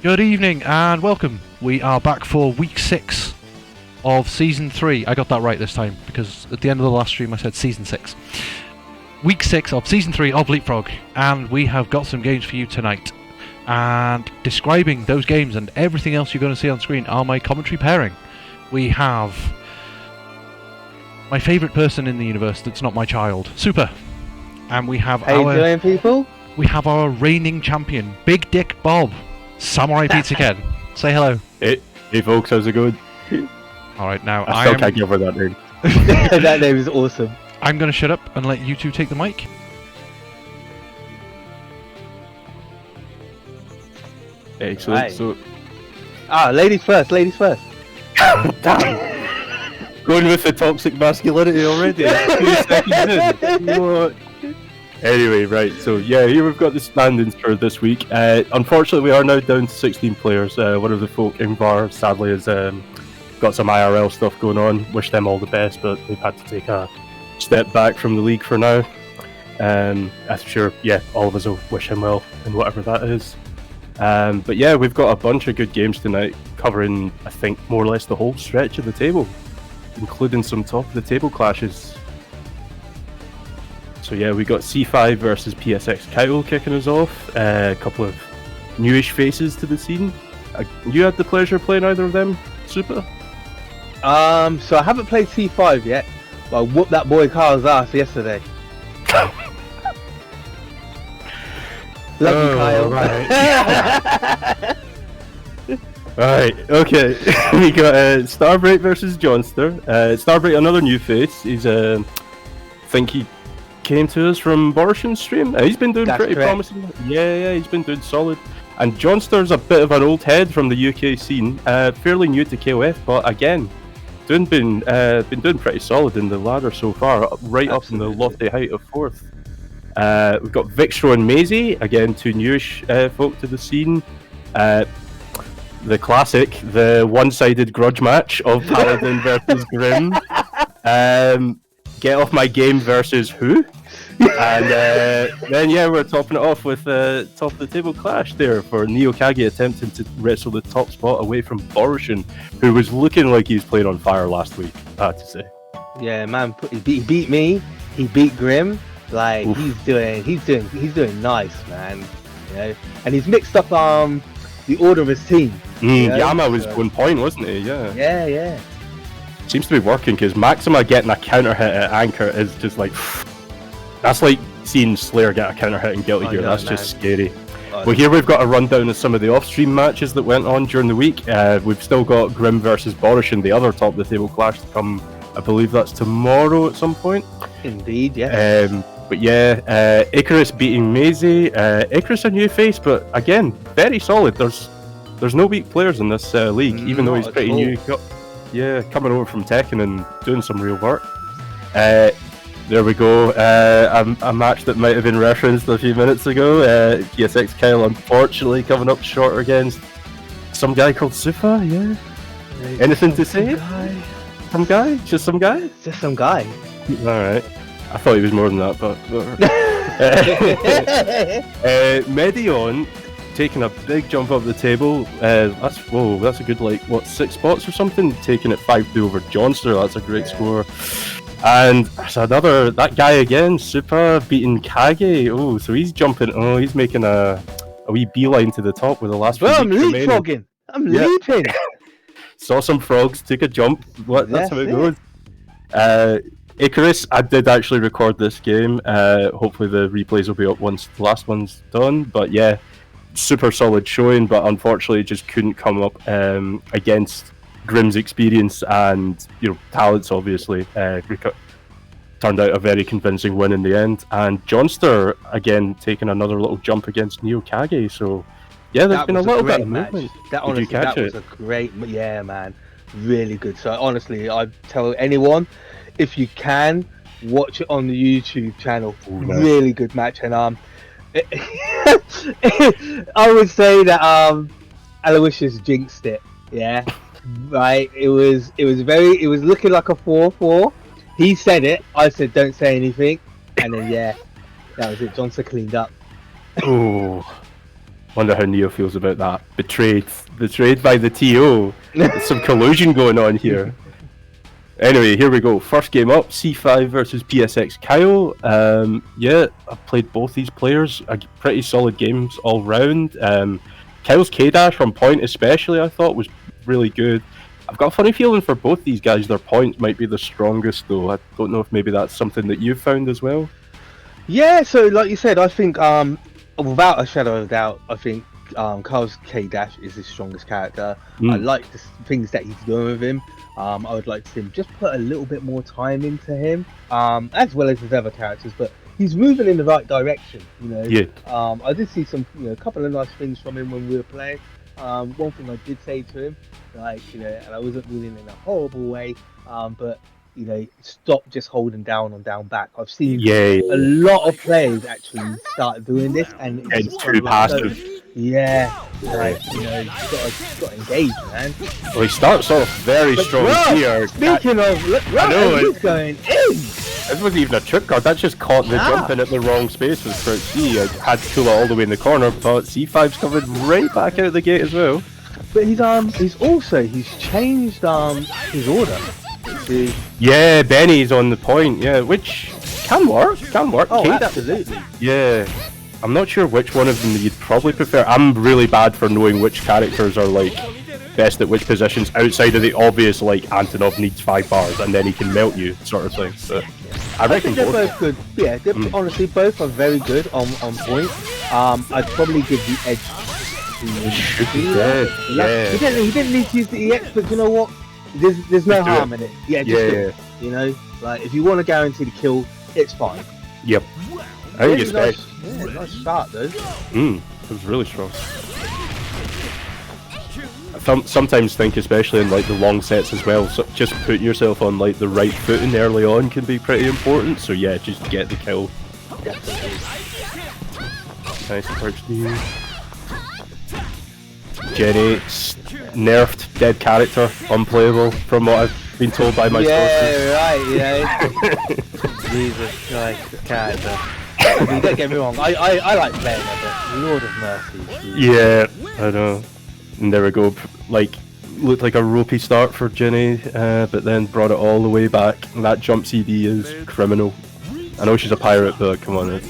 Good evening and welcome. We are back for week 6 of season 3. I got that right this time because at the end of the last stream I said season 6. Week 6 of season 3 of Leapfrog, and we have got some games for you tonight. And describing those games and everything else you're going to see on screen are my commentary pairing. We have my favourite person in the universe that's not my child, SUPA. And we have How you doing, people? We have our reigning champion, Big Dick Bob, SamuraiPizzaKen. Say hello. Hey folks, how's it going? Alright, now I still can't give her that name. That name is awesome. I'm going to shut up and let you two take the mic. Excellent. Right. So, ladies first, ladies first. damn. Going with the toxic masculinity already. 2 seconds in. What? Anyway, right, so yeah, here we've got the standings for this week. Unfortunately, we are now down to 16 players. One of the folk, Ingvar, sadly has got some IRL stuff going on. Wish them all the best, but they've had to take a step back from the league for now. I'm sure, yeah, all of us will wish him well in whatever that is. But yeah, we've got a bunch of good games tonight, covering, I think, more or less the whole stretch of the table, including some top-of-the-table clashes. So yeah, we got C5 versus PSXKyle kicking us off. A couple of newish faces to the scene. You had the pleasure of playing either of them, SUPA? So I haven't played C5 yet, but I whooped that boy Kyle's ass yesterday. Love you, Kyle. Right. Right, okay. We got Starbreak versus Jonster. Starbreak, another new face. He's, I think he came to us from Boroshin's stream. He's been doing pretty promising. Yeah, he's been doing solid. And Jonster's a bit of an old head from the UK scene, fairly new to KOF, but again, been doing pretty solid in the ladder so far, right up in the lofty height of 4th. We've got Vixtro and Maysey, again, 2 newish folk to the scene. The classic, the one-sided grudge match of Paladin versus Grim. Get Off My Game versus who? And then yeah, we're topping it off with top of the table clash there for Kage attempting to wrestle the top spot away from Boroshin, who was looking like he was playing on fire last week, I have to say. Yeah, man, he beat me. He beat Grim. Like oof. he's doing nice, man. You know, and he's mixed up the order of his team. You know? Yama was 1 point, wasn't he? Yeah. Yeah. Seems to be working because Maxima getting a counter hit at Anchor is just like. That's like seeing Slayer get a counter hit in Guilty Gear. That's just scary. Well, here we've got a rundown of some of the off-stream matches that went on during the week. We've still got Grim versus Boroshin, the other top of the table clash to come. I believe that's tomorrow at some point. Indeed, yeah. But yeah, Icarus beating Maysey. Icarus a new face, but again, very solid. There's no weak players in this league, even though he's pretty new. Yeah, coming over from Tekken and doing some real work. There we go, a match that might have been referenced a few minutes ago. PSXKyle unfortunately coming up short against some guy called SUPA, yeah. Anything to say? Some guy? Just some guy? Just some guy. Alright. I thought he was more than that, but... Medion taking a big jump up the table. That's a good, 6 spots or something? Taking it 5-2 over Jonster, that's a great score. And there's that guy again, SUPA beating Kage. Oh, so he's jumping. Oh, he's making a wee beeline to the top with the last one. I'm leapfrogging. I'm leaping. Saw some frogs, took a jump. That's how it goes. Icarus, I did actually record this game. Hopefully the replays will be up once the last one's done. But yeah, super solid showing, but unfortunately just couldn't come up against Grim's experience and talents. Obviously turned out a very convincing win in the end, and Jonster again taking another little jump against Kage. So yeah, there's been a little bit of movement. That was a great, yeah, man, really good. So honestly, I tell anyone, if you can, watch it on the YouTube channel. Really good match, and I would say that Aloysius jinxed it. Yeah. Right, it was looking like a 4-4. He said it, I said don't say anything, and then yeah, that was it. Jonster cleaned up. Oh, Wonder how Neo feels about that. Betrayed by the TO. There's some collusion going on here. Anyway, here we go. First game up, C5 versus PSXKyle. Yeah, I've played both these players. Pretty solid games all round. Kyle's K-Dash on point especially, I thought, was really good. I've got a funny feeling for both these guys, their points might be the strongest though. I don't know if maybe that's something that you've found as well. Yeah, so like you said, I think without a shadow of a doubt, I think Kyle's K-Dash is his strongest character. I like the things that he's doing with him. I would like to see him just put a little bit more time into him, as well as his other characters, but he's moving in the right direction, you know. Yeah. I did see some, a couple of nice things from him when we were playing. One thing I did say to him, like, and I wasn't meaning in a horrible way, but stop just holding down on down back. I've seen a lot of players actually start doing this, and it's too passive. Yeah, like, you got to engage, man. Well, he starts off very strong here. Speaking of, look, he's going in. This wasn't even a trip card, that just caught the jump in at the wrong space with Crouch C. I had to pull it all the way in the corner, but C5's coming right back out of the gate as well. But he's changed his order. Yeah, Benny's on the point, yeah, which can work. Oh, absolutely. Yeah. I'm not sure which one of them you'd probably prefer. I'm really bad for knowing which characters are like best at which positions outside of the obvious, like Antonov needs 5 bars and then he can melt you sort of thing. But I reckon they're both good. Yeah, honestly both are very good on point. I'd probably give the edge to yeah. He didn't need to use the EX, but you know what? There's no harm in it. Yeah, like if you want to guarantee the kill, it's fine. Yep. I think it's nice. Yeah, nice start though. It was really strong. I sometimes think, especially in like the long sets as well, so just putting yourself on like the right footing early on can be pretty important. So yeah, just get the kill. Definitely. Nice approach to you. Jenny, nerfed, dead character, unplayable from what I've been told by my sources. Right. Jesus Christ, the character. I mean, don't get me wrong, I like playing it, but Lord of Mercy. Yeah, I know. And there we go, like, looked like a ropey start for Jenny, but then brought it all the way back. And that jump CD is criminal. I know she's a pirate, but come on.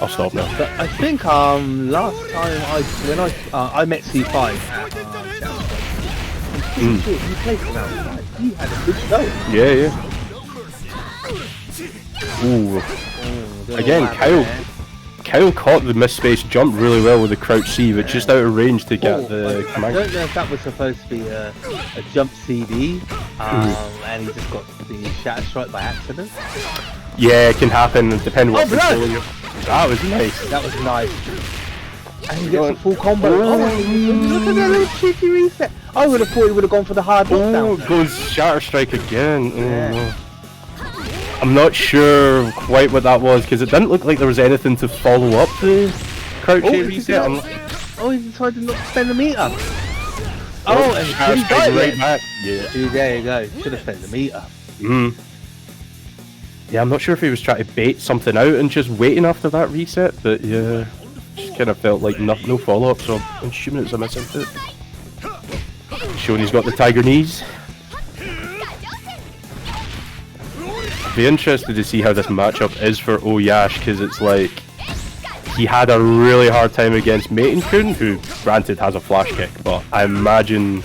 I'll stop now. But I think last time when I met C5 at I'm pretty sure he played around 5. He had a good show. Yeah. Ooh. Again, Kyle caught the misspaced jump really well with the crouch C, but just out of range to get the command. I don't know if that was supposed to be a jump CD, and he just got the shatter strike by accident. Yeah, it can happen depending on what controlling you. That was nice. That was nice. And he gets a full combo. Look at that little cheeky reset. I would have thought he would have gone for the hard knockdown. Goes shatter strike again. Yeah. I'm not sure quite what that was because it didn't look like there was anything to follow up the crouch A reset. He decided not to spend the meter. And he died right back. Yeah. There you go. Should have spent the meter. Yeah, I'm not sure if he was trying to bait something out and just waiting after that reset, but yeah, just kind of felt like no follow up. So I'm assuming it's a miss input. Showing he's got the tiger knees. Be interested to see how this matchup is for Oyash, because it's like he had a really hard time against Maiden-kun, who granted has a flash kick, but I imagine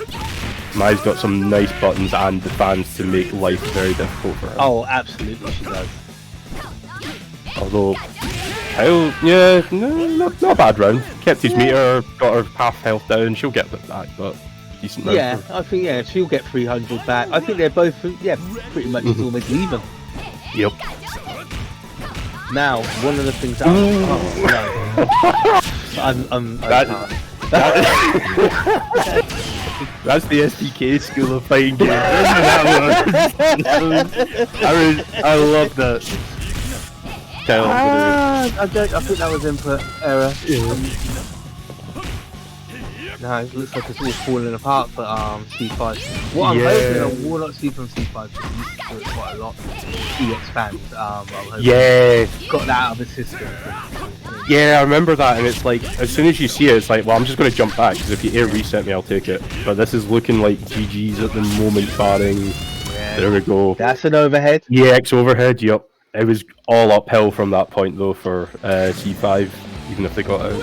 Mai's got some nice buttons and the fans to make life very difficult for her. Oh, absolutely she does. Although Kyle, yeah, not a bad round. Kept his meter, got her half health down. She'll get that back, but decent round. Yeah, I think she'll get 300 back. I think they're both pretty much almost even. Yep. Now, one of the things that that's the SDK school of fighting game. I love that. I think that was input error. No, it looks like it's all falling apart for C5. What I'm Yeah. hoping I will not see from C5 because he used to do it quite a lot. EX fans, I'm hoping Yeah, he got that out of his system. yeah, I remember that, and it's like, as soon as you see it, it's like, well, I'm just going to jump back, because if you air reset me, I'll take it. But this is looking like GG's at the moment, barring... Yeah. There we go. That's an overhead. EX overhead, yep. It was all uphill from that point, though, for C5, even if they got out.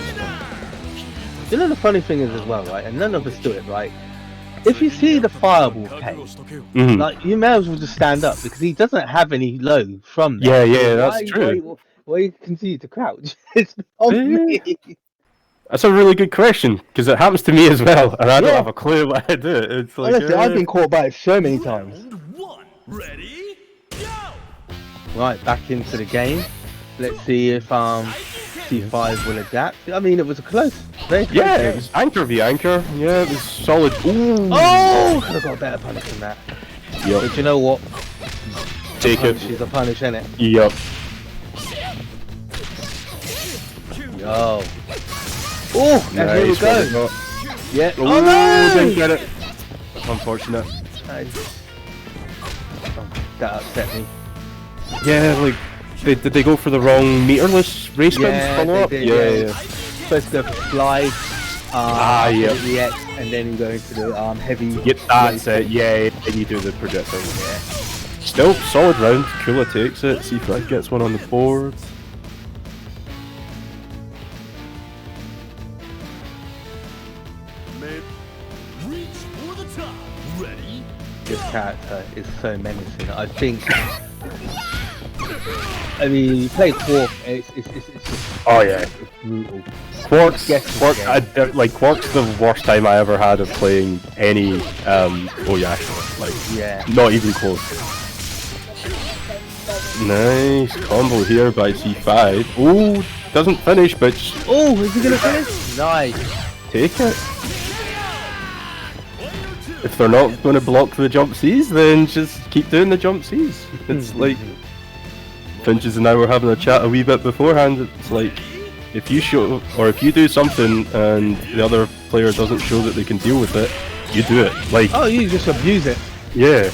You know the funny thing is as well, right? And none of us do it, right? If you see the fireball Kage, like you may as well just stand up because he doesn't have any low from there. Yeah, that's true. Why you continue to crouch? It's on me. That's a really good question, because it happens to me as well, and I don't have a clue why I do it. It's like, honestly, I've been caught by it so many times. Ready, go! Right, back into the game. Let's see if C5 will adapt. I mean, it was a very close yeah, game. it was anchor v anchor. Yeah, it was solid. Ooh. Oh, could have got a better punish than that. Yep. But you know what? Take it. She's a punish, innit? Yep. Yo. Oh, and here we Nice, go. well Yeah. done. Oh, Ooh, no! didn't get it. Unfortunate. That upset me. Yeah, like, did they go for the wrong meterless race spins Yeah, follow they up? did, Yeah. Supposed to go for slide, yeah. the EX, and then you go into the heavy. Yep, that's it. Yeah, and you do the projectile. Yeah. Still solid round. Kula takes it. C5 gets one on the board. Reach for the top. Ready, This character is so menacing. I think. I mean, you play Quark, it's just Oh yeah. brutal. Quark's Quark, Quark's the worst time I ever had of playing any Oyasha. Like, Yeah. not even close. Nice combo here by C5. Ooh, doesn't finish, but Oh, is he gonna finish? Nice. take it. If they're not going to block the jump Cs, then just keep doing the jump Cs. It's like Finches and I were having a chat a wee bit beforehand. It's like, if you show, or if you do something and the other player doesn't show that they can deal with it, you do it. Like, Oh, you just abuse it. yeah.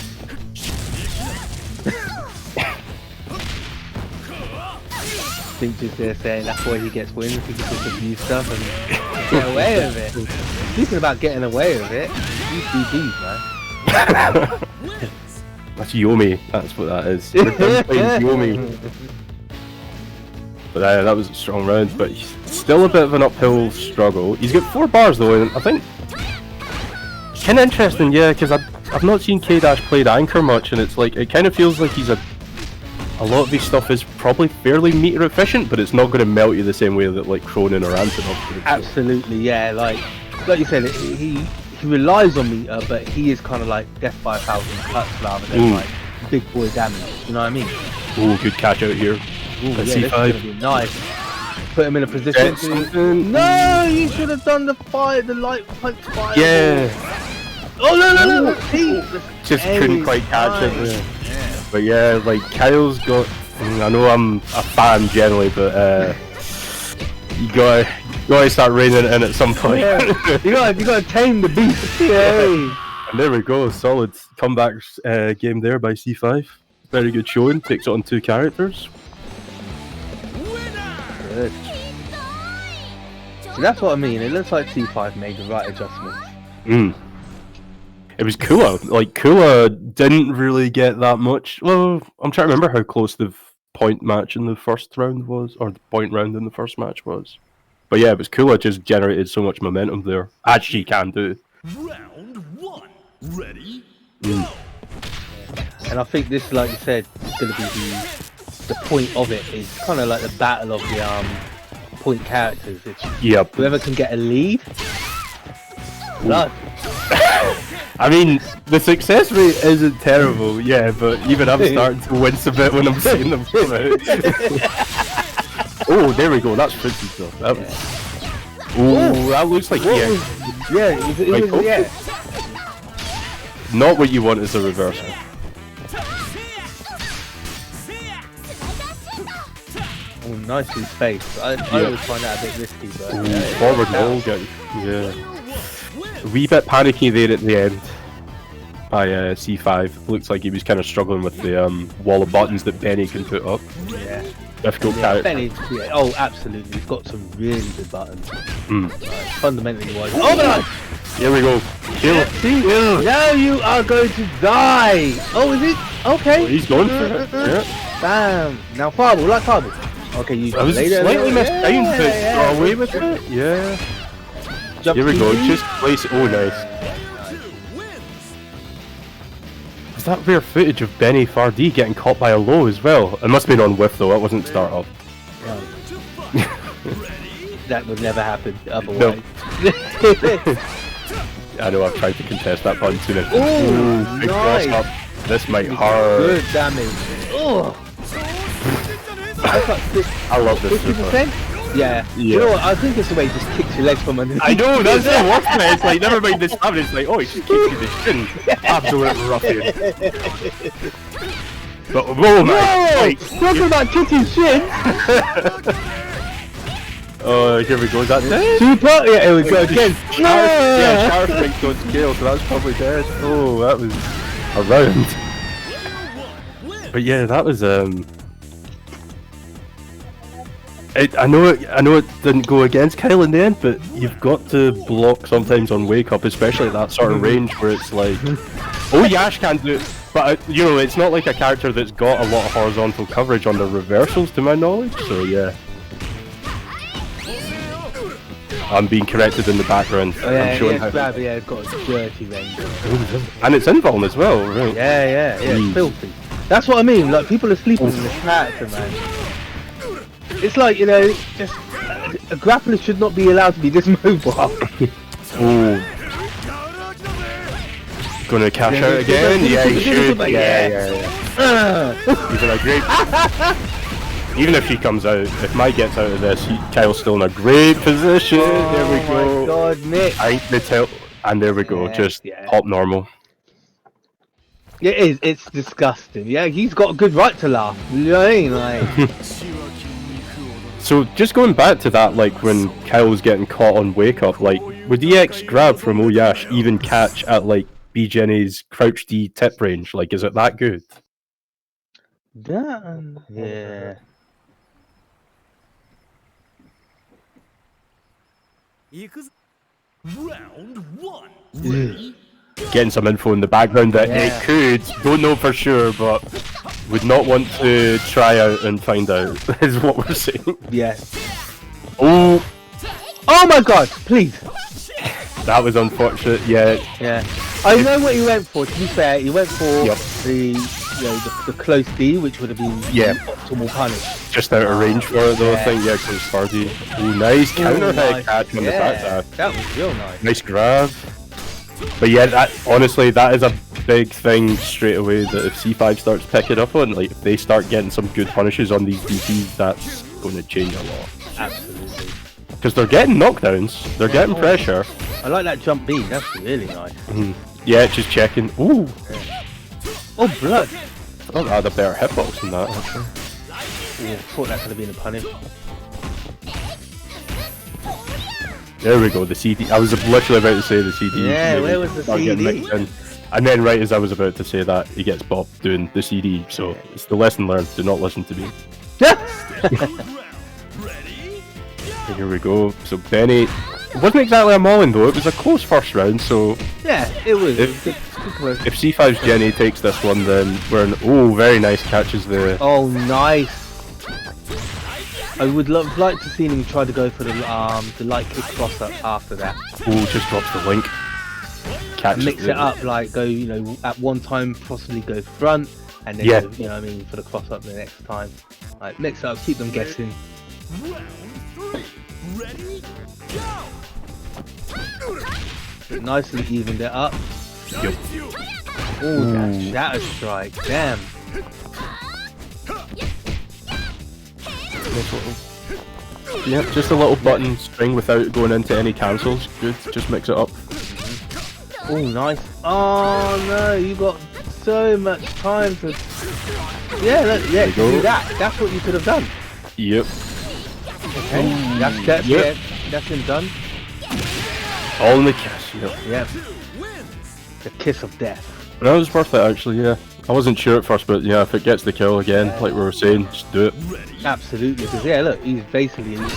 Finches there saying that's why he gets wins. He can just abuse stuff and get away with it. Speaking about getting away with it, these DBs, man. That's Yomi. That's what that is. We're done playing Yomi. But that was a strong round, but still a bit of an uphill struggle. He's got 4 bars though, and I think kind of interesting, yeah, because I've not seen K-Dash played anchor much, and it's like it kind of feels like he's a lot of his stuff is probably fairly meter efficient, but it's not going to melt you the same way that like Cronin or Antonov. Absolutely, yeah. Like you said, he relies on meter, but he is kind of like death by 1,000 cuts rather than like big boy damage. You know what I mean? Ooh, good catch out here. Ooh, Let's yeah, see this is 5. gonna be nice. Put him in a position Get to. something. No, you should have done the light punch fire. Yeah. Oh no! He Just couldn't quite catch it. Yeah. But yeah, like Kyle's got. I know I'm a fan generally, but you gotta start reining it in at some point. Yeah. you gotta tame the beast. Yeah. And there we go, solid comeback game there by C5. Very good showing. Takes it on 2 characters. Good. See, that's what I mean. It looks like C5 made the right adjustments. It was Kula. Like Kula didn't really get that much. Well, I'm trying to remember how close the point match in the first round was, or the point round in the first match was. But yeah, it was Kula just generated so much momentum there, as she can do. round 1. Ready, And I think this, like you said, is going to be the point of it. Is kind of like the battle of the point characters. It's Yep. whoever can get a lead. Blood. I mean, the success rate isn't terrible, yeah, but even I'm starting to wince a bit when I'm seeing them come out. Oh, there we go. That's pretty stuff. That was... Oh, that looks like yeah. It was, yeah. Not what you want as a reversal. Oh, nicely spaced. I always find that a bit risky, but Forward roll, yeah. A wee bit panicky there at the end by C5. Looks like he was kind of struggling with the wall of buttons that Benny can put up. Yeah. Difficult Yeah, character. Benny, yeah. Oh, absolutely. He's got some really good buttons. Mm. Fundamentally wise. Oh my god! Here we go. Kill. Kill. Now you are going to die! Oh, is it? Okay. Oh, he's going for it. Yeah. Bam! Now fireball, like fireball. Okay, you I was laid it a slightly little- mistimed, but yeah. got away with it. Yeah. Jump Here we go. easy. Just place it. Oh, nice. Was that rare footage of Benny Fardy getting caught by a low as well? It must have been on whiff though. It wasn't start up. That would never happen otherwise. I know I've tried to contest that pun too much. Ooh, Big nice. press up. This might hurt. Good damage. Oh. That's like I love this. 50%? Yeah. You know what? I think it's the way he just kicks your legs from underneath. I know, that's the worst part. It's like, never mind this happening. It's like, oh, he just kicks you the shin. Absolute ruffian. But, whoa, man. Whoa! Like, Talking about kicking shin. oh, here we go. Is that dead? SUPA? Yeah, here we go again. Yeah, Starbreak got scale, so that's probably dead. Oh, that was a round. But yeah, that was I know it didn't go against Kyle in the end, but you've got to block sometimes on wake up, especially at that sort of range where it's like, oh, Yash can't do it. But you know, it's not like a character that's got a lot of horizontal coverage on the reversals, to my knowledge. So yeah. I'm being corrected in the background. Oh, yeah, I'm showing yeah, how. grab, yeah, it's got a dirty range. And it's invuln as well, right? Yeah, it's filthy. That's what I mean, like, people are sleeping in this character, man. It's like, you know, just, a grappler should not be allowed to be this mobile. Oh. Gonna cash out again? Yeah, he should. Yeah. Even a great... Even if she comes out, if Mike gets out of this, Kyle's still in a great position. There we go. Oh my god, Nick. And there we go, just pop normal. It is, it's disgusting. Yeah, he's got a good right to laugh. You know what I mean? Like... So just going back to that, like when Kyle was getting caught on wake up, like would EX grab from Oyash even catch at like B Jenny's crouch D tip range? Like, is it that good? Yeah. Round one. Ready? Getting some info in the background that it could, don't know for sure, but would not want to try out and find out, is what we're saying. Yes. Oh! Oh my god, please! That was unfortunate, yeah. Yeah. I know what he went for, to be fair. He went for the close D, which would have been the optimal punish. Just out of range for it though, I think, yeah, close party. Oh, nice counter head catch on the back there. That was real nice. Nice grab. But yeah, that honestly, that is a big thing straight away, that if C5 starts picking up on, like if they start getting some good punishes on these DPs, that's going to change a lot. Absolutely. Because they're getting knockdowns, they're getting pressure. I like that jump B, that's really nice. Yeah, just checking. Ooh! Oh, blood! I thought I had a better hitbox than that, actually. Ooh, thought that could have been a punish. There we go, the CD. I was literally about to say the CD. Yeah, where was the CD? And then right as I was about to say that, he gets Bob doing the CD, so it's the lesson learned, do not listen to me. Here we go, so Benny, it wasn't exactly a mauling though, it was a close first round, so... Yeah, it was. If C5's Jenny takes this one, then we're in... Oh, very nice catches there. Oh, nice. I would like to see him try to go for the light kick cross up after that. Oh, just drops the link. Catch Mix it up, like go, you know, at one time possibly go front, and then go, you know what I mean, for the cross up the next time. Like mix it up, keep them guessing. Ready? Go! But nicely evened it up. Yep. Oh, that shatter strike, damn. Yep, just a little button string without going into any cancels. Good, just mix it up. Oh, nice. Oh no, you got so much time to... Yeah, look, yeah, do that. That's what you could have done. Yep. Okay, that's him done. All in the kiss, Yep. The kiss of death. That was worth it actually, yeah. I wasn't sure at first, but yeah, if it gets the kill again, like we were saying, just do it. Absolutely, because yeah, look, he's basically, you know,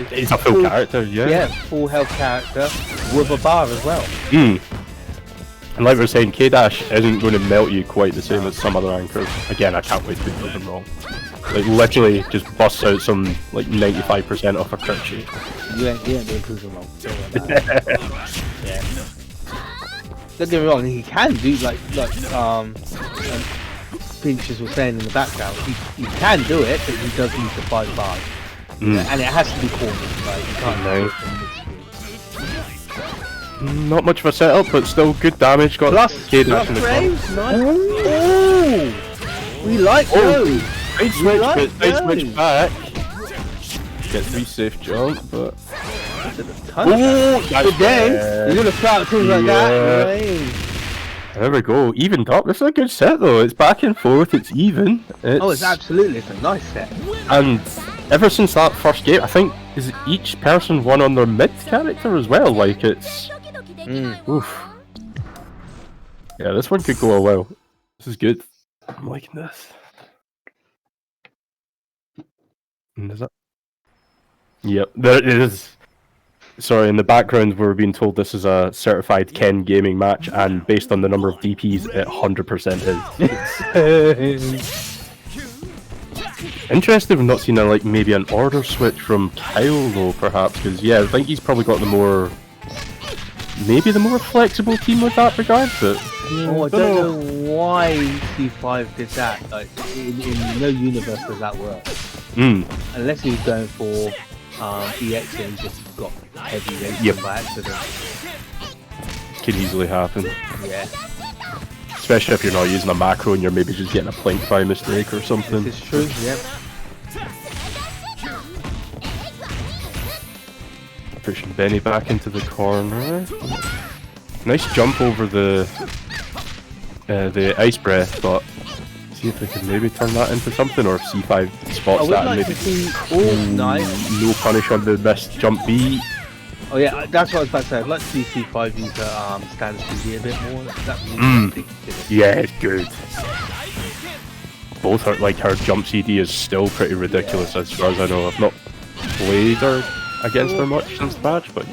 He's a full character, yeah. Yeah, full health character with a bar as well. And like we were saying, K-Dash isn't going to melt you quite the same as some other anchors. Again, I can't wait to prove them wrong. Like literally just busts out some like 95% off a crit sheet. You ain't doing proven wrong. Yeah. Don't get me wrong, he can do like Pinches was saying in the background, he can do it, but he does need to 5 bars. And it has to be cornered, like you can't do it. Not much of a setup, but still good damage. Got Plus K-Dash in the frames, front. nice. Oh, we like those. Side switch, but side switch back. Get 3 safe jump, but Good day. You're gonna start things like that. Right. There we go. Evened up. This is a good set though. It's back and forth. It's even. It's absolutely. It's a nice set. And ever since that first game, I think is each person won on their mid character as well. Like it's. Oof. Yeah, this one could go a while. This is good. I'm liking this. And is that? Yep, there it is. Sorry, in the background we're being told this is a certified Ken gaming match, and based on the number of DPs, it 100% is. Interested, we've not seen like maybe an order switch from Kyle though, perhaps, because yeah, I think he's probably got the more flexible team with that regard. But I don't know why C5 did that. Like in no universe does that work. Unless he was going for EX and he just got heavy racing by accident. Could easily happen. Yeah. Especially if you're not using a macro and you're maybe just getting a plink by mistake or something. This is true, yep. Pushing Benny back into the corner. Nice jump over the ice breath, but see if we can maybe turn that into something, or if C5 spots that and maybe nice. No punish on the missed jump B. Oh yeah, that's what I was about to say. I'd like to see C5 use her standard CD a bit more. That yeah, it's good. Both her jump CD is still pretty ridiculous as far as I know. I've not played her against her much since the patch, but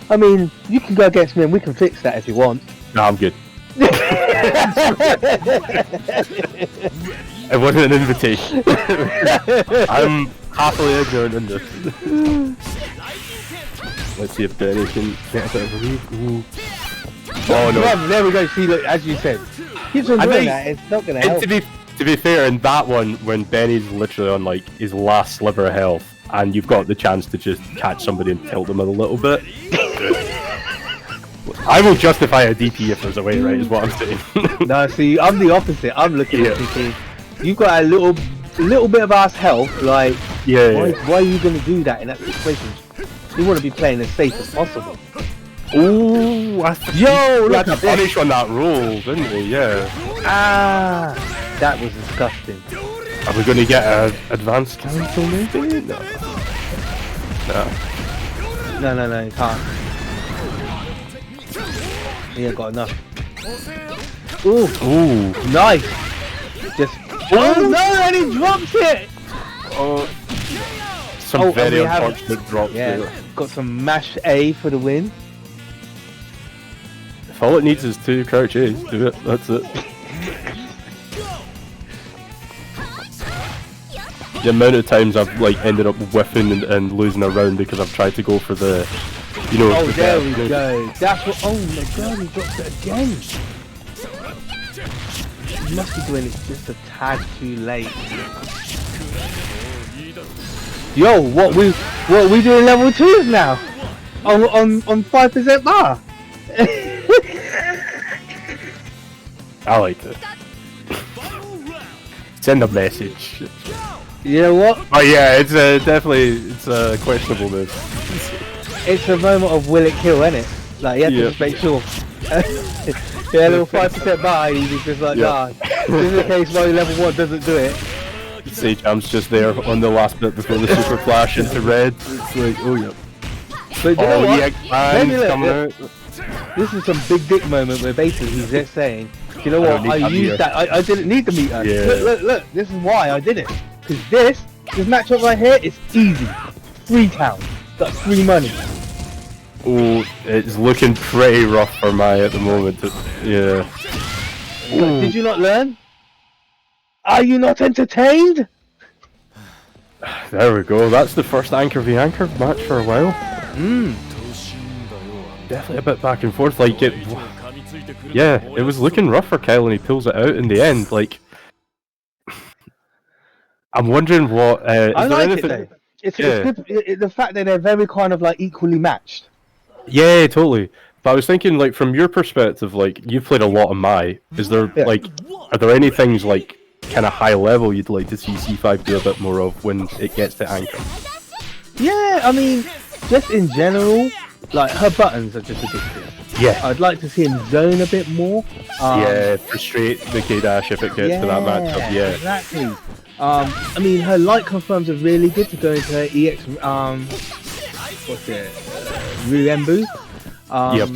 I mean, you can go against me and we can fix that if you want. No, I'm good. It wasn't an invitation. I'm happily ignorant in this. Let's see if Benny can get a bit of a lead. Oh no! There we go. See, look, as you said, keeps on doing that. It's not going to help. To be fair, in that one, when Benny's literally on like his last sliver of health, and you've got the chance to just catch somebody and tilt them a little bit. I will justify a DP if there's a way, right, is what I'm saying. No, see, I'm the opposite. I'm looking at DP. You've got a little bit of ass health, like, why are you going to do that in that situation? You want to be playing as safe as possible. Ooh, yo, look at punish on that roll, didn't we? Yeah. Ah, that was disgusting. Are we going to get an advanced cancel maybe? No, you can't. He ain't got enough. Ooh, nice. Just no, and he drops it. Some very unfortunate drops. Yeah, got some mash A for the win. If all it needs is 2 crouch A's, do it. That's it. The amount of times I've like ended up whiffing and losing a round because I've tried to go for the, you know. Oh, there we go. That's what. Oh my god, he dropped it again. He must be doing it just a tad too late. Yo, what we doing level 2s now? On 5% bar. I liked it. Send a message. You know what? Oh yeah, it's definitely a questionable move. It's a moment of will it kill, isn't it? Like you have to just make sure. Yeah, a little 5% bar, he's just like, nah. In the case why level 1 doesn't do it. Sage Am's just there on the last bit before the super flash into red. It's like, oh yeah. But you know what? EX Maybe bands look, coming out. this is some big dick moment where basically he's just saying, you know what, I used that, I didn't need the meter. Yeah. Look, this is why I did it. Because this matchup right here is easy. Free town. Got free money. Oh, it's looking pretty rough for Mai at the moment. Yeah. Look, did you not learn? Are you not entertained? There we go. That's the first Anchor v Anchor match for a while. Definitely a bit back and forth. Like it. Yeah, it was looking rough for Kyle, and he pulls it out in the end. Like, I'm wondering what. I like it though. It's good. The fact that they're very kind of like equally matched. Yeah, totally. But I was thinking, like, from your perspective, like, you've played a lot of Mai. Is there, like, are there any things, like, kind of high level you'd like to see C5 do a bit more of when it gets to Anchor? Yeah, I mean, just in general, like, her buttons are just ridiculous. Yeah. I'd like to see him zone a bit more. Yeah, frustrate the K-Dash if it gets to that matchup, yeah. Exactly. I mean, her light confirms are really good to go into her EX, what's it, Ruembu. Yep.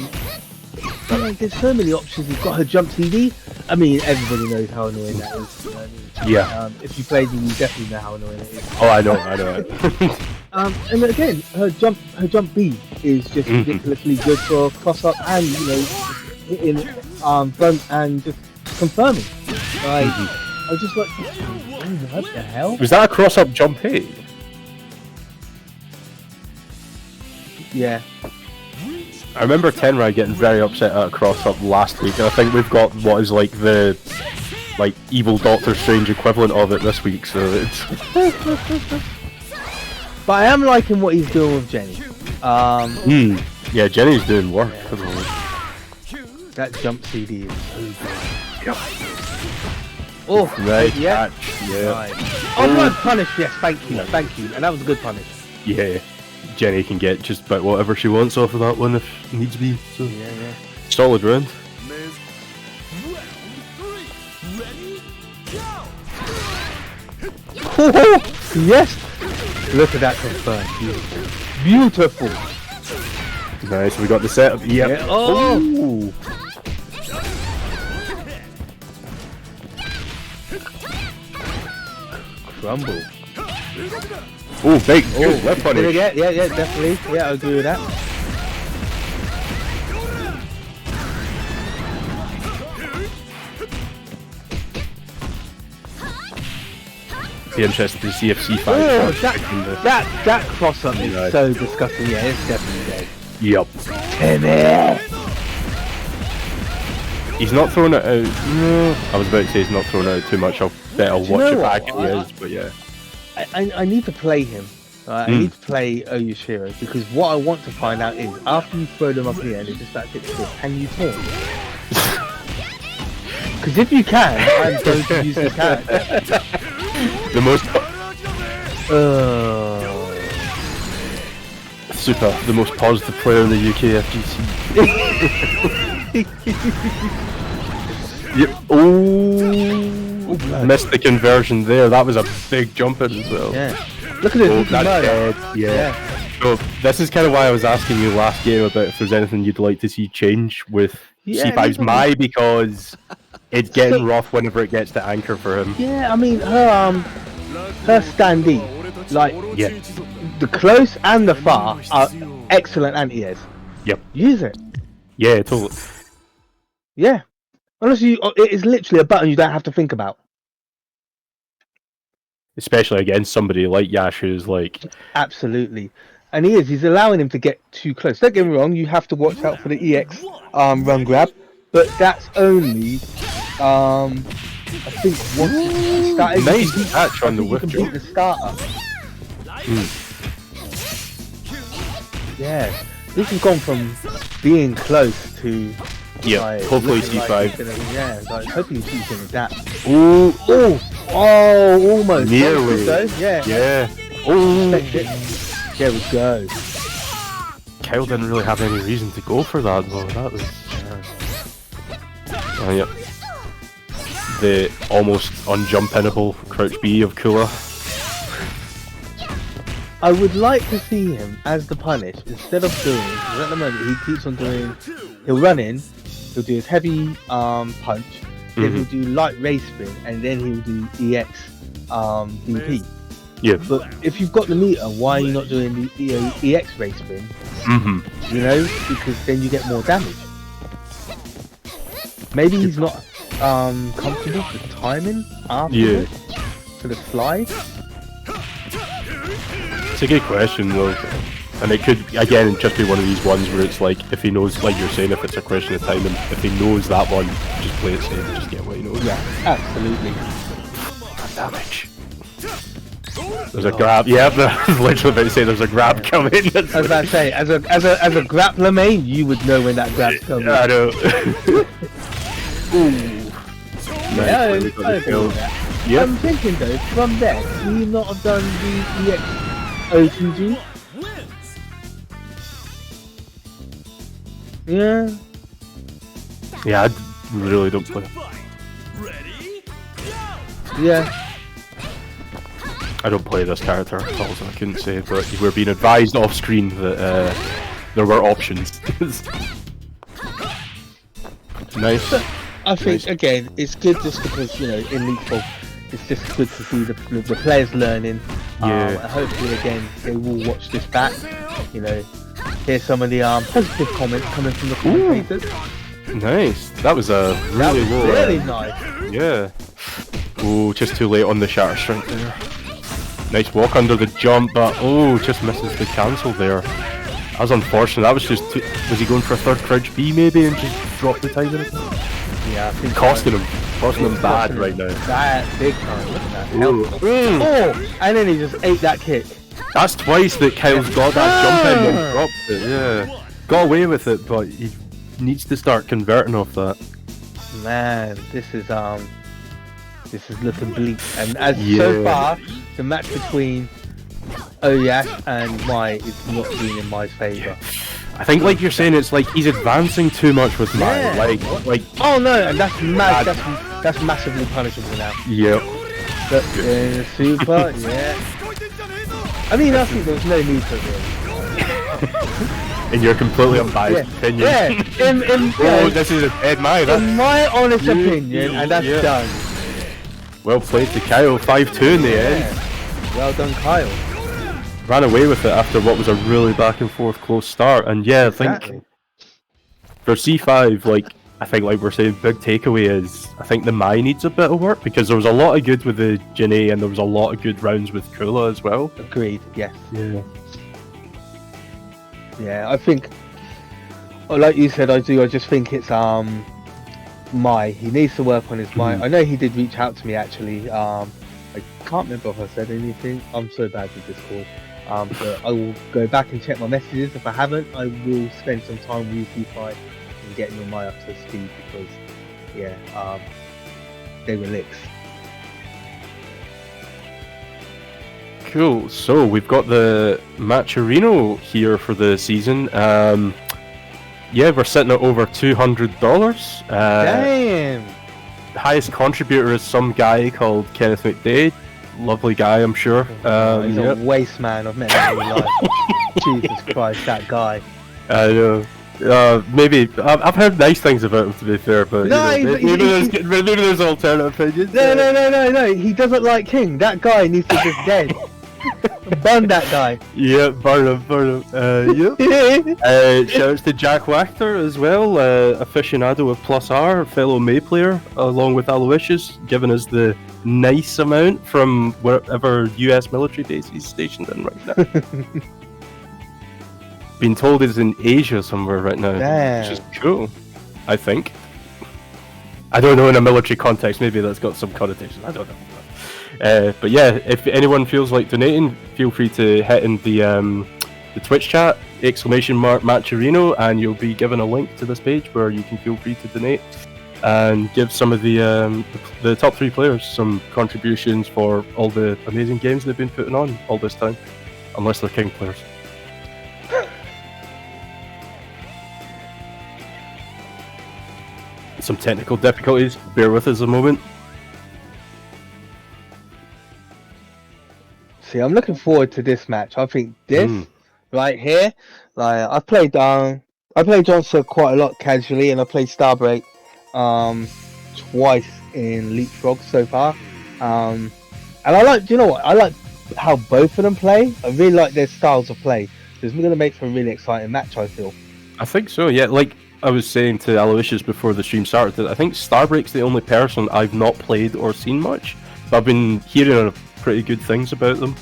But like, there's so many options. You've got her jump CD. I mean, everybody knows how annoying that is. You know what I mean? Yeah. If you played it, you definitely know how annoying it is. Oh, I know it. And again, her jump B is just ridiculously good for cross up and hitting front and just confirming. Like, I was just like, what the hell? Was that a cross-up jump A? Yeah. I remember Tenrai getting very upset at a cross-up last week, and I think we've got what is like the evil Doctor Strange equivalent of it this week, so it's... But I am liking what he's doing with Jenny. Yeah, Jenny's doing work for the moment. That jump CD is so good. Yep. Oh, Right, yeah. catch, yeah. Right. Oh, no, punish, yes, thank you, and that was a good punish. Yeah, Jenny can get just about whatever she wants off of that one if needs be. So. Yeah. Solid round. Yes! Look at that confirm. Beautiful. Nice, we got the setup. Yep. Yeah. Oh! Ooh. Crumble. Oh, big. Good. Left punish. Yeah, definitely. Yeah, I'll agree with that. Be interested to see if C5. Oh, that cross up is so disgusting. Yeah, it's definitely dead. Yup. Timmy! He's not throwing it out. No. I was about to say he's not throwing it out too much. I'll bet I'll watch it back if he is, but yeah. I need to play him. I need to play Oyushiro because what I want to find out is after you throw them up here and it just starts hitting, can you turn? Because if you can, I'm going to use the character. The most SUPA, the most positive player in the UK FGC. Yep. Oh, missed the conversion there. That was a big jump in as well. Yeah. Look at this. That's dead. Yeah. So this is kind of why I was asking you last game about if there's anything you'd like to see change with C5's Mai, because it's getting rough whenever it gets to Anchor for him. Yeah, I mean her standee, like the close and the far are excellent anti-airs. Yep. Use it. Yeah, totally. Yeah. Unless it is literally a button you don't have to think about. Especially against somebody like Yash, who's like... Absolutely. And he's allowing him to get too close. Don't get me wrong, you have to watch out for the EX run grab, but that's only I think once he started. Nice catch on the whip complete the starter. Yeah. This has gone from being close to hopefully C5. Hopefully he's gonna adapt. Ooh, Almost. Nearly. Yeah. Oh, there we go. Kyle didn't really have any reason to go for that though. That was. Yep. The almost unjump-inable crouch B of Kula. I would like to see him as the punish instead of doing. Because at the moment he keeps on doing. He'll run in. He'll do his heavy punch. Then he'll do light race spin, and then he'll do EX DP. Yeah. But if you've got the meter, why are you not doing the EX race spin? You know, because then you get more damage. Maybe he's not comfortable with timing after for the slide. It's a good question though, and it could again just be one of these ones where it's like if he knows, like you're saying, if it's a question of timing, if he knows that one, just play it safe, just get what he knows. Yeah, absolutely. Damage. There's a grab. Yeah, I was literally about to say there's a grab coming. I was about to say, as a grappler main, you would know when that grab's coming. I know. Ooh. Yeah, I Nice. agree with that. Yep. I'm thinking though, from there, do you not have done the EX OTG? Yeah. Yeah, I really don't play. Ready? Yeah. I don't play this character, so I couldn't say, but we're being advised off screen that there were options. Nice. I think again, it's good just because in Leapfrog, it's just good to see the players learning. Yeah. And hopefully again they will watch this back. Hear some of the positive comments coming from the commentators. Nice. That was a really low. Really nice. Yeah. Oh, just too late on the shatter strike there. Nice walk under the jump, but just misses the cancel there. That was unfortunate. That was just too, was he going for a third crouch B maybe and just dropped the timing? Yeah, I think Costing him bad right now. That big time. Look at that. Ooh. Oh, and then he just ate that kick. That's twice that Kyle's got that jump in and dropped it. Yeah, got away with it, but he needs to start converting off that. Man, this is looking bleak. And so far, the match between Oyash and Mai is not being in Mai's favour. I think, like you're saying, it's like he's advancing too much with Mai. Yeah. Like. Oh no, and that's mad. That's massively punishable now. Yep. But SUPA, yeah. I mean, I think there's no need for it. In your completely unbiased opinion. Yeah. This is a dead Mai. In my honest opinion, and that's done. Well played to Kyle, 5-2 in the end. Well done, Kyle. Ran away with it after what was a really back and forth close start, and I think for C5, I think like we're saying, big takeaway is I think the Mai needs a bit of work because there was a lot of good with the Janae and there was a lot of good rounds with Kula as well. Agreed. Yes. Yeah. Yeah, I think, like you said, I just think it's Mai. He needs to work on his Mai. I know he did reach out to me actually. I can't remember if I said anything. I'm so bad with Discord. But I will go back and check my messages. If I haven't, I will spend some time with you P5 and getting your Mai up to speed because, they were licks. Cool. So we've got the Matcherino here for the season. We're sitting at over $200. Damn. The highest contributor is some guy called Kenneth McDade. Lovely guy, I'm sure. He's a waste man I've met in real life. Jesus Christ, that guy. I know. Maybe I've heard nice things about him, to be fair, but maybe there's alternative opinions. No. He doesn't like King. That guy needs to just dead. Burn that guy. Yeah, burn him. Shouts to Jack Wachter as well, aficionado of Plus R, fellow May player, along with Aloysius, giving us the nice amount from wherever US military base he's stationed in right now. Been told he's in Asia somewhere right now, which is cool, I think. I don't know in a military context, maybe that's got some connotation, I don't know. But if anyone feels like donating, feel free to hit in the Twitch chat, !Matcherino, and you'll be given a link to this page where you can feel free to donate and give some of the top 3 players some contributions for all the amazing games they've been putting on all this time, unless they're King players. Some technical difficulties, bear with us a moment. Exactly. I'm looking forward to this match. I think this right here, like I played Jonster quite a lot casually, and I played Starbreak twice in Leapfrog so far. And I like, you know what? I like how both of them play. I really like their styles of play. It's going to make for a really exciting match, I feel. I think so, yeah. Like I was saying to Aloysius before the stream started, I think Starbreak's the only person I've not played or seen much, but I've been hearing pretty good things about them.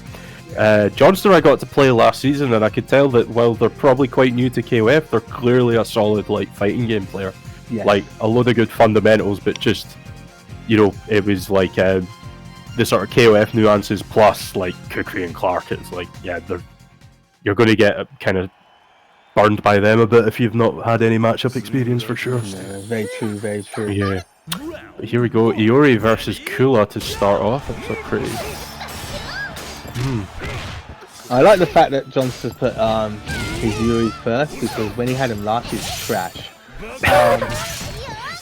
Jonster I got to play last season, and I could tell that while they're probably quite new to KOF, they're clearly a solid like fighting game player. Yeah. Like a load of good fundamentals, but just, you know, it was like the sort of KOF nuances plus like Kukri and Clark. It's like, yeah, you're going to get kind of burned by them a bit if you've not had any matchup experience for sure. Yeah, very true, very true. Yeah. But here we go, Iori versus Kula to start off. That's a pretty... I like the fact that Jonster's put his Yuri first, because when he had him last, he was trash.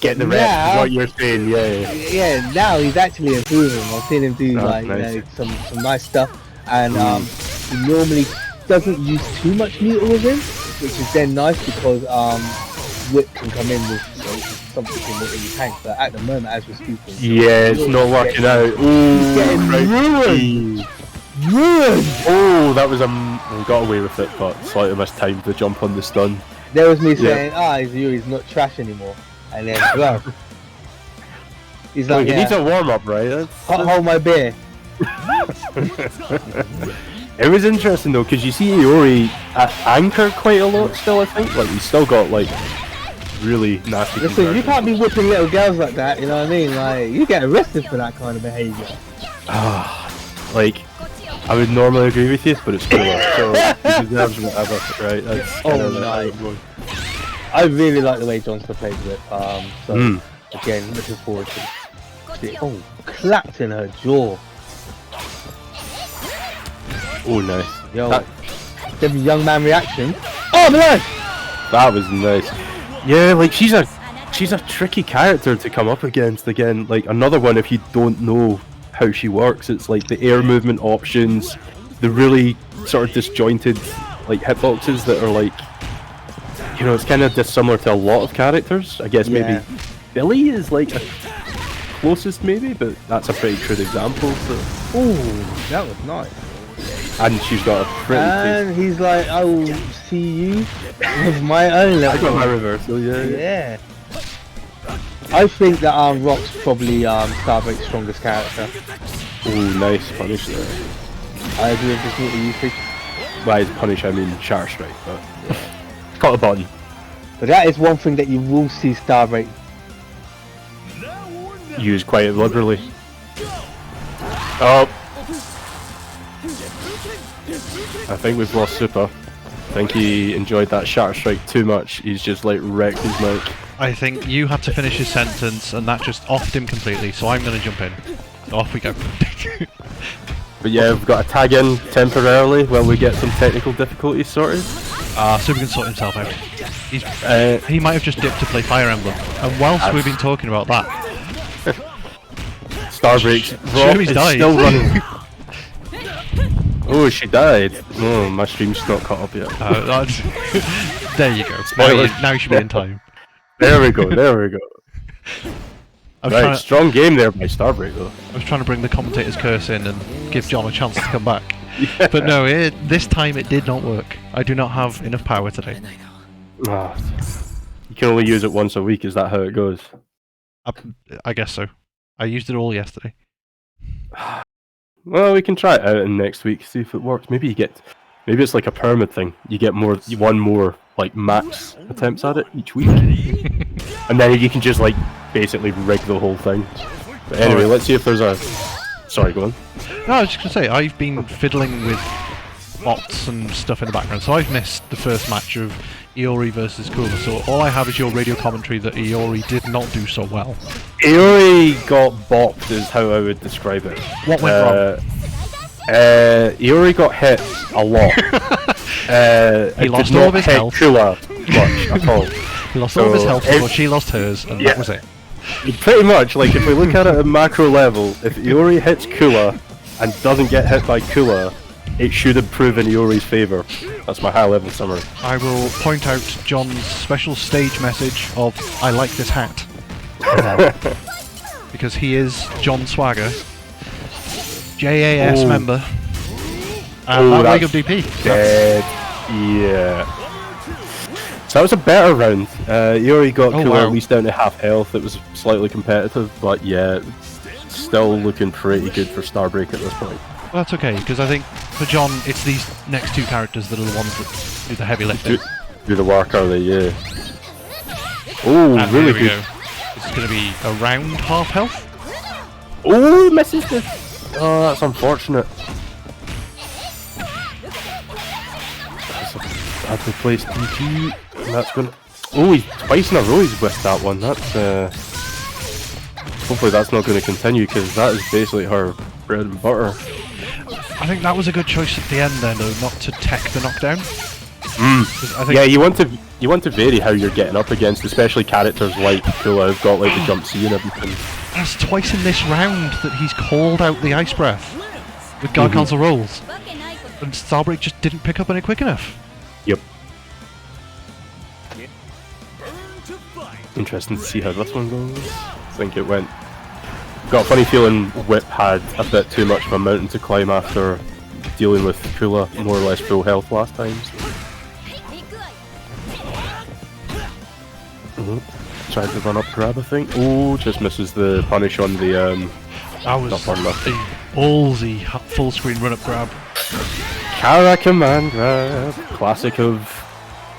Get the rep, what you're saying, Yeah, now he's actually improving. I've seen him do like nice. You know, some nice stuff, and he normally doesn't use too much meter with him, which is then nice because Whip can come in with something in the tank. But at the moment, as we're speaking, yeah, it's not working out. He's getting ruined. Oh, that was we got away with it, but slightly missed time to jump on the stun. There was me saying, his Yuri's not trash anymore, and then bro, he's like, he needs a warm up, right? Hold my beer. It was interesting though, because you see Iori at anchor quite a lot still, I think. Like, he's still got, like, really nasty Listen, you can't be whipping little girls like that, you know what I mean? Like, you get arrested for that kind of behaviour. Like, I would normally agree with you, but it's Kula, so he deserves whatever, right? That's nice. I really like the way Jonster plays with it. So, again, looking forward to it. Oh, clapped in her jaw. Oh, nice. Yo, the young man reaction. Oh, nice! That was nice. Yeah, like she's a tricky character to come up against again. Like another one, if you don't know how she works, it's like the air movement options, the really sort of disjointed like hitboxes that are like, you know, it's kind of dissimilar to a lot of characters. I guess maybe Billy is like a closest maybe, but that's a pretty crude example. So. Oh, that was nice. And she's got a pretty... And he's like, I will see you with my own level. I got my reversal, yeah. I think that Rock's probably Starbreak's strongest character. Oh, nice punish there. I agree with this water usage. By punish, I mean Shatter Strike, but... Got a button. But that is one thing that you will see Starbreak use quite liberally. Oh! I think we've lost SUPA. I think he enjoyed that Shatter Strike too much. He's just like wrecked his mic. I think you had to finish his sentence and that just offed him completely, so I'm going to jump in. So off we go. But yeah, we've got to tag in temporarily while we get some technical difficulties sorted. SUPA can sort himself out. He might have just dipped to play Fire Emblem. And whilst we've been talking about that... Starbreak's Rock is still running. Oh, she died. Oh, my stream's not caught up yet. There you go. Now you should be in time. There we go, there we go. Right, strong game there by Starbreak though. I was trying to bring the commentator's curse in and give John a chance to come back. Yeah. But no, this time it did not work. I do not have enough power today. You can only use it once a week, is that how it goes? I guess so. I used it all yesterday. Well, we can try it out in next week, see if it works. Maybe it's like a pyramid thing. You get one more like max attempts at it each week, and then you can just like basically rig the whole thing. But anyway, let's see if there's a. Sorry, go on. No, I was just gonna say I've been fiddling with bots and stuff in the background, so I've missed the first match of Iori versus Kula. So all I have is your radio commentary that Iori did not do so well. Iori got bopped is how I would describe it. What went wrong? Iori got hit a lot. He lost all of his health. Kula much at all. He lost all of his health before she lost hers, and that was it. Pretty much, like if we look at it at macro level, if Iori hits Kula and doesn't get hit by Kula, it should improve in Iori's favour. That's my high level summary. I will point out John's special stage message of "I like this hat," because he is John Swagger, JAS member, and that wake up DP. Dead. Yeah. So that was a better round. Iori got Kula at least down to half health. It was slightly competitive, but yeah, still looking pretty good for Starbreak at this point. Well, that's okay, because I think for John, it's these next two characters that are the ones that do the heavy lifting. Do the work, are they? Yeah. Oh, really good. Go. It's going to be around half health. Oh, misses the. Oh, that's unfortunate. That's a badly placed DP. That's going. Oh, he's twice in a row. He's whiffed that one. That's. Hopefully, that's not going to continue because that is basically her bread and butter. I think that was a good choice at the end then, though, not to tech the knockdown. I think Yeah, you want to vary how you're getting up against, especially characters like Kula who've got like the jump C and everything. That's twice in this round that he's called out the Ice Breath with Guard Council rolls, and Starbreak just didn't pick up on it quick enough. Yep. Interesting to see how this one goes. I think it went. Got a funny feeling Whip had a bit too much of a mountain to climb after dealing with Kula more or less full health last time. So. Tried to run up grab, I think. Oh, just misses the punish on the That was a ballsy full screen run up grab. Kara command grab. Classic of.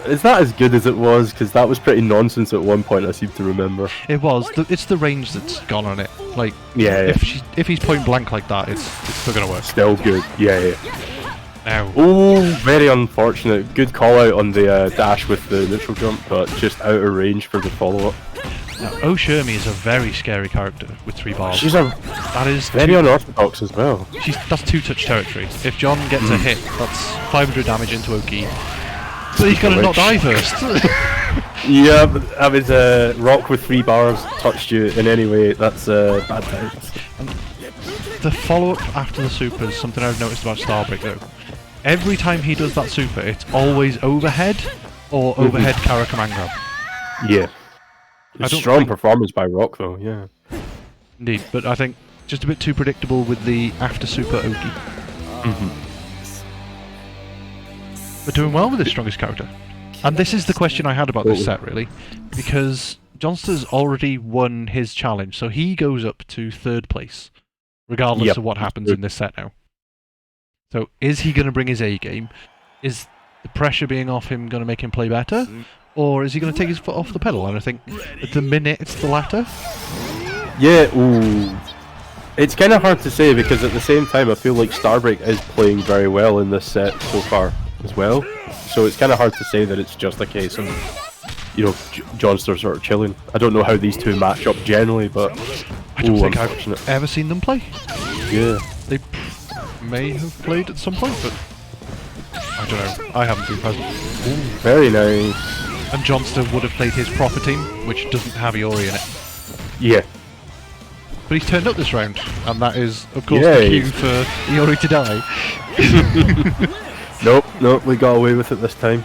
Is that as good as it was? Because that was pretty nonsense at one point, I seem to remember. It was. It's the range that's gone on it. Like, yeah. If he's point blank like that, it's still gonna work. Still good. Yeah. Now. Oh, very unfortunate. Good call out on the dash with the neutral jump, but just out of range for the follow up. Now, Oshirmi is a very scary character with 3 bars. That is very unorthodox as well. That's 2-touch territory. If John gets a hit, that's 500 damage into Oki. So he's gonna not die first. Yeah, but I was rock with 3 bars touched you in any way. That's bad times. And the follow-up after the super is something I've noticed about Starbreak though. Every time he does that super, it's always overhead or overhead Kara command grab. Yeah. It's strong performance by Rock though, yeah. Indeed, but I think just a bit too predictable with the after super Oki. But doing well with his strongest character. And this is the question I had about this set really, because Jonster's already won his challenge, so he goes up to 3rd place, regardless of what happens in this set now. So is he going to bring his A game? Is the pressure being off him going to make him play better? Or is he going to take his foot off the pedal? And I think at the minute it's the latter. Yeah, ooh. It's kind of hard to say because at the same time I feel like Starbreak is playing very well in this set so far as well. So it's kind of hard to say that it's just a case of, you know, Jonster sort of chilling. I don't know how these two match up generally, but I don't think I've ever seen them play. Yeah. They may have played at some point, but I don't know. I haven't been present. Ooh, very nice. And Jonster would have played his proper team, which doesn't have Iori in it. Yeah. But he's turned up this round, and that is, of course, the cue for Iori to die. Nope, we got away with it this time.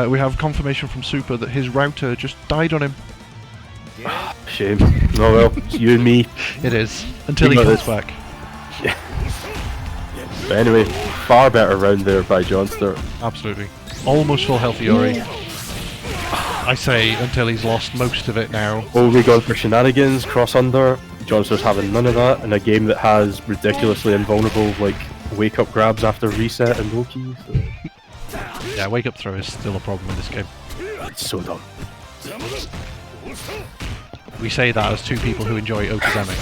We have confirmation from SUPA that his router just died on him. Shame. Oh well, it's you and me. It is, until he comes back. Yeah. But anyway, far better round there by Jonster. Absolutely. Almost full health Iori. I say until he's lost most of it now. Oh, we gone for shenanigans, cross under. Jonster's having none of that in a game that has ridiculously invulnerable like wake up grabs after reset and Loki. So. Yeah, wake up throw is still a problem in this game. It's so dumb. We say that as two people who enjoy Okazami.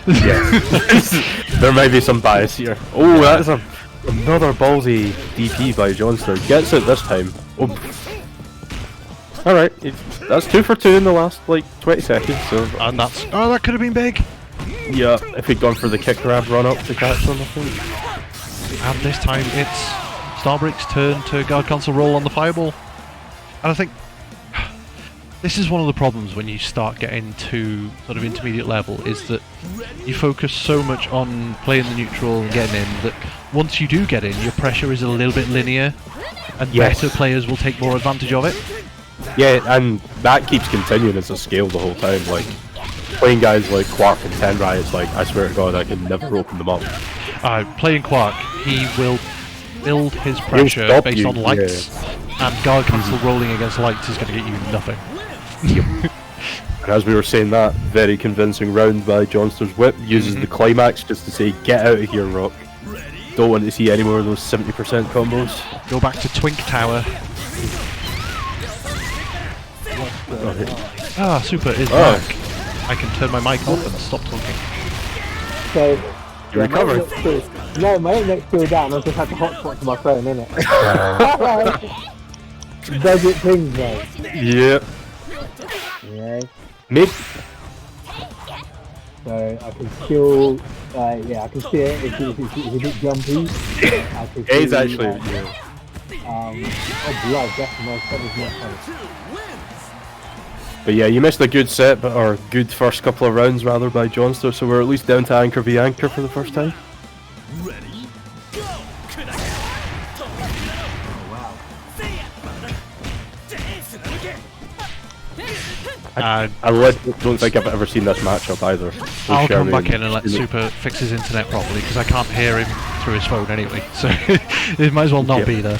Yes. There might be some bias here. Oh, that's another ballsy DP by Jonster. Gets it this time. Oh. Alright, that's 2 for 2 in the last like 20 seconds. So. And that's that could have been big. Yeah, if he'd gone for the kick grab run up to catch them, I think. And this time it's Starbreak's turn to guard console roll on the fireball. And I think This is one of the problems when you start getting to sort of intermediate level, is that you focus so much on playing the neutral and getting in that once you do get in, your pressure is a little bit linear, and better players will take more advantage of it. Yeah, and that keeps continuing as a skill the whole time. Like, playing guys like Quark and Tenrai, it's like, I swear to God, I can never open them up. Playing Quark, he will build his pressure based on lights, and guard cancel rolling against lights is going to get you nothing. And as we were saying, that very convincing round by Jonster's whip uses the climax just to say, get out of here, Rock. Don't want to see any more of those 70% combos. Go back to Twink Tower. Super is back. I can turn my mic off and stop talking. So, You're recovering? No, my internet's still down. I just had to hotspot to my phone, innit? Budget things, though. Yep. Yeah. Mid. So I can still, I can see it. It's a bit jumpy. I can see, It's actually, oh blood, that's the most, that was not fun. But yeah, you missed a good set, or good first couple of rounds rather, by Jonster, so we're at least down to Anchor v Anchor for the first time. Ready, go! I don't think I've ever seen this matchup either. I'll come back in and let Super fix his internet properly, because I can't hear him through his phone anyway, so it might as well not be there.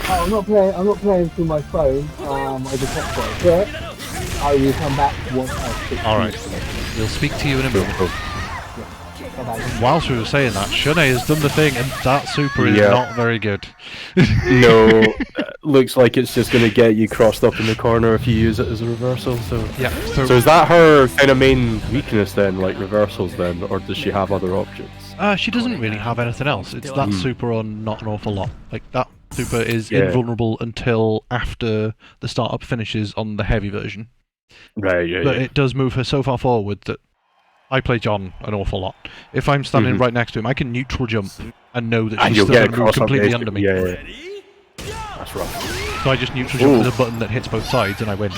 Oh, I'm not playing through my phone, I just hotspot it, but I will come back once I fix it. Alright, we'll speak to you in a moment. Bye-bye. Whilst we were saying that, Shunei has done the thing, and that Super is not very good. No, looks like it's just going to get you crossed up in the corner if you use it as a reversal. So Yeah. so is that her kind of main weakness then, like reversals then, or does she have other options? She doesn't really have anything else. It's that Super on not an awful lot. Like, that Super is invulnerable until after the startup finishes on the heavy version. Right, But it does move her so far forward that I play John an awful lot. If I'm standing right next to him, I can neutral jump and know that she's still going to move completely under me. Yeah. That's rough. So I just neutral jump with a button that hits both sides and I win.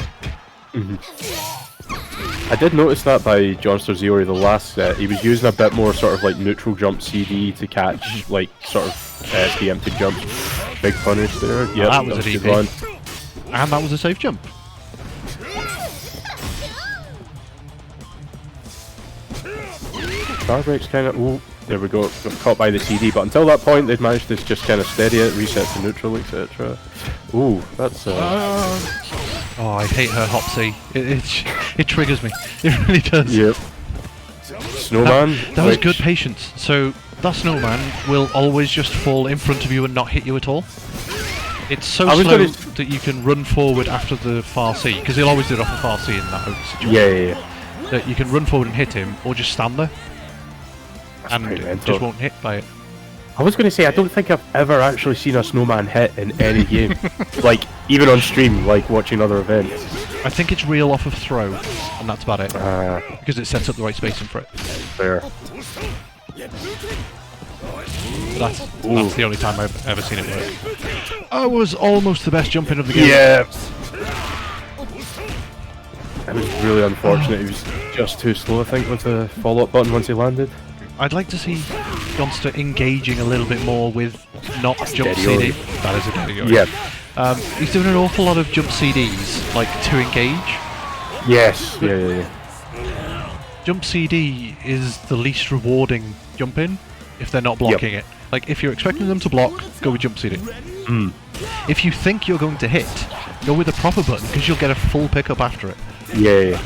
I did notice that by Jonster Ziori the last set. He was using a bit more sort of like neutral jump CD to catch like sort of preempted jumps. Big punish there. Yeah, that was an good EP. one. And that was a safe jump. Starbreak's kind of... Oh, there we go. Got caught by the CD, but until that point they'd managed to just kind of steady it, reset to neutral, etc. Ooh, that's... Oh, I hate her Hopsy. It triggers me. It really does. Yep. Snowman. That was good patience. So that snowman will always just fall in front of you and not hit you at all. It's so slow that you can run forward after the far C, because he'll always do it off the far C in that situation. Yeah. That you can run forward and hit him, or just stand there. And just won't hit by it. I was going to say, I don't think I've ever actually seen a snowman hit in any game. Like, even on stream, like watching other events. I think it's real off of throw, and that's about it. Because it sets up the right spacing for it. Fair. That's the only time I've ever seen it work. I was almost the best jumping of the game. Yeah. It was really unfortunate. He was just too slow, I think, with the follow-up button once he landed. I'd like to see Jonster engaging a little bit more with not jump CD. That is a category. Yeah. He's doing an awful lot of jump CDs, like to engage. Yes. Yeah. Jump CD is the least rewarding jump in if they're not blocking it. Like, if you're expecting them to block, go with jump CD. If you think you're going to hit, go with the proper button, because you'll get a full pickup after it. Yeah.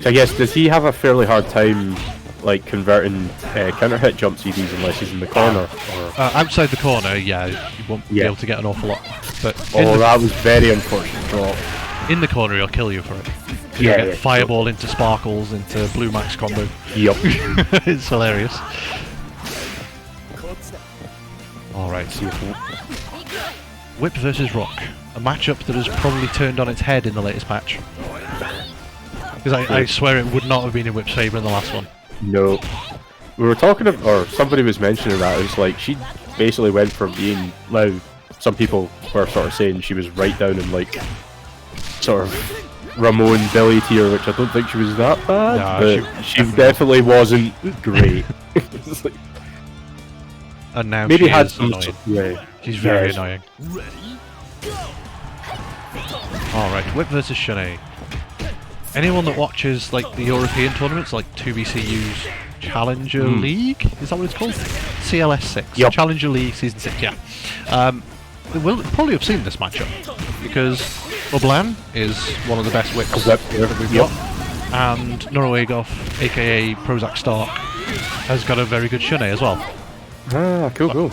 So I guess, does he have a fairly hard time like converting counter hit jump CDs unless he's in the corner? Or... outside the corner, yeah, you won't be able to get an awful lot. But that was very unfortunate drop. In the corner, he'll kill you for it. You'll get fireball into sparkles, into blue max combo. Yep. It's hilarious. Alright, Whip versus Rock. A matchup that has probably turned on its head in the latest patch. Because I swear it would not have been in Whip's favour in the last one. No. We were talking about, or somebody was mentioning that, it was like, she basically went from being, now, some people were sort of saying she was right down in like, sort of Ramon Billy tier, which I don't think she was that bad, No, but she definitely wasn't great. It's like, And now maybe she had is some. annoying. Yeah. She's very Yes. annoying. Ready, go! Alright, Whip versus Shanae. Anyone that watches like the European tournaments, like 2BCU's Challenger League, is that what it's called? CLS 6. Yep. Challenger League Season 6, yeah. They will probably have seen this matchup, because Oblan is one of the best whips that we've got, and Norwegov, aka Prozac Stark, has got a very good Shanae as well. Ah, cool.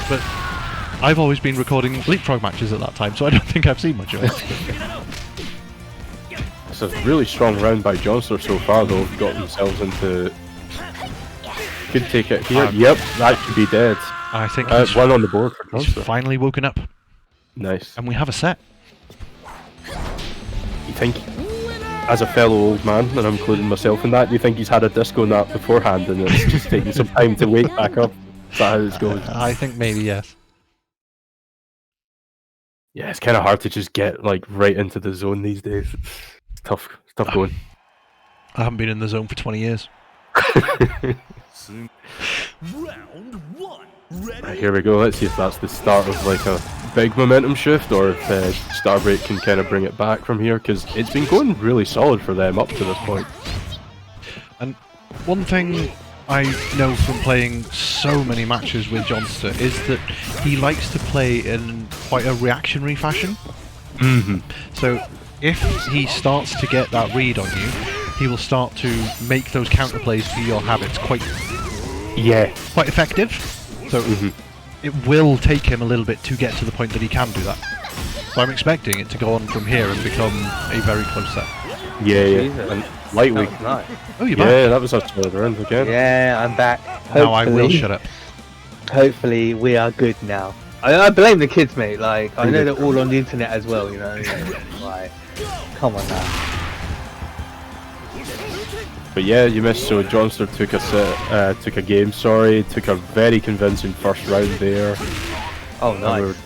But I've always been recording Leapfrog matches at that time, so I don't think I've seen much of it. It's a really strong round by Jonster so far, though. Got themselves into. Could take it here. Yep, that should be dead. I think One on the board for he's Jonster. finally woken up, Nice. and we have a set. You think, as a fellow old man, and I'm including myself in that, do you think he's had a disco nap beforehand and it's just taking some time to wake back up? Is that how it's going? I think maybe yes. Yeah, it's kind of hard to just get like right into the zone these days. It's tough going. I haven't been in the zone for 20 years. Round one. Ready, Right, here we go. Let's see if that's the start of like a big momentum shift, or if Starbreak can kind of bring it back from here, because it's been going really solid for them up to this point. And one thing I know from playing so many matches with Jonster is that he likes to play in quite a reactionary fashion. So if he starts to get that read on you, he will start to make those counterplays to your habits quite effective. So it will take him a little bit to get to the point that he can do that. So I'm expecting it to go on from here and become a very close set. Yeah. Jesus. And lightweight. That was nice. Oh, you're Yeah, back. that was a solid round again. Yeah, I'm back. Now I will shut up. Hopefully, we are good now. I blame the kids, mate. Like, I know they're all on the internet as well, you know. Like, come on now. But yeah, you missed. So Jonster took a game. Sorry, took a very convincing first round there. Oh, nice.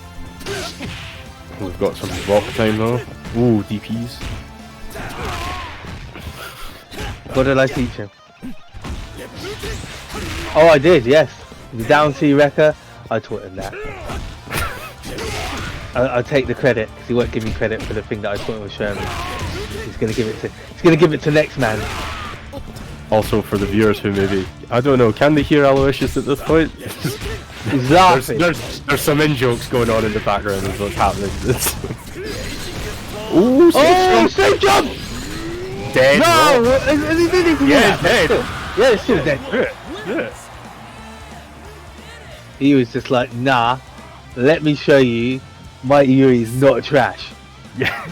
We've got some block time though. Ooh, DPs. What did I teach him? Oh, I did, yes. The down C wrecker, I taught him that. I'll take the credit, because he won't give me credit for the thing that I taught him with Sherman. He's gonna give it to next man. Also for the viewers who maybe, I don't know, can they hear Aloysius at this point? He's laughing. There's some in-jokes going on in the background is what's happening. Ooh, safe jump! dead. No! Is he really doing Yeah, that? dead. Yeah, it's still dead. Yeah. He was just like, nah, let me show you my Yuri is not trash. Yeah.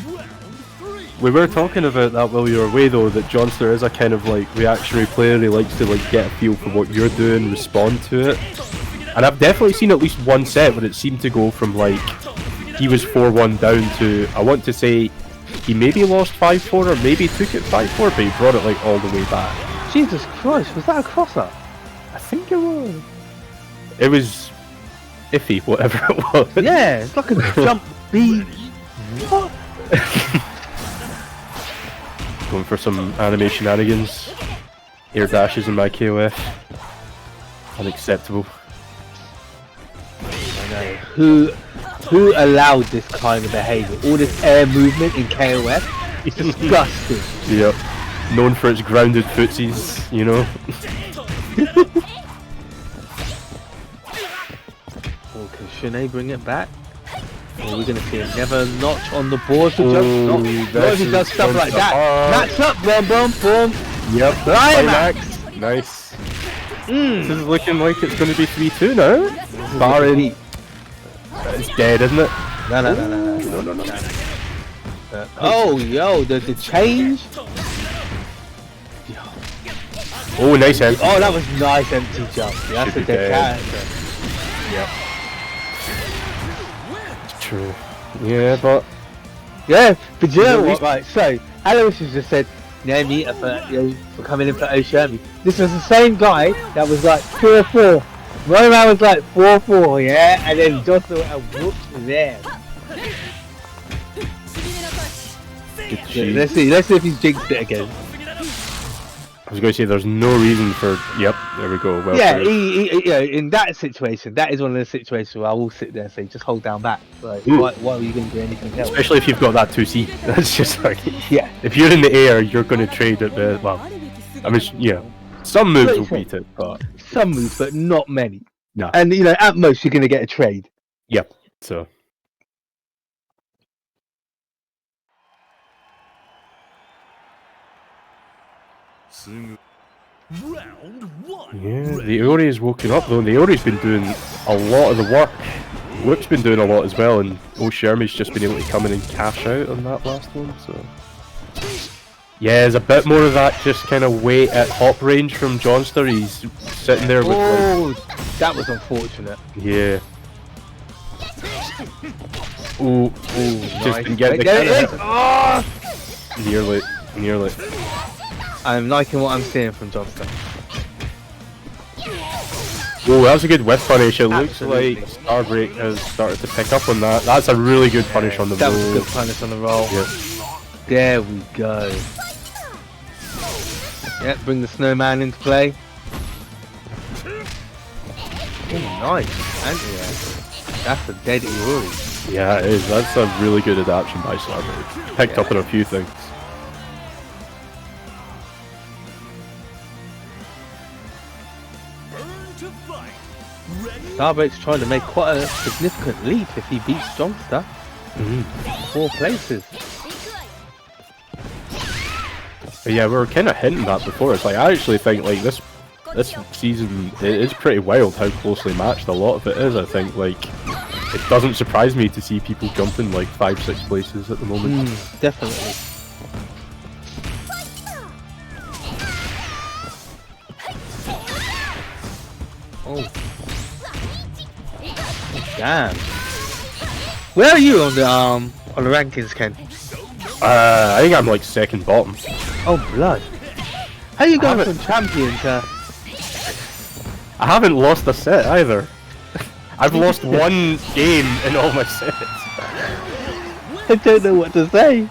We were talking about that while you were away though, that Jonster is a kind of like reactionary player. He likes to like get a feel for what you're doing, respond to it. And I've definitely seen at least one set where it seemed to go from like he was 4-1 down to, I want to say he maybe lost 5-4 or maybe took it 5-4, but he brought it like all the way back. Jesus Christ, was that a crosser? I think it was. It was iffy, whatever it was. Yeah, it's like a jump beat. What? Going for some anime shenanigans. Air dashes in my KOF. Unacceptable. I know. Who allowed this kind of behaviour? All this air movement in KOF? It's disgusting. Yep. Known for its grounded footsies, you know. Oh, can Shanae bring it back? Or are we going to see another notch on the board for Jonster? Not if he does stuff like that. Max up, boom, boom, boom. Yep. Climax. Nice. This is looking like it's going to be 3-2 now. Barring. It's dead, isn't it? No. Oh, yo, the change. Oh, nice empty. Oh, that was nice empty jump. That's a dead character. Yep. True. Yeah, but Yeah, but you know what, right, so, Aloysius just said, no me for coming in for Oshami. This was the same guy that was like 4-4. Roman was like 4-4, yeah? And then Jonster went and whooped there. Let's see if he's jinxed it again. I was going to say there's no reason for. Yep, there we go. Well, Yeah, in that situation, that is one of the situations where I will sit there and say, just hold down back. Like, why are you going to do anything else? especially if you've got that 2C. That's just like, Yeah. if you're in the air, you're going to trade at the. Well, I mean, yeah, some moves will beat it, but Some moves, but not many. no. And at most you're going to get a trade. Yep. So. Round 1. Yeah, the Ori's woken up though. The Ori's been doing a lot of the work. Luke's been doing a lot as well, and Shermie's just been able to come in and cash out on that last one. So yeah, there's a bit more of that just kind of wait at top range from Jonster. He's sitting there with That was unfortunate. yeah. Ooh, just Nice. didn't get the There it kinda- is! Oh! nearly. I'm liking what I'm seeing from Jonster. Oh, that was a good whiff punish. It looks Absolutely. like Starbreak has started to pick up on that. That's a really good punish on the That roll. was a good punish on the roll. Yep. There we go. Yep, bring the snowman into play. Oh, nice. Anti-air. That's a dead Iori. Yeah, it is. That's a really good adaptation by Starbreak. Picked up on a few things. Burn to fight. Ready? Starbreak's trying to make quite a significant leap if he beats Jonster. 4 places. But yeah, we were kind of hinting that before. It's like, I actually think like this season, it is pretty wild how closely matched a lot of it is. I think like it doesn't surprise me to see people jumping like 5-6 places at the moment. Definitely. Oh. Damn. Where are you on the rankings, Ken? I think I'm like second bottom. Oh, blood. How you going haven't- from champion to... I haven't lost a set either. I've lost one game in all my sets. I don't know what to say.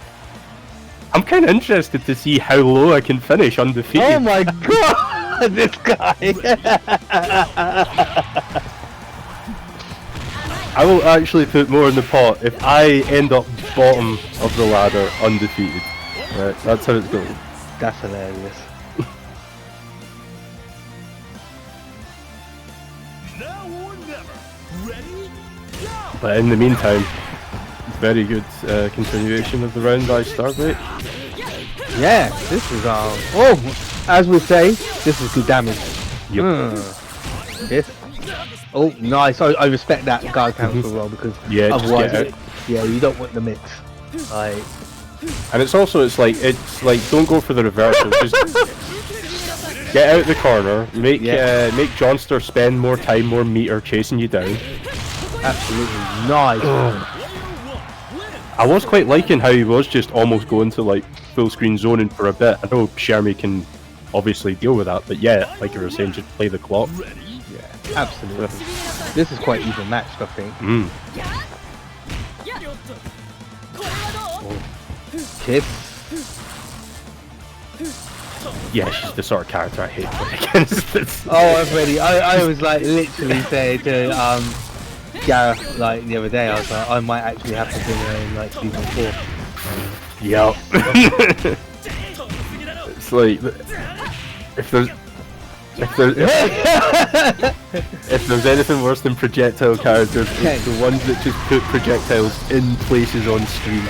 I'm kind of interested to see how low I can finish undefeated. Oh my god, this guy. I will actually put more in the pot if I end up bottom of the ladder undefeated. Right, that's how it's going. That's hilarious. Now or never. Ready? Go! But in the meantime, very good continuation of the round by Starbreak. Yeah, this is oh, as we say, this is good damage. Yep. Yes. Oh, nice. I respect that guy cancel roll because Yeah, just otherwise, get out. yeah, you don't want the mix. Like, And it's like don't go for the reversal. Just get out the corner. Make make Jonster spend more time, more meter chasing you down. absolutely nice. I was quite liking how he was just almost going to like full screen zoning for a bit. I know Shermie can obviously deal with that, but yeah, like you were saying, just play the clock. Yeah, absolutely. This is quite even matched, I think. Kiss. Yeah, she's the sort of character I hate playing against. Oh, I'm ready. I was like literally saying to Gareth like the other day, I was like, I might actually have to bring her in like season 4. Yep. It's like if there's anything worse than projectile characters, it's the ones that just put projectiles in places on screen.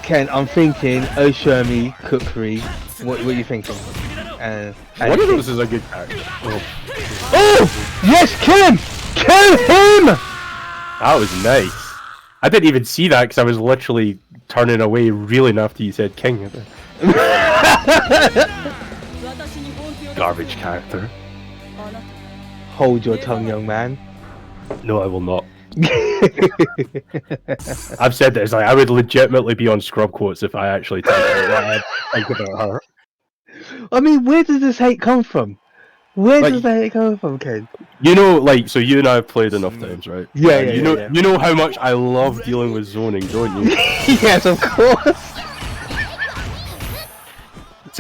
Ken, I'm thinking Oshami, Cookery. What are you thinking? One of those is a good character. Oh! Yes, kill him! Kill him! That was nice. I didn't even see that because I was literally turning away reeling after you said king. Garbage character. Hold your tongue, young man. No, I will not. I've said this. Like, I would legitimately be on scrub quotes if I actually think about her. I mean, where does this hate come from? Where does that hate come from, Ken? You know, like, so you and I have played enough times, right? Yeah, You know how much I love dealing with zoning, don't you? Yes, of course.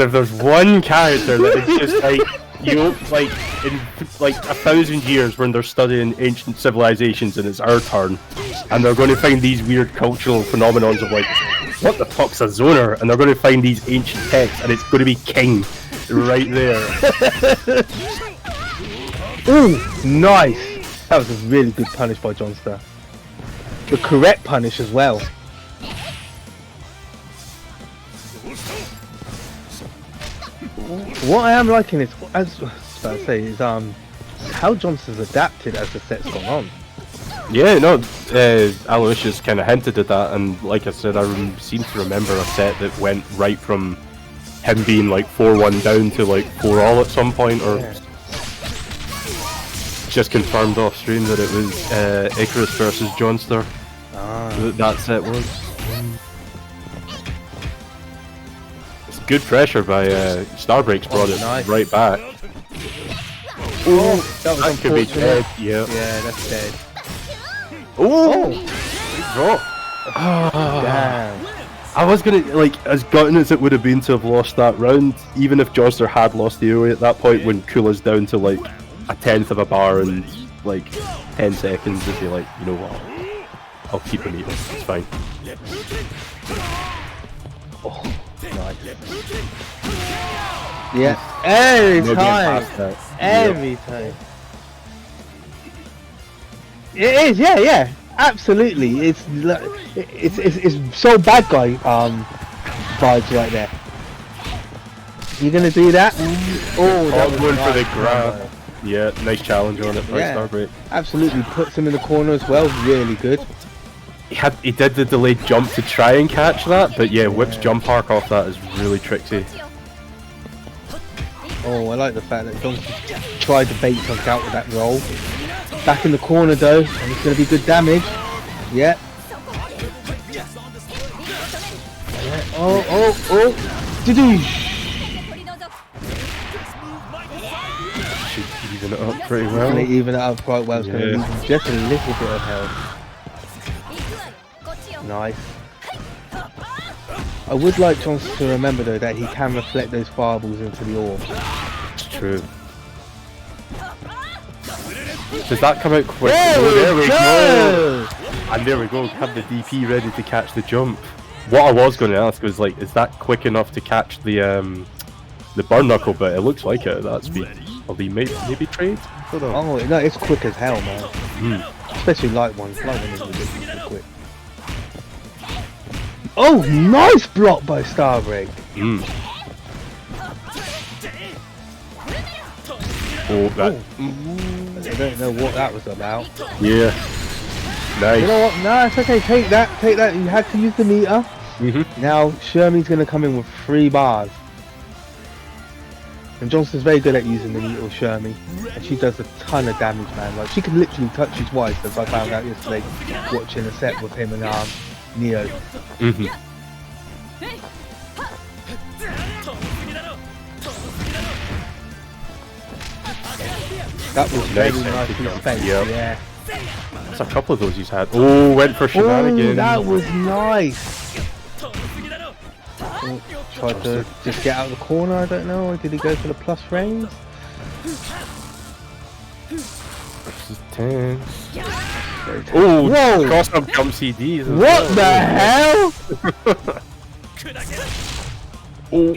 So if there's one character that is just like, you know, like in like 1,000 years when they're studying ancient civilizations and it's our turn, and they're going to find these weird cultural phenomenons of like, what the fuck's a zoner? And they're going to find these ancient texts, and it's going to be King right there. Ooh, nice. That was a really good punish by Jonster. The correct punish as well. What I am liking is, as I was about to say, is how Jonster's adapted as the set's gone on. Yeah, no, Aloysius kind of hinted at that, and like I said, I seem to remember a set that went right from him being like 4-1 down to like 4-all at some point, or just confirmed off stream that it was Icarus versus Jonster. That set was. It's good pressure by Starbreak's brought it right back. Oh, that was That could be dead, yeah. Yeah, that's dead. Oh! Drop. Damn. I was gonna, like, as gutting as it would have been to have lost that round, even if Jonster had lost the AoE at that point when Kula's down to like 1/10 of a bar and like 10 seconds, if you're like, you know what, I'll keep him even, it's fine. Oh, nice. Yeah, every No getting time. past that. Every time. It is, yeah, absolutely. It's so bad guy vibes right there. You gonna do that? Oh, that was going for nice. the grab. Yeah, nice challenge on it by Starbreak. Absolutely, puts him in the corner as well. Really good. He did the delayed jump to try and catch that, but yeah, Whip's jump arc off that is really tricksy. Oh, I like the fact that Donkey tried to bait Chunk out with that roll. Back in the corner though, and it's going to be good damage. Yeah. Oh. Didoosh. Should even it up pretty well. Gonna even it up quite well. It's going to leave him just a little bit of health. Nice. I would like Jonster to remember though that he can reflect those fireballs into the orb. It's true. Does that come out quick? There we go! And there we go, have the DP ready to catch the jump. What I was going to ask was like, is that quick enough to catch the burn knuckle? But it looks like it at that speed. Will he maybe trade? I don't know. Oh no, it's quick as hell, man. Especially light ones. Light one is ridiculously quick. Oh, nice block by Starbreak. Oh, that. I don't know what that was about. Yeah. Nice. You know what? No, it's okay. Take that. Take that. You had to use the meter. Now Shermie's gonna come in with 3 bars. And Jonster's very good at using the meter with Shermie, and she does a ton of damage, man. Like she can literally touch you twice, as I found out yesterday watching a set with him and Neo. That was very nicely spaced, yeah. That's a couple of those he's had. Oh, went for shenanigans. Oh, that was nice. Oh, tried to just get out of the corner, I don't know. Or did he go for the plus range? Versus 10. Oh, whoa! Cross up jump CDs. What the hell? Oh,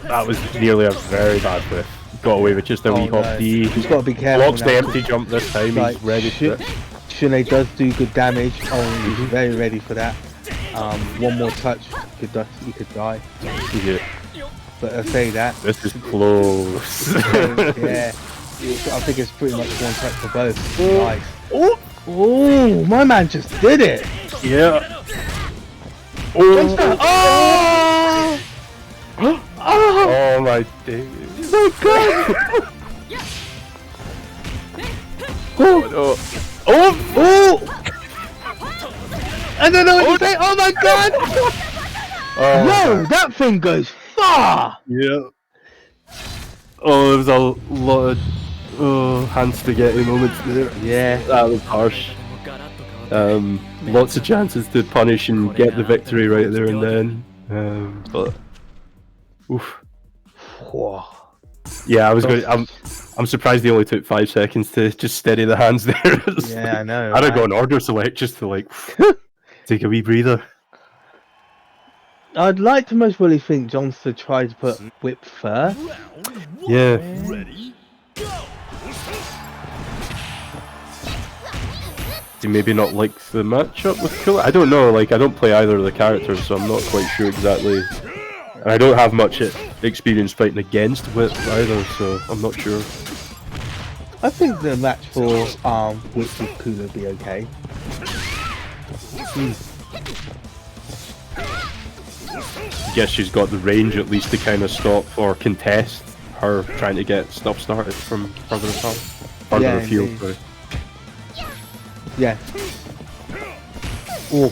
that was nearly a very bad whiff. Got away with just a wee hop D. He's got to be careful. Blocks the empty jump this time. Like, he's ready for it. Shunei does do good damage. Oh, he's very ready for that. One more touch, he could die. Yeah. But I say that. This is close. Yeah. I think it's pretty much one touch for both. Nice. Oh, my man just did it. Yeah. Oh. Oh my days. My God. Oh. I don't know what to say. Oh my God. Whoa, that thing goes far. Yeah. Oh, there was a lot of hand spaghetti moments there. Yeah. That was harsh. Lots of chances to punish and get the victory right there and then. But oof. Whoa. Yeah, I was going. I'm surprised they only took 5 seconds to just steady the hands there. Yeah, I know. I'd have right? gone order select just to like take a wee breather. I'd like to most really think Jonster tried to put whip first. Yeah. Ready? Go! Do you maybe not like the matchup with Kula? I don't know. Like I don't play either of the characters, so I'm not quite sure exactly. And I don't have much experience fighting against Whip either, so I'm not sure. I think the match for whip with Kula would be okay. I guess she's got the range at least to kind of stop or contest her trying to get stuff started from further apart. Further Yeah, afield, indeed. sorry. Yeah. Oh,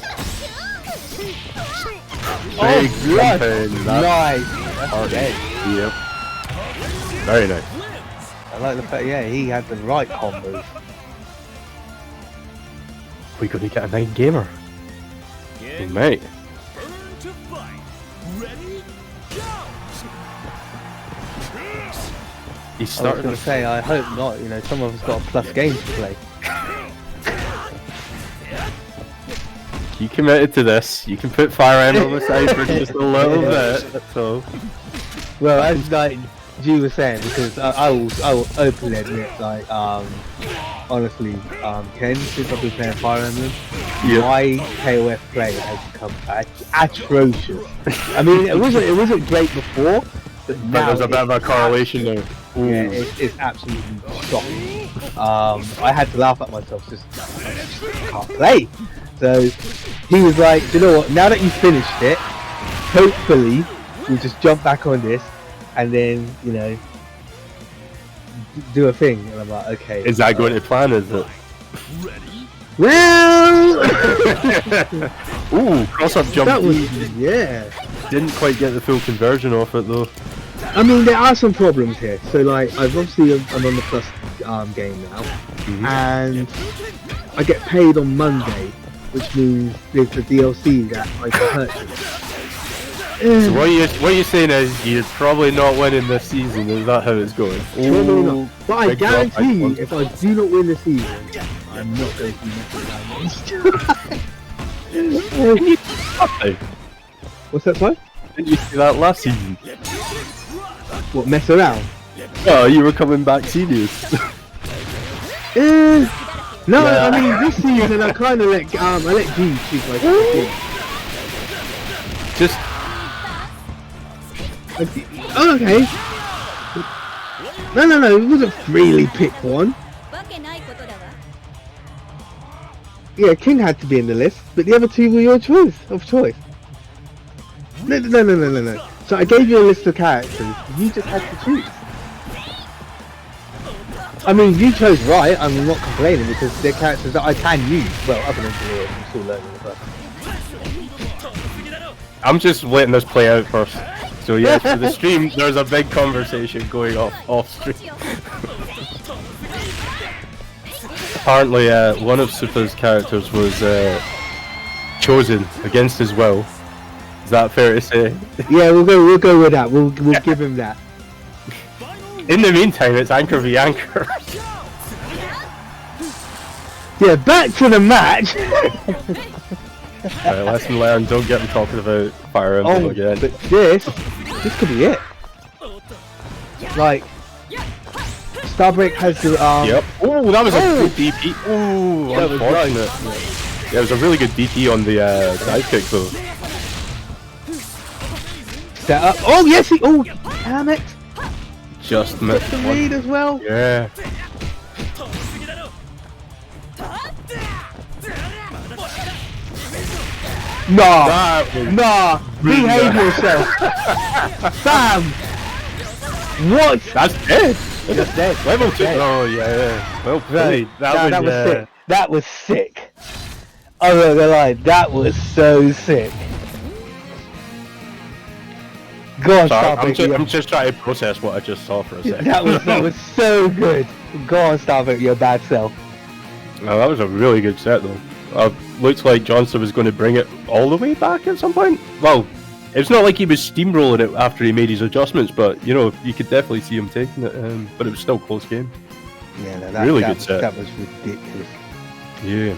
Big blood. jumping, that Nice. That's hard. okay. Yep. Very nice. I like the fact, yeah, he had the right combos. We gonna get a 9 gamer. We might. Burn to fight. Ready? Go! He I was started going to say, I hope not. You know, some of us got a plus game to play. You committed to this. You can put Fire Emblem aside for just a little bit. So Well, as like G was saying, because I will openly admit, like, honestly, Ken, since I've been playing Fire Emblem, my KOF play has become atrocious. I mean, it wasn't great before, but now there's a bit of a correlation there. Yeah, it's absolutely shocking. I had to laugh at myself, just I can't play. So he was like, you know what? Now that you finished it, hopefully we'll just jump back on this, and then you know do a thing. And I'm like, okay. Is that going to plan? Is it? Ready? Well, Ooh, cross up jump. that was yeah. Didn't quite get the full conversion off it though. I mean, there are some problems here. So like, I'm on the plus game now, and I get paid on Monday, which means there's the DLC that I can purchase. So what you're saying is you're probably not winning this season. Is that how it's going? Probably not. But I big drop, guarantee you, big if I do not win the season, I'm not going to be making that What's that, sorry? Didn't you see that last season? What, mess around? Oh, you were coming back serious. No, Yeah. I mean, this season I kind of let G choose my team. Just Oh, okay. No, it wasn't really pick one. Yeah, King had to be in the list, but the other two were your choice. No. So I gave you a list of characters, you just had to choose. I mean, you chose right, I'm not complaining because they're characters that I can use. Well, other than Juliet, I'm still learning the first. I'm just letting this play out first. So yes, for the stream, there's a big conversation going off stream. Apparently, one of SUPA's characters was chosen against his will. Is that fair to say? Yeah, we'll go with that. We'll give him that. In the meantime, it's Anchor v Anchor. Yeah, back to the match. Lesson learned, don't get me talking about Fire Emblem again. But this could be it. Like, Starbreak has the Yep. Oh, that was a good DP. Oh, That was unfortunate. Yeah, it was a really good DP on the dive kick though. set up. Oh yes, oh damn it! Just Got missed the one. lead as well. Yeah. Nah, That was nah, behave yourself, Sam. What? That's dead. That's dead. Level 2. Dead. Oh yeah. Well played. That was sick. That was sick. I'm not gonna lie, that was so sick. Go on, Starbreak. I'm just trying to process what I just saw for a second. That was so good. Go on, Starbreak, your bad self. No, that was a really good set though. Looks like Jonster was going to bring it all the way back at some point. Well, it's not like he was steamrolling it after he made his adjustments, but you know, you could definitely see him taking it. But it was still a close game. Yeah, no, Really good set. That was ridiculous. Yeah.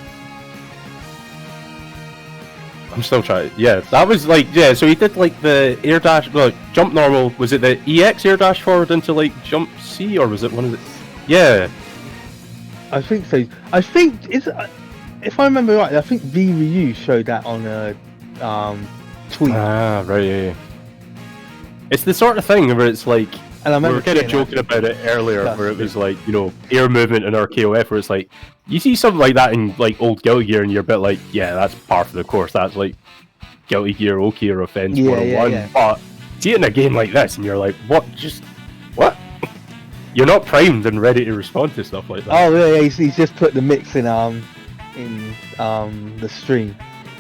I'm still trying. Yeah, that was like, yeah, so he did like the air dash, like jump normal. Was it the EX air dash forward into like jump C, or was it one of the. Yeah. I think so. I think, if I remember right, I think V Ryu showed that on a tweet. Ah, right, yeah. It's the sort of thing where it's like, And I we remember were kind of seeing joking that. about it earlier, That's where it was like, you know, air movement and RKOF, where it's like, you see something like that in like old Guilty Gear, and you're a bit like, yeah, that's part of the course. That's like Guilty Gear, OK or Offense 101. yeah. But see it in a game like this, and you're like, what? Just what? You're not primed and ready to respond to stuff like that. Oh yeah, he's just put the mix in the stream.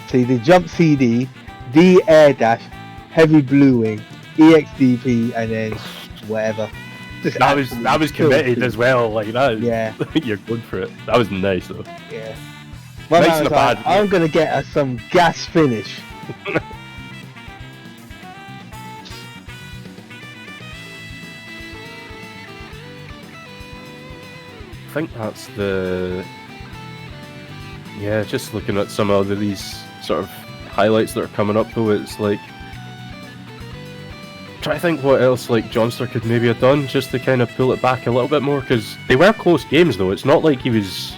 So he did jump CD, D air dash, heavy blue wing, EXDP, and then whatever. Just that was absolutely committed killed as well. Like that. Yeah. You're good for it. That was nice though. Yeah. My Nice man in was a like, bad I'm gonna get us some gas finish. I think that's the. Yeah, just looking at some of these sort of highlights that are coming up though, it's like. Try to think what else like Jonster could maybe have done just to kind of pull it back a little bit more, because they were close games though. It's not like he was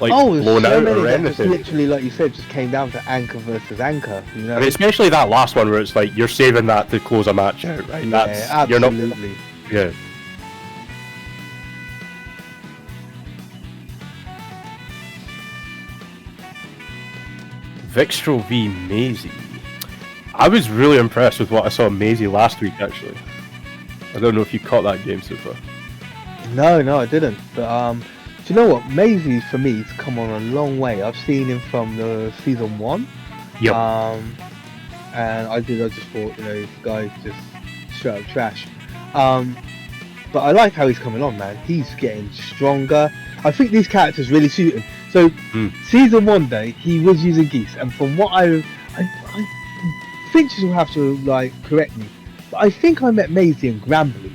like There's blown so out many or that just anything. literally, like you said, just came down to anchor versus anchor. You know? I mean, especially that last one where it's like you're saving that to close a match out, right? That's yeah, you're not. absolutely. Yeah. Vixtro v Maysey. I was really impressed with what I saw of Maysey last week, actually. I don't know if you caught that game, SUPA. No, I didn't. But do you know what? Maysey for me has come on a long way. I've seen him from the season 1. Yep. And I just thought, you know, this guy's just straight up trash. But I like how he's coming on, man. He's getting stronger. I think these characters really suit him. So season 1 day, he was using Geese, and from what I think you'll have to like correct me, but I think I met Maysey in Grimulus.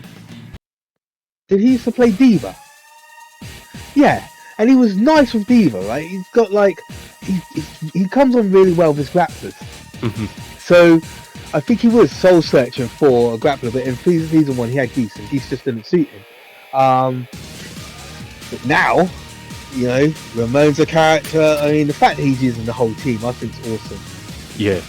Did he used to play Diva? Yeah, and he was nice with Diva, right? He's got like he comes on really well with his grapplers. So I think he was soul searching for a grappler, but in season 1 he had Geese, and Geese just didn't suit him. But now, you know, Ramon's a character. I mean, the fact that he's using the whole team, I think is awesome. Yeah.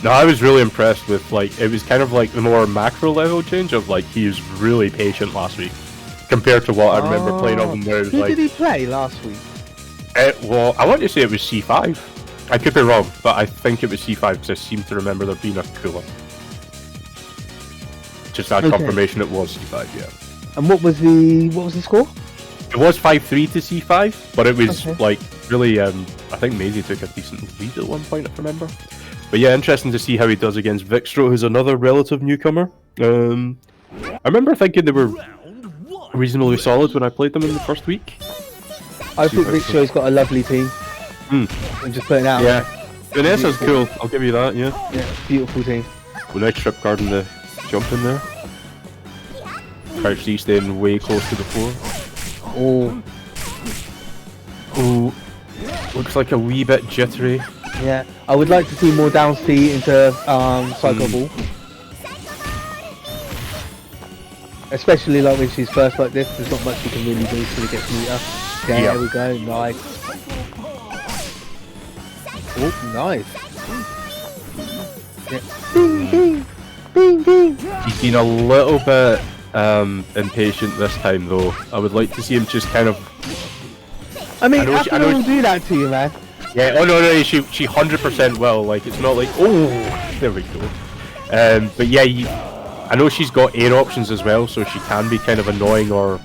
No, I was really impressed with, like, it was kind of like the more macro level change of, like, he was really patient last week compared to what I remember playing of him where it was Who like... did he play last week? Well, I want to say it was C5. I could be wrong, but I think it was C5 because I seem to remember there being a cooler. Just that confirmation it was C5, yeah. And what was the score? It was 5-3 to C5, but it was like really. I think Maysey took a decent lead at one point, if I remember. But yeah, interesting to see how he does against Vixtro, who's another relative newcomer. I remember thinking they were reasonably solid when I played them in the first week. I think Vixtro's got a lovely team. I'm just putting it out. Yeah, Vanessa's cool. I'll give you that. Yeah. Yeah, beautiful team. Well, nice trip guarding the jump in there. Crouch D staying way close to the floor. Oh, Looks like a wee bit jittery. yeah. I would like to see more down C into Psycho Ball. Especially like when she's first like this, there's not much you can really do till it gets meter. Okay, Yeah. there we go, nice. Oh, nice. Yeah. Ding, ding, ding, ding. He's been a little bit impatient this time though. I would like to see him just kind of... I mean, I know she- Apple will do that to you, man. Yeah, oh no, she 100% will. Like, it's not like, oh, there we go. But yeah, I know she's got air options as well, so she can be kind of annoying, or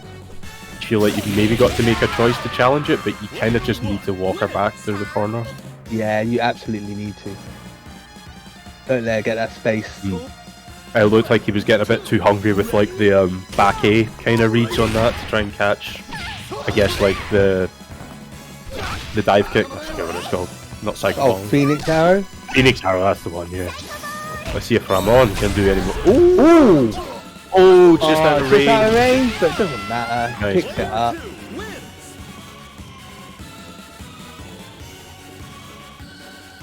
feel like you've maybe got to make a choice to challenge it, but you kind of just need to walk her back through the corner. Yeah, you absolutely need to. Don't let her get that space. It looked like he was getting a bit too hungry with like the back A kind of reads on that to try and catch, I guess, like the dive kick. I forget what it's called. Not Psycho Ball. Phoenix Arrow? Phoenix Arrow, that's the one, yeah. Let's see if Ramon can do any more. Ooh! Oh, just out of range. Just out of range, but it doesn't matter. Nice. Picks it up.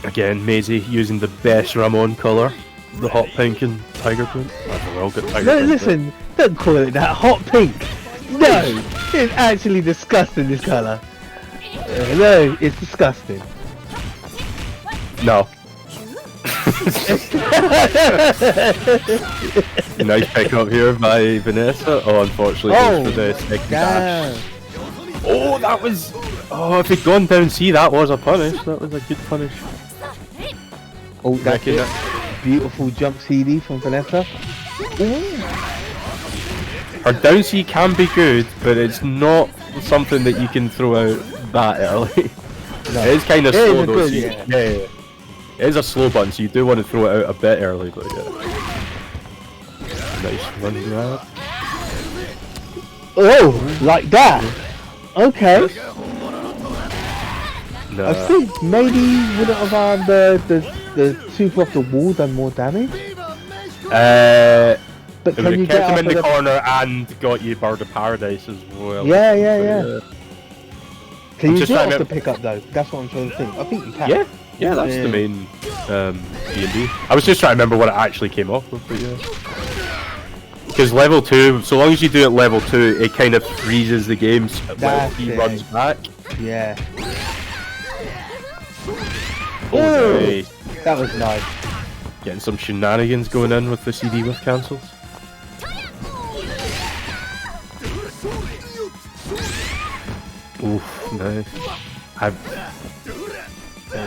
Again, Maysey using the best Ramon colour. The hot pink and tiger print. Oh, well, good tiger No, print, listen, don't call it that. Hot pink. No, it's actually disgusting, this colour. No, it's disgusting. but- No. Nice pick up here by Vanessa. Oh, unfortunately, goes for the second dash. Damn. Oh, that was... Oh, if he'd gone down C, that was a punish. That was a good punish. Oh, that's Making it. Beautiful jump CD from Vanessa. Her down C can be good, but it's not something that you can throw out that early. No. It is kind of It slow is though. good, So you, yeah. yeah. It is a slow button, so you do want to throw it out a bit early, but yeah. Nice run grab. Oh, like that. Okay. Nah. I think maybe wouldn't have the super off the wall done more damage. It But would can you have get kept him up in the corner and got you Bird of Paradise as well. Yeah, yeah, yeah. Can I'm you just get trying off to- the pickup though? That's what I'm trying to think. I think you can. Yeah, yeah, that's Yeah. the main D&D. I was just trying to remember what it actually came off with, but yeah. Because level 2, so long as you do it level 2, it kind of freezes the game while That's he it. runs back. Yeah. Oh, nice. That was nice. Getting some shenanigans going in with the CD with cancels. Oof, nice.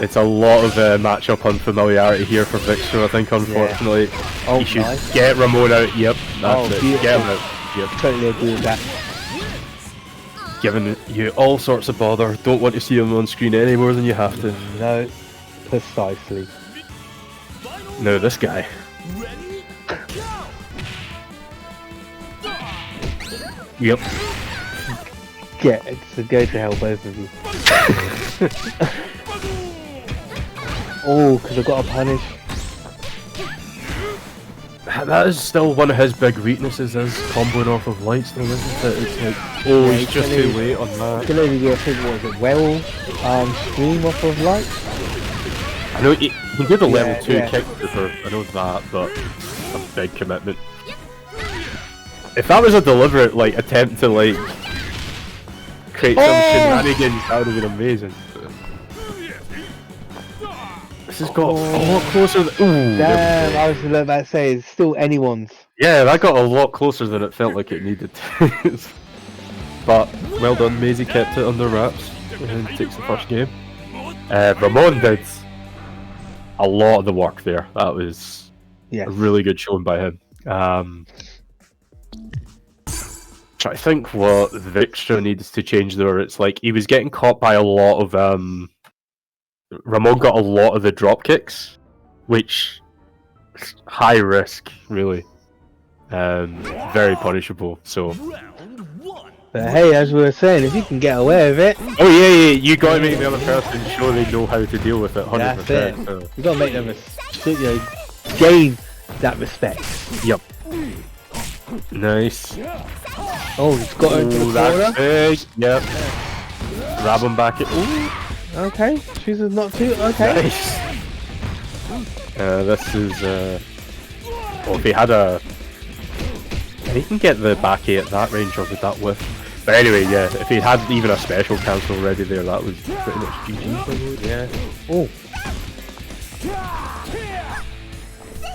It's a lot of matchup unfamiliarity here for Vixtro, I think, unfortunately. Oh, You should nice. get Ramon out, yep, that's it. beautiful. Get him out, yep. Totally agree with that. Giving you all sorts of bother, don't want to see him on screen any more than you have to. No, precisely. No, this guy. Yep. Get it to go to hell, both of you. Oh, because I got a punish. That is still one of his big weaknesses, is comboing off of lights though, isn't it? It's like, oh, Yeah, he's just can too he- late on I that. can only do, I think, what was it, well, stream off of light? I know he can do the level Yeah, 2 yeah. kick trooper, I know that, but it's a big commitment. If that was a deliberate like attempt to like create some shenanigans, that would have been amazing. This has got a lot closer than ooh, Damn, I was about to say, it's still anyone's. yeah, that got a lot closer than it felt like it needed to. But well done, Maysey kept it under wraps and takes the first game. Ramon did a lot of the work there. That was Yes. a really good showing by him. Try to think what Vixtro needs to change there. It's like he was getting caught by a lot of Ramon got a lot of the drop kicks, which high risk, really. Very punishable. So But hey, as we were saying, if you can get away with it, oh yeah, you gotta make the other person sure they know how to deal with it. 100%. that's it. So, You gotta make them gain that respect. yep. Nice. Oh, he's got into Ooh, the corner. that's big. Yep. Grab him back. Ooh. Okay, she's not too. Okay. Nice. This is. Well, if he had a. He can get the back A at that range or with that width. But anyway, yeah, if he had even a special cancel ready there, that was pretty much GG probably. Yeah. Oh.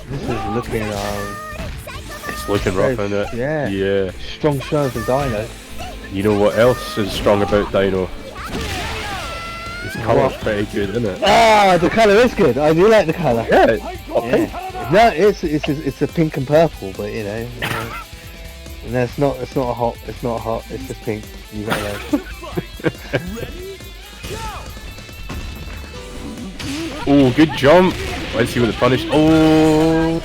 This is looking It's looking rough, isn't it? yeah. Yeah. strong show from Dino. You know what else is strong about Dino? His colour's pretty good, isn't it? Ah, the colour is good. I do like the colour. Yeah. Oh, pink. Yeah. No, it's a pink and purple, but you know. No, it's not a hot. It's not hot. It's just pink. You gotta know. Oh, good jump. Let's see what the punish. Oh.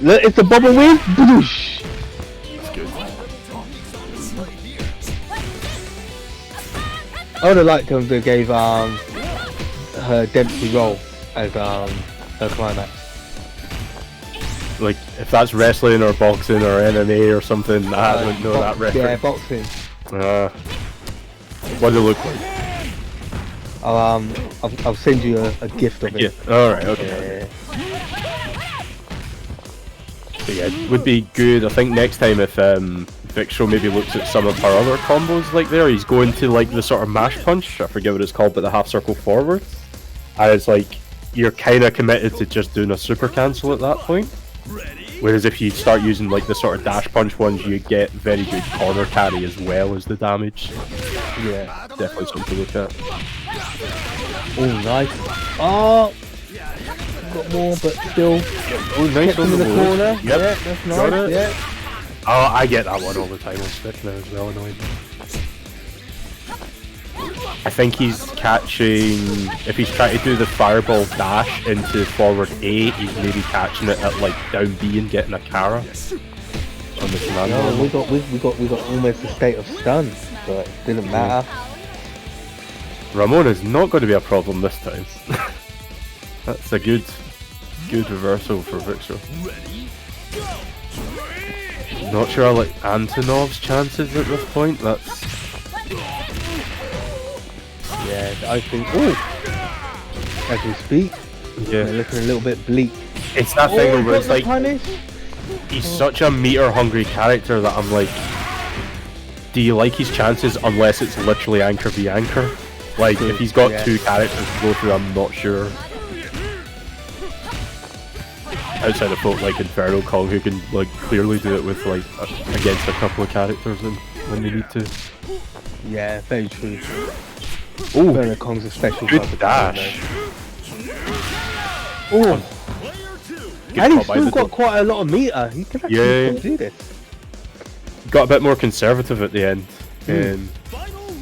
Look, it's a bubble wing. Boosh. That's good. I would have liked them to gave her Dempsey roll. as the climax. Like, if that's wrestling or boxing or MMA or something, I don't know that reference. Yeah, boxing. What does it look like? I'll send you a gift of it. Yeah. Alright, okay. But yeah, it would be good, I think, next time if Vixtro maybe looks at some of her other combos like there. He's going to like the sort of mash punch, I forget what it's called, but the half circle forward. And it's like, you're kind of committed to just doing a super cancel at that point. Whereas if you start using like the sort of dash punch ones, you get very good corner carry as well as the damage. Yeah. Definitely something to look at. Oh, nice. Oh! Got more, but still. Oh, nice Kept him in the corner. Yep. Yeah, that's nice. Got it. Yeah. Oh, I get that one all the time on Switch now as well, annoying. I think he's catching, if he's trying to do the fireball dash into forward A, he's maybe catching it at like down B and getting a Kara on the command. No, we got almost a state of stun, but it didn't matter. Ramon is not going to be a problem this time. That's a good reversal for Vixtro. Not sure I like Antonov's chances at this point. That's Yeah, I think. Oh, as we speak, yeah. they're looking a little bit bleak. It's that thing where it's like punish. he's such a meter-hungry character that I'm like, do you like his chances unless it's literally anchor v anchor? Like, if he's got two characters to go through, I'm not sure. Outside of folk like Inferno Kong, who can like clearly do it with like against a couple of characters when they need to. Yeah, very true. Oh, Inferno Kong's a special good type of dash. Oh, Good and he's call by still the got quite a lot of meter. He can actually Yeah. still do this. Got a bit more conservative at the end.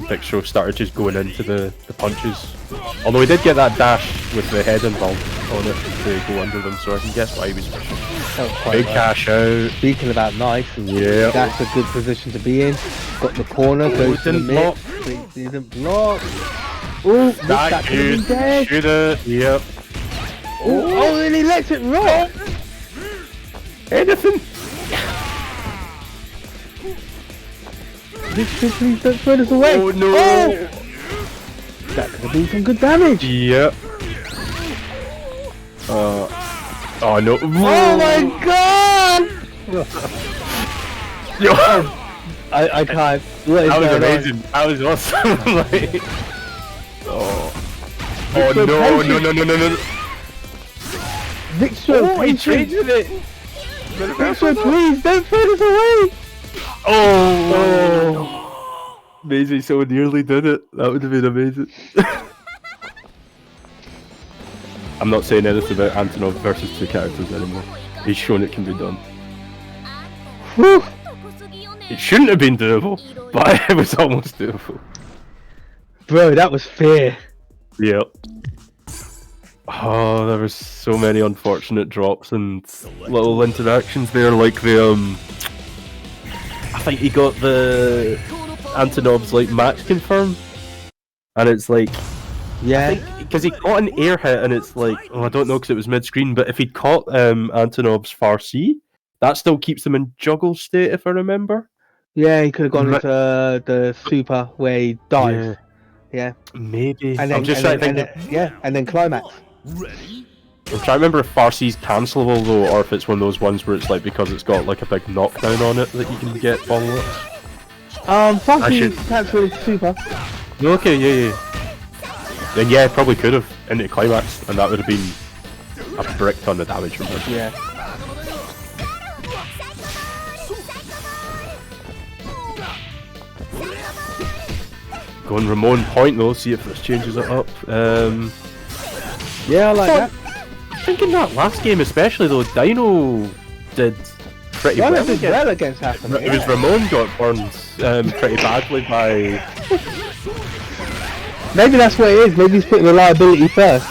Vixtro started just going into the punches. Although he did get that dash with the head involved on it to go under them, so I can guess why he was pushing. That was quite Big nice. cash out. Speaking about nice, Yeah. that's a good position to be in. Got the corner, goes to the didn't mid. block. He didn't block. Oh, That could have been dead. shoot it. Yep. Oh, and he lets it rock. Anything. Vixtro, please don't throw this away. Oh no. Oh! That could have been some good damage. Yep. Oh no. Oh my god! Yo, I can't. What is that was going on? amazing. That was awesome. Like, oh Vixtro, no, patient. no. Vixtro, Oh, he patient. traded it. Vixtro, please don't throw this away. Oh. Maysey so nearly did it. That would have been amazing. I'm not saying anything about Antonov versus two characters anymore. He's shown it can be done. Whew. It shouldn't have been doable, but it was almost doable. Bro, that was fair. Yep. Oh, there was so many unfortunate drops and little interactions there, like the I think he got the Antonov's like match confirmed, and it's like Yeah. because he caught an air hit, and it's like, oh, I don't know because it was mid screen, but if he'd caught Antonov's far C, that still keeps him in juggle state, if I remember. Yeah, he could have gone into the SUPA where he dives. Yeah. Maybe. And then, I'm just and trying then, to think. and then, yeah, and then climax. Ready? I'm trying to remember if far C's cancelable though, or if it's one of those ones where it's like because it's got like a big knockdown on it that you can get follow ups. Fucking should- cancel SUPA. Okay, yeah. Then yeah, probably could have into climax, and that would have been a brick ton of damage from her. Yeah. Going Ramon point though, see if this changes it up. Yeah, I like that. I think in that last game especially though, Dino did pretty Well, well. did well against Happen. It was Ramon got burned pretty badly by. Maybe that's what it is. Maybe he's putting reliability first.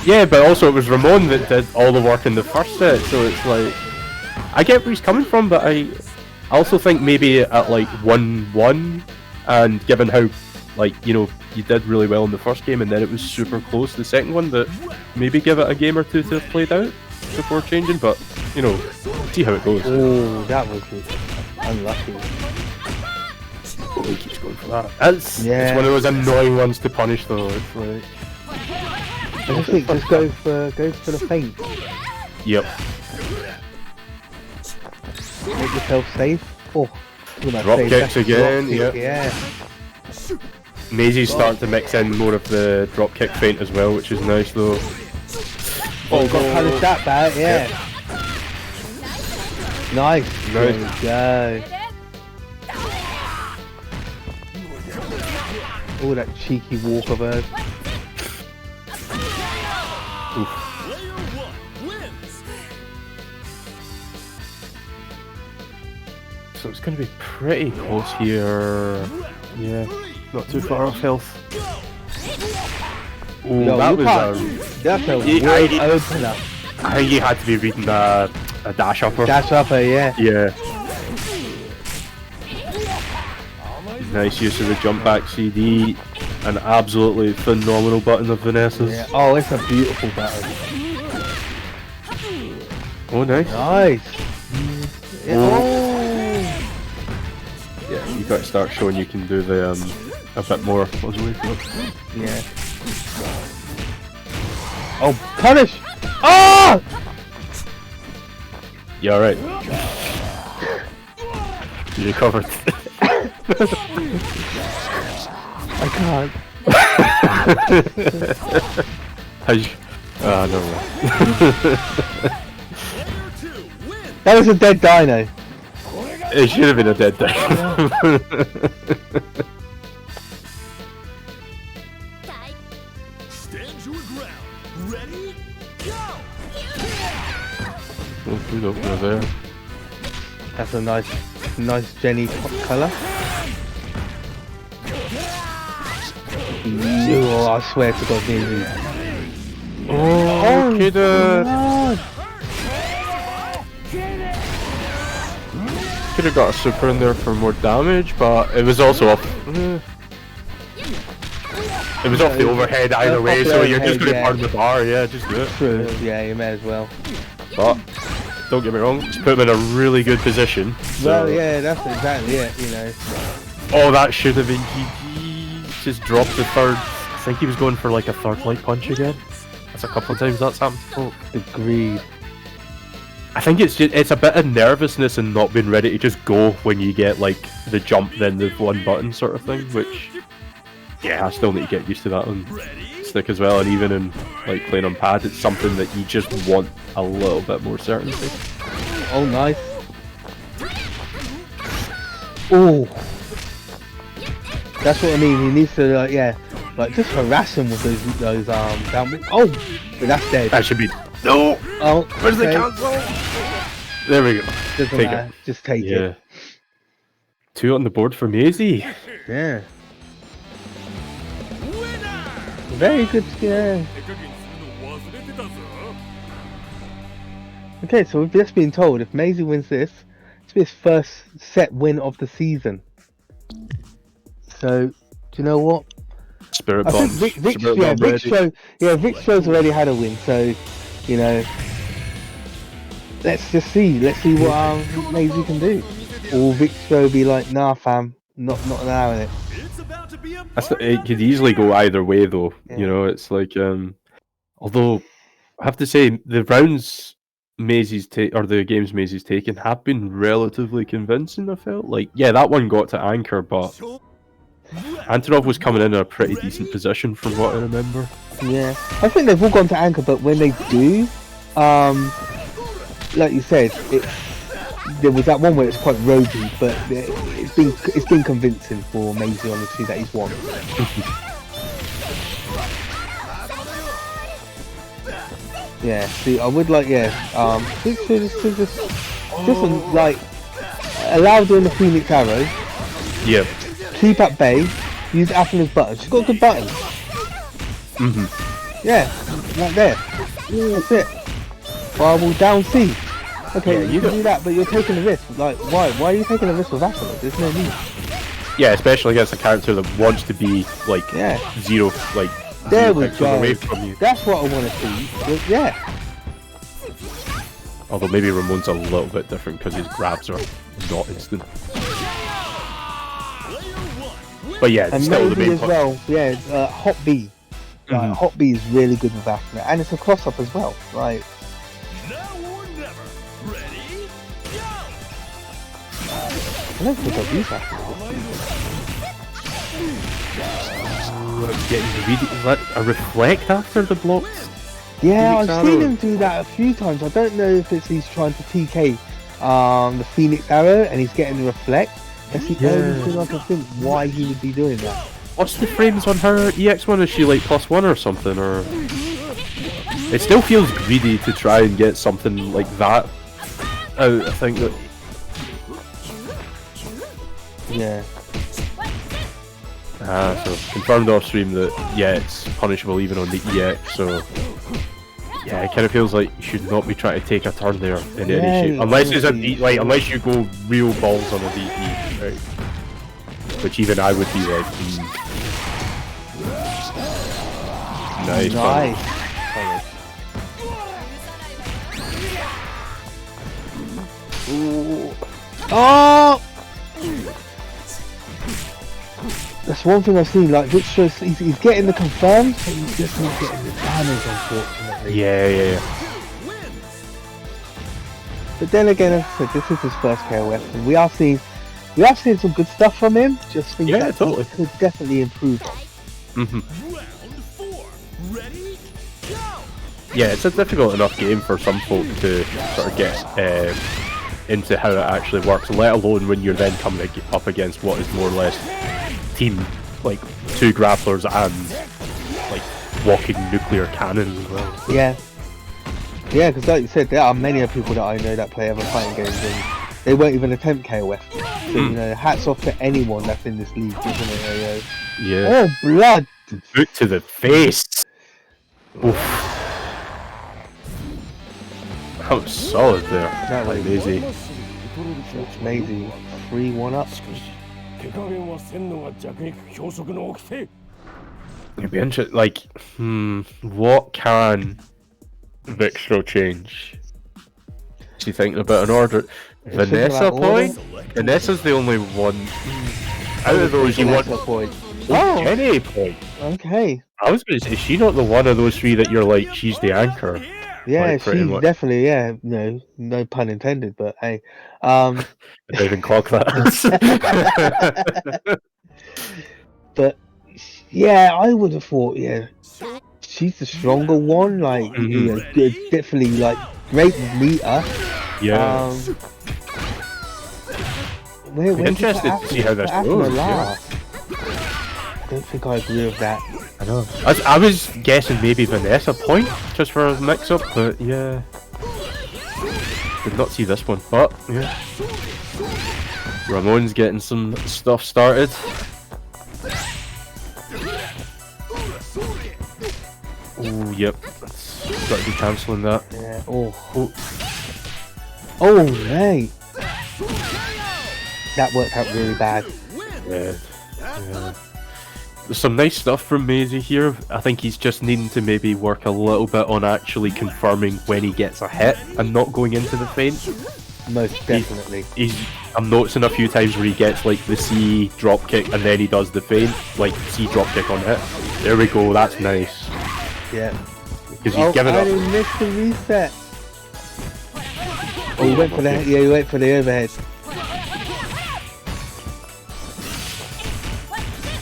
Yeah, but also it was Ramon that did all the work in the first set, so it's like I get where he's coming from, but I also think maybe at like 1-1, and given how like you did really well in the first game, and then it was super close. The second one, that maybe give it a game or two to have played out before changing, but you know, see how it goes. Oh, that was unlucky. Oh, he keeps going for that. It's one of those annoying ones to punish, though. It's like, I just think just go for the feint. yep. Make yourself safe. Oh, Drop kicks again. Kick, Yeah. Maysey's starting to mix in more of the drop kick feint as well, which is nice, though. Oh, got to punish that back. Yeah. Nice. There we go. Oh, that cheeky walk of hers. So it's going to be pretty close here. Yeah, not too far off health. Oh, Yo, that was that's a weird opener. I think he had to be reading a dash upper. Dash upper, yeah. Yeah. Nice use of the jump back CD. An absolutely phenomenal button of Vanessa's. Yeah. Oh, it's a beautiful button. Oh, nice. Nice. Oh. Yeah, you got to start showing you can do the a bit more. What was the way for it? Yeah. Oh, punish! Oh! Yeah, alright. You recovered. I can't. How'd you... Ah, no way. That was a dead dino. It should have been a dead dino. Stand your ground. Ready? Go! Oh, good opener there. That's a nice Jenny colour. Oh, I swear to God, nearly. Oh, kid. Could have got a super in there for more damage, but it was also off. It was off the overhead either way, so you're just going to burn the bar. Yeah, just do it. True. Yeah, you may as well. But don't get me wrong, it's put him in a really good position. So. Well, yeah, that's exactly it. You know. Oh, that should have been GG. Just dropped the third. I think he was going for like a third light punch again. That's a couple of times that's happened. Oh, agreed. I think it's a bit of nervousness and not being ready to just go when you get like the jump then the one button sort of thing, which yeah, I still need to get used to that on stick as well, and even in like playing on pad, it's something that you just want a little bit more certainty. Oh, nice. Oh, that's what I mean. He needs to like just harass him with those down. Oh, but that's dead. That should be no. Oh, where's the cancel? There we go. Doesn't Take matter. it. Just take it. 2 on the board for Maysey. Yeah. Very good. Yeah. Okay, so we've just been told if Maysey wins this, it's his first set win of the season. So, do you know what? Spirit I bombs. think Vixtro's already had a win, so you know. Let's see what Maysey can do. Or Vixtro be like, nah, fam, not allowing it. It could easily go either way, though. Yeah. You know, it's like, although I have to say the rounds Maysey's or the games Maysey's taken have been relatively convincing. I felt like, yeah, that one got to anchor, but Antonov was coming in a pretty decent position from what I remember. Yeah, I think they've all gone to anchor, but when they do, like you said, there was that one where it's quite roguey, but it's been convincing for Maysey on the 2 that he's won. Yeah, see, I would like, just like allow doing the Phoenix Arrow. Yeah. Keep at bay. Use Athena's button. She's got a good button. Yeah, right there. That's it. Fireball down C. Okay, yeah, you can do that, but you're taking a risk. Like, why? Why are you taking a risk with Athena? There's no need. Yeah, especially against a character that wants to be like zero, like There 0 we pixels go. away from you. That's what I want to see. But yeah. Although maybe Ramon's a little bit different because his grabs are not instant. But yeah, And still the maybe main as point. well, Hot B. Hot B is really good with Akina, and it's a cross up as well, right? Now or never. Ready? Go! I don't think I've used Akina. Getting greedy. Let a reflect after the blocks. Yeah, Phoenix I've seen arrow. him do that a few times. I don't know if it's he's trying to TK the Phoenix arrow and he's getting the reflect. That's the only thing I can think why he would be doing that. What's the frames on her EX1? Is she like +1 or something? Or it still feels greedy to try and get something like that out. I think that. Yeah. So confirmed off stream that it's punishable even on the EX. So yeah, it kind of feels like you should not be trying to take a turn there in any shape, unless it's a unless you go real balls on a DP, right? Which even I would be like, nice. Nice. Ooh. Oh! That's one thing I've seen, like Vixtro, he's getting the confirmed, but he's just not getting the damage, unfortunately. Yeah. But then again, as I said, this is his first KOF, and we have seen some good stuff from him. Just things that totally. he could definitely improve on. Round 4. Ready? Go! Yeah, it's a difficult enough game for some folk to sort of get into how it actually works, let alone when you're then coming up against what is more or less team, like 2 grapplers and like walking nuclear cannons as well. Yeah, because like you said, there are many people that I know that play other fighting games and they won't even attempt KOF. So you know, hats off to anyone that's in this league, isn't it? Yeah. Oh, blood! Boot to the face. Oof. That was solid there. That By was Maysey. Maysey, 3-1 up. It'd be interesting. Like, what can Vixtro change? Is he thinking about an order? Vanessa about point? Vanessa's the only one. Out of those, you want. Point. Oh, Jenny point. Okay. I was going to say, is she not the one of those 3 that you're like, she's the anchor? Yeah, Like, pretty she's much. definitely, no pun intended, but hey. I don't even clock that. But yeah, I would have thought, she's the stronger one, like, good, definitely, like, great with meter. Yeah. Where Interested to see how this goes. Yeah. I don't think I agree with that. I know. I was guessing maybe Vanessa point just for a mix-up, but yeah. Did not see this one, but yeah. Ramon's getting some stuff started. Oh, yep. Got to be cancelling that. Yeah. Oh, mate. That worked out really bad. Yeah. There's some nice stuff from Maysey here. I think he's just needing to maybe work a little bit on actually confirming when he gets a hit and not going into the feint. Most definitely. I'm noticing a few times where he gets like the C drop kick and then he does the feint, like C drop kick on hit. There we go, that's nice. Yeah. Because he's given up. He missed the reset. Oh, he went for the overhead.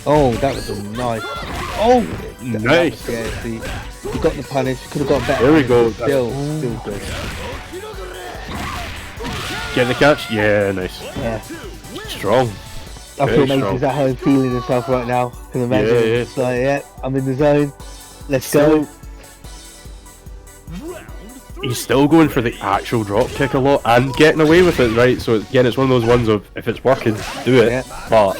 Oh, that was a nice. Oh, nice. Yeah, see, he got the punish. Could have got better. There we go. Still good. Get the catch? Yeah, nice. Yeah. Strong. I Very feel Macy's at home feeling himself right now. Can imagine. Yeah. It's like, I'm in the zone. Let's go. He's still going for the actual drop kick a lot and getting away with it, right? So again, it's one of those ones of if it's working, do it. Yeah. But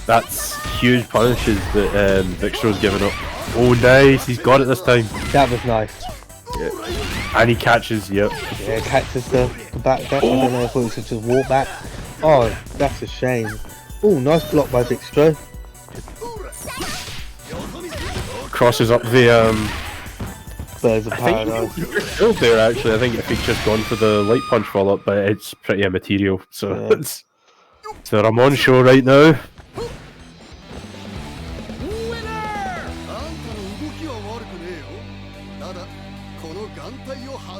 that's huge punishes that Vixtro's giving up. Oh, nice! He's got it this time. That was nice. Yeah. And he catches. Yep. Yeah, catches the back. I don't know if it was just walk back. Oh, that's a shame. Oh, nice block by Vixtro. Crosses up the Birds of I think Paradise. you're still there actually. I think if he'd just gone for the light punch follow up, but it's pretty immaterial. So Yeah. it's the Ramon show right now.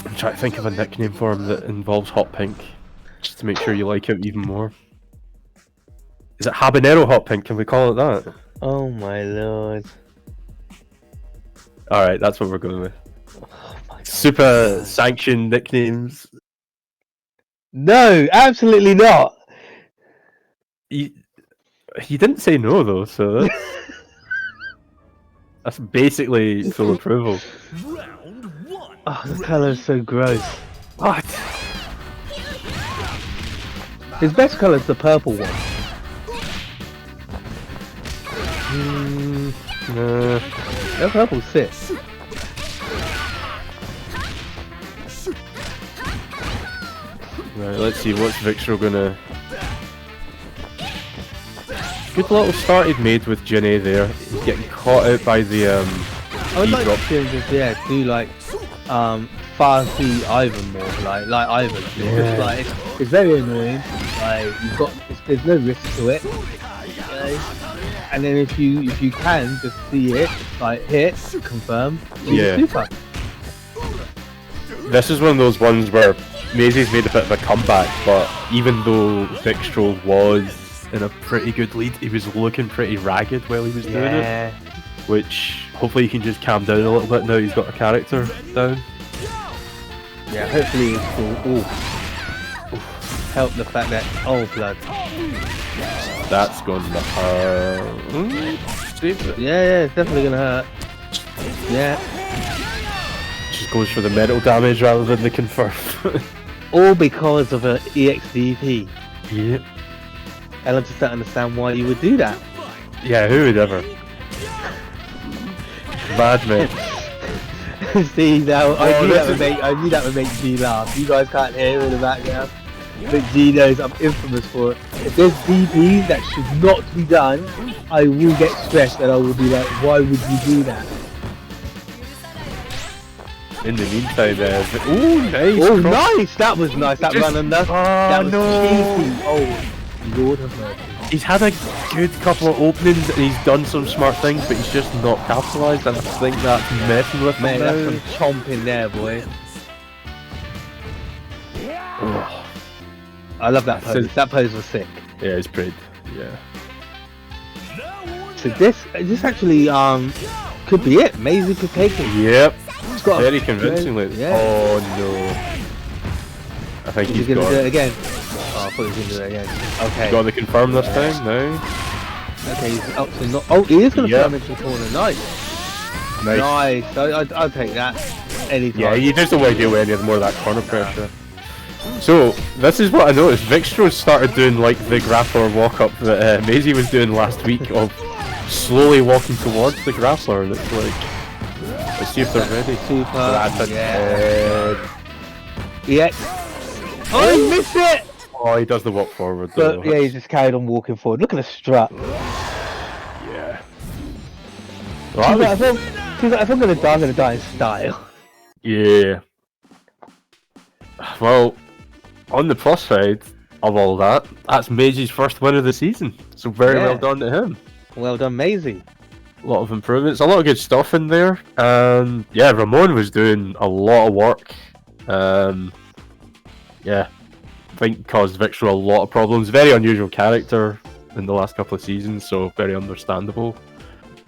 I'm trying to think of a nickname for him that involves hot pink, just to make sure you like him even more. Is it Habanero Hot Pink? Can we call it that? Oh my lord. Alright, that's what we're going with. Oh my God. Super sanctioned nicknames. No, absolutely not. He didn't say no though, so that's basically full approval. Round 1. Oh, the colour's so gross. What? His best colour's the purple one. Nah. The purple's sick. Right, let's see what's Vixtro gonna. Good little start he'd made with Jinny there. He's getting caught out by the I would like E-drop. to see him just do like Farsi Ivan more, like Ivan. It's just like it's very annoying. Like you've got there's no risk to it. And then if you can just see it, like hit, confirm, Yeah. super. This is one of those ones where Maysey's made a bit of a comeback, but even though Vixtro was in a pretty good lead, he was looking pretty ragged while he was doing it. Which hopefully he can just calm down a little bit now he's got a character down. Yeah, hopefully it will help the fact that blood. That's gonna save it. Yeah, it's definitely gonna hurt. Yeah. Just goes for the metal damage rather than the confirm. All because of an EXDP. Yep. I just don't understand why you would do that. Yeah, who would ever? Madman. See now, I Oh, knew this that would make G laugh. You guys can't hear in the background, but G knows I'm infamous for it. If there's DPs that should not be done, I will get stressed and I will be like, why would you do that? In the meantime, ooh, nice. Oh, cross. nice! That was nice. That Just- run under. That was cheeky. Oh, Lord of mercy. He's had a good couple of openings and he's done some smart things, but he's just not capitalised, and I think that's messing with Man, him that's now. some chomp in there, boy. Oh, I love that So- pose. That pose was sick. yeah, it's pretty. Yeah. So this actually could be it. Maysey could take it. Yep. It's got Very convincingly. Yeah. Oh no. I think He's he's gonna got, do it again. Oh, I thought he was gonna do it again. Okay. got the confirm this time. No. Okay, he's up to not. Oh, he is gonna Yep. come into the corner. Nice. Nice. Nice. I'll take that. Anytime. Yeah, you just don't want to deal with any more of that corner pressure. So, this is what I noticed. Vixtro started doing like the grappler walk up that Maysey was doing last week of slowly walking towards the grappler, and it's like, let's see if they're ready. Super. That's a Yeah. Yeah. Oh, he missed it! Oh, he does the walk forward though. But yeah, he just carried on walking forward. Look at the strut. Yeah. She's Well, like, if I'm gonna die in style. yeah. Well, on the plus side of all that, that's Maysey's first win of the season. So very Yeah. well done to him. Well done, Maysey. A lot of improvements, a lot of good stuff in there. Yeah, Ramon was doing a lot of work. Yeah, I think caused Vixtro a lot of problems. Very unusual character in the last couple of seasons, so very understandable.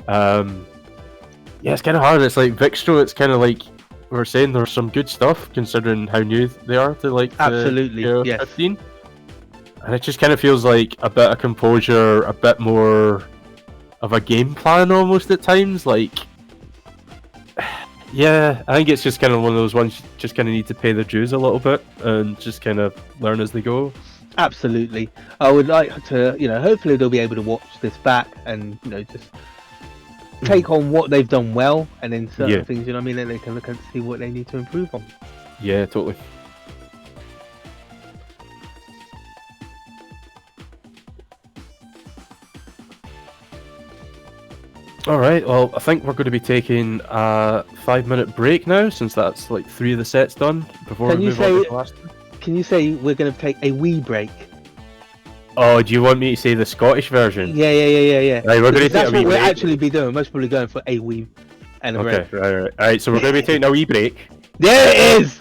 Yeah, it's kind of hard. It's like Vixtro, it's kind of like we were saying, there's some good stuff considering how new they are to like the Absolutely, KO yes. 15. And it just kind of feels like a bit of composure, a bit more of a game plan almost at times. Like, yeah, I think it's just kind of one of those ones you just kind of need to pay their dues a little bit and just kind of learn as they go. Absolutely. I would like to, hopefully they'll be able to watch this back and, just take on what they've done well, and then certain Yeah. things, and they can look and see what they need to improve on. Yeah, totally. All right. Well, I think we're going to be taking a 5-minute break now, since that's like 3 of the sets done. Before Can we you move on to say- the last. Can you say we're going to take a wee break? Oh, do you want me to say the Scottish version? Yeah. Right, we're going to Because take that's a wee what we'll break. actually be doing. Most probably going for a wee and a Okay. break. Right. All right. So we're going to be taking a wee break. There it is!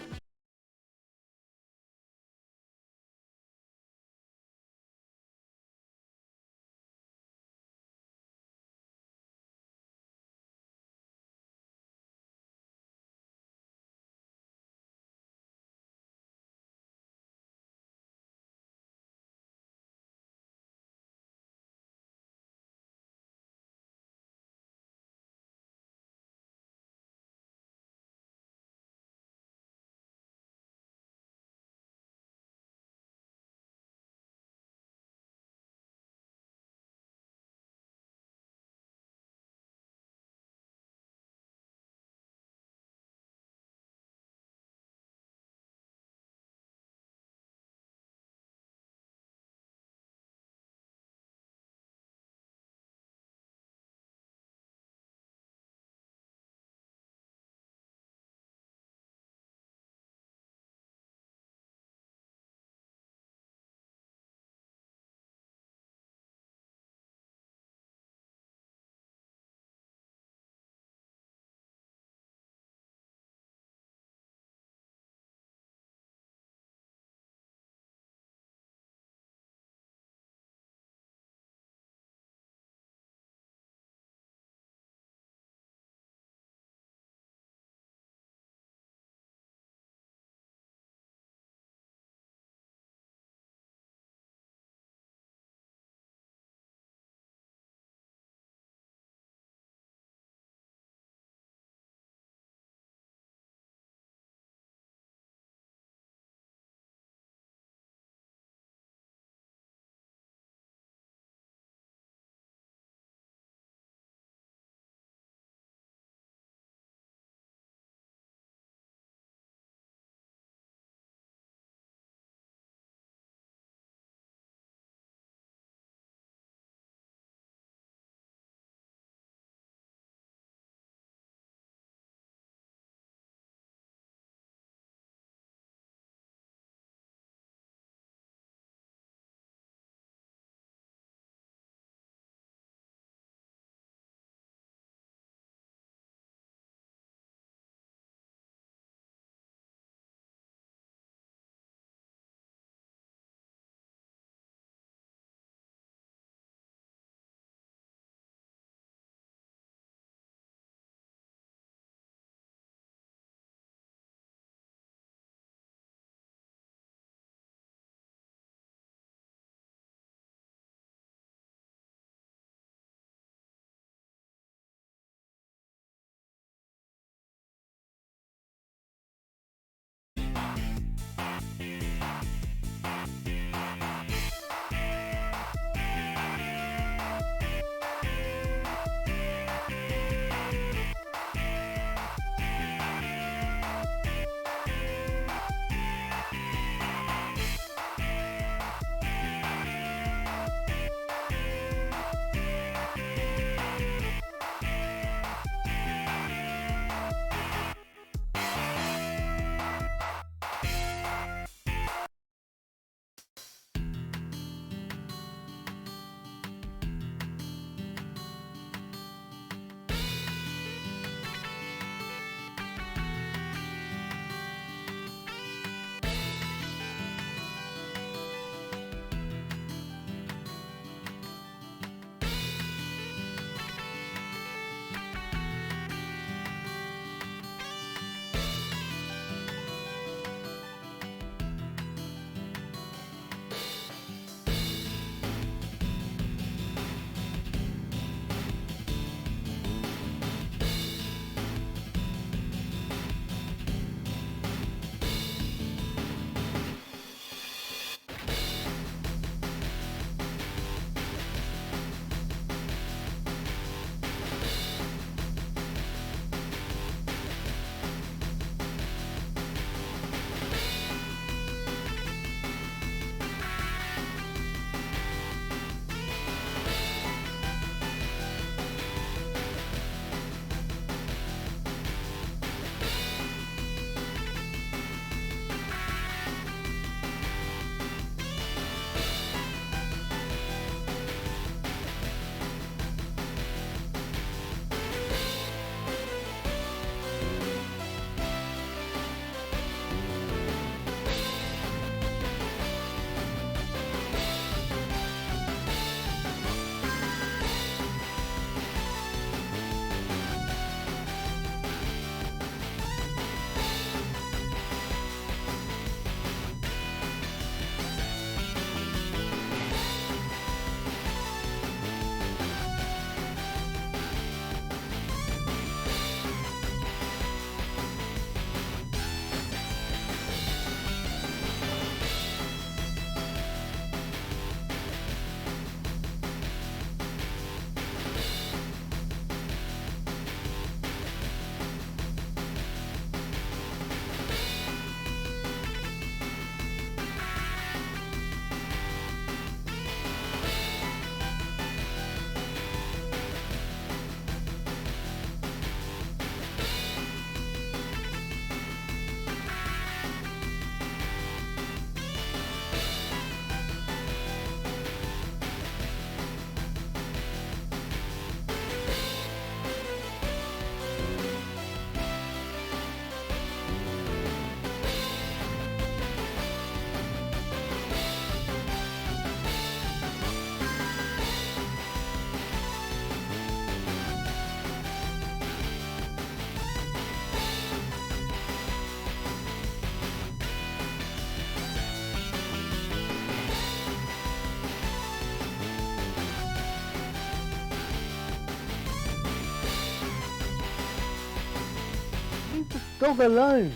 dog alone.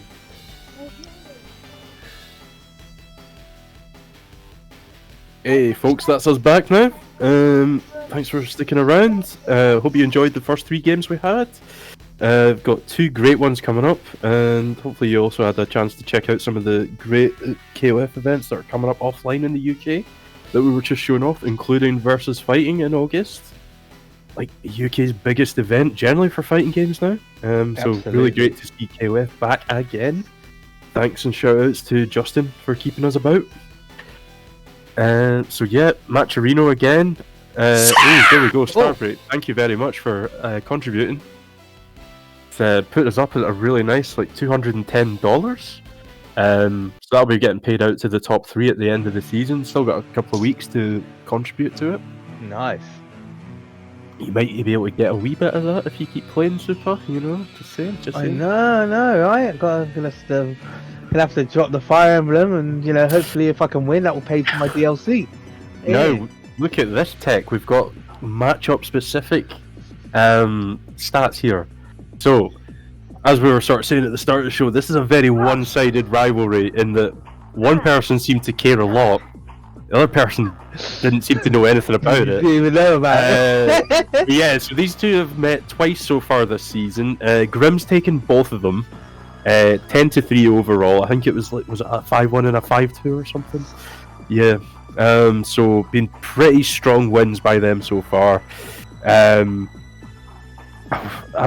Hey folks, that's us back now. Thanks for sticking around. Hope you enjoyed the first 3 games we had. We've got 2 great ones coming up, and hopefully you also had a chance to check out some of the great KOF events that are coming up offline in the UK that we were just showing off, including Versus Fighting in August. Like the UK's biggest event generally for fighting games now. So really great to see KOF back again. Thanks and shout outs to Justin for keeping us about. So yeah, Matcherino again. Oh, there we go, Starbreak. Thank you very much for contributing. Put us up at a really nice like $210. So that'll be getting paid out to the top 3 at the end of the season. Still got a couple of weeks to contribute to it. Nice. You might be able to get a wee bit of that if you keep playing SUPA, you know, just saying. No, I ain't got. I'm gonna have to drop the Fire Emblem, and you know, hopefully, if I can win, that will pay for my DLC. Yeah. Now, look at this tech. We've got matchup specific stats here. So, as we were sort of saying at the start of the show, this is a very one-sided rivalry in that one person seemed to care a lot, the other person didn't seem to know anything about it. Didn't even know about it. Yeah, so these two have met twice so far this season. Grim's taken both of them, 10-3 overall. I think it was a 5-1 and a 5-2 or something. Yeah. So been pretty strong wins by them so far. I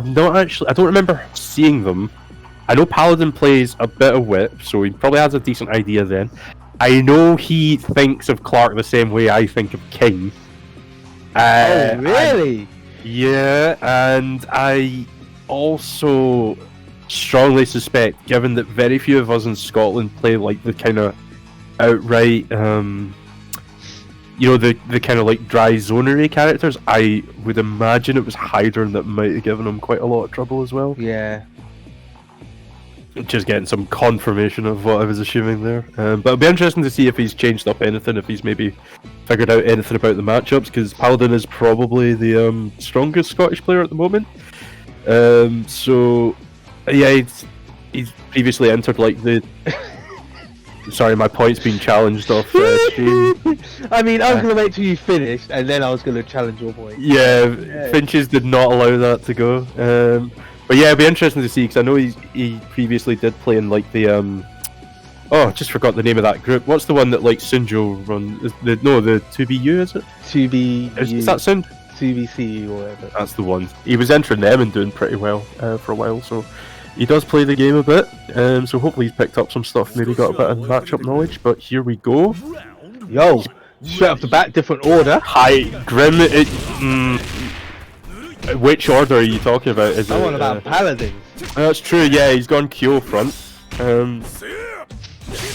don't remember seeing them. I know Paladin plays a bit of whip, so he probably has a decent idea then. I know he thinks of Clark the same way I think of King. Oh, really? Yeah, and I also strongly suspect, given that very few of us in Scotland play like the kind of outright, the kind of like dry zonery characters, I would imagine it was Hydron that might have given him quite a lot of trouble as well. Yeah. Just getting some confirmation of what I was assuming there. But it'll be interesting to see if he's changed up anything, if he's maybe figured out anything about the matchups, because Paladin is probably the strongest Scottish player at the moment. So, yeah, he's previously entered like the... Sorry, my point's been challenged off stream. I mean, I was going to wait till you finished, and then I was going to challenge your point. Yeah, Finches did not allow that to go. But yeah, it'll be interesting to see, because I know he previously did play in like the oh, just forgot the name of that group. What's the one that like Sunjo run? The 2BU, is it? 2BU. Is that Sun? 2BCU or whatever. That's the one. He was entering them and doing pretty well for a while, so he does play the game a bit. So hopefully he's picked up some stuff, maybe got a bit of matchup knowledge. But here we go. Yo, straight off the bat, different order. Hi, Grim. Which order are you talking about? Is I'm it, on about Paladins. That's true, yeah, he's gone Kyo front.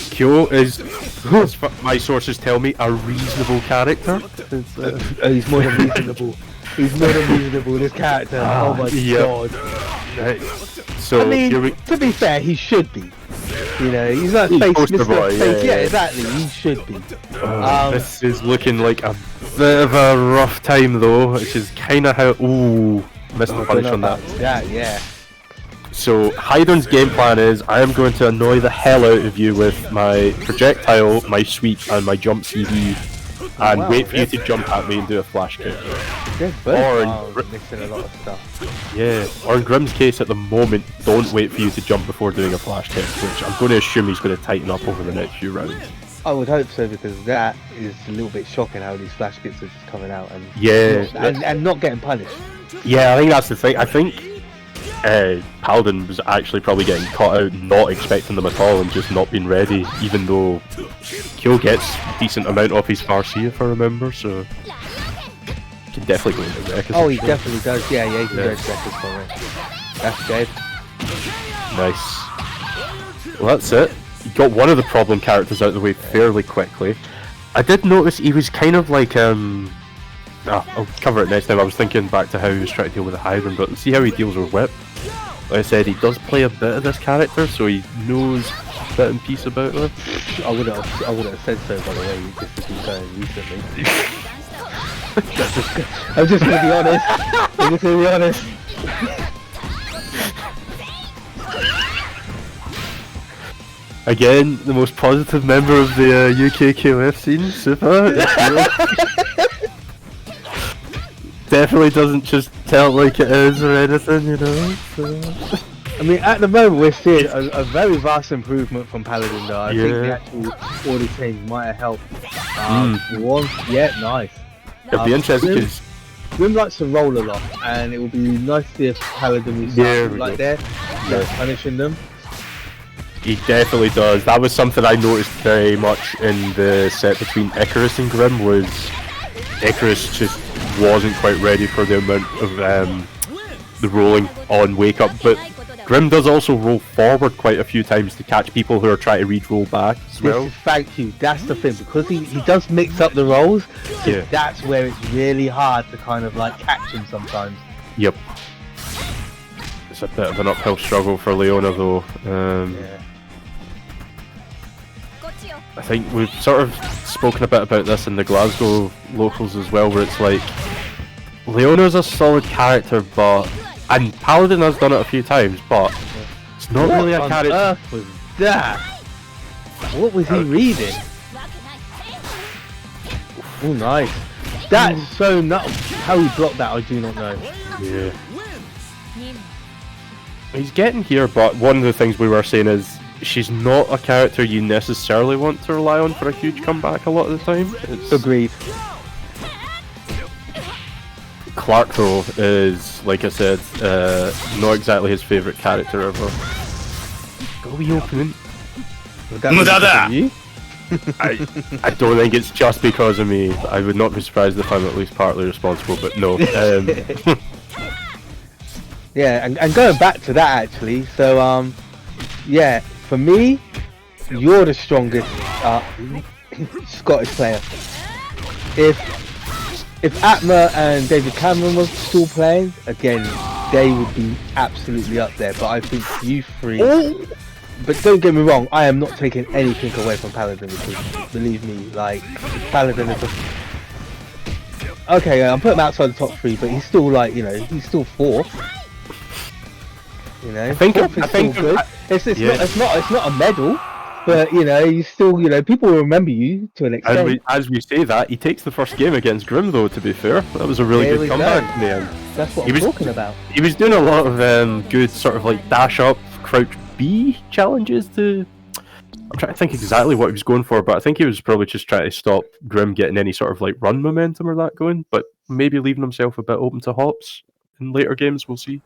Kyo is, as my sources tell me, a reasonable character. He's more than reasonable. He's more than reasonable, this character. Oh my god. Right. So, I mean, to be fair, he should be. You know, he's not He's face poster Mr. boy, Face. yeah. Yeah, exactly, he should be. This is looking like a bit of a rough time though, which is kind of how... Ooh, missed the punch on that. Yeah. So, Hydron's game plan is, I am going to annoy the hell out of you with my projectile, my sweep, and my jump CD, and wait for you to jump at me and do a flash kick. Missing a lot of stuff. Yeah, or in Grim's case at the moment, don't wait for you to jump before doing a flash kick, which I'm going to assume he's going to tighten up over the next few rounds. I would hope so, because that is a little bit shocking how these flash kicks are just coming out and not getting punished. Yeah, I think that's the thing. I think Paladin was actually probably getting caught out not expecting them at all and just not being ready, even though Kyo gets a decent amount off his Farsi, if I remember, so he can definitely go into records. Oh, he definitely does, yeah, he can go to records for it. That's dead. Nice. Well, that's it. He got one of the problem characters out of the way fairly quickly. I did notice he was kind of like, I'll cover it next time. I was thinking back to how he was trying to deal with the Hydron, but see how he deals with Whip. Like I said, he does play a bit of this character, so he knows a bit and piece about it. I would have said so, by the way, this has been going recently. I'm just gonna be honest. Again, the most positive member of the UK KOF scene, SUPA. Definitely doesn't just tell it like it is or anything, you know. So. I mean, at the moment we're seeing a very vast improvement from Paladin though. I think the actual order change might have helped. Nice. It'll be interesting because Grim likes to roll a lot, and it would be nice to see if Paladin was like there, punishing them. He definitely does. That was something I noticed very much in the set between Icarus and Grim, was Icarus just wasn't quite ready for the amount of the rolling on wake up, but Grim does also roll forward quite a few times to catch people who are trying to re-roll back as well. Thank you, that's the thing, because he does mix up the rolls, so that's where it's really hard to kind of like catch him sometimes. Yep. It's a bit of an uphill struggle for Leona though. I think we've sort of spoken a bit about this in the Glasgow locals as well, where it's like Leona's a solid character, and Paladin has done it a few times, but it's not really a character. What on earth was that? What was he reading? Oh, nice. That's so nuts. How he blocked that, I do not know. Yeah. He's getting here, but one of the things we were saying is she's not a character you necessarily want to rely on for a huge comeback a lot of the time. Agreed. Clark though is, like I said, not exactly his favourite character ever. Go wee opening. I don't think it's just because of me. I would not be surprised if I'm at least partly responsible, but no. Yeah, and going back to that actually, so yeah, for me, you're the strongest Scottish player. If Atma and David Cameron was still playing, again, they would be absolutely up there. But I think you three. But don't get me wrong, I am not taking anything away from Paladin, because believe me, like Paladin is okay. I'm putting him outside the top 3, but he's still like, you know, he's still 4th. You know, it's not a medal, but you know, you still, you know, people will remember you to an extent. As we say that, he takes the first game against Grim though. To be fair, that was a really good comeback in the end. That's what I'm talking about. He was doing a lot of good sort of like dash up, crouch B challenges to. I'm trying to think exactly what he was going for, but I think he was probably just trying to stop Grim getting any sort of like run momentum or that going, but maybe leaving himself a bit open to hops in later games. We'll see.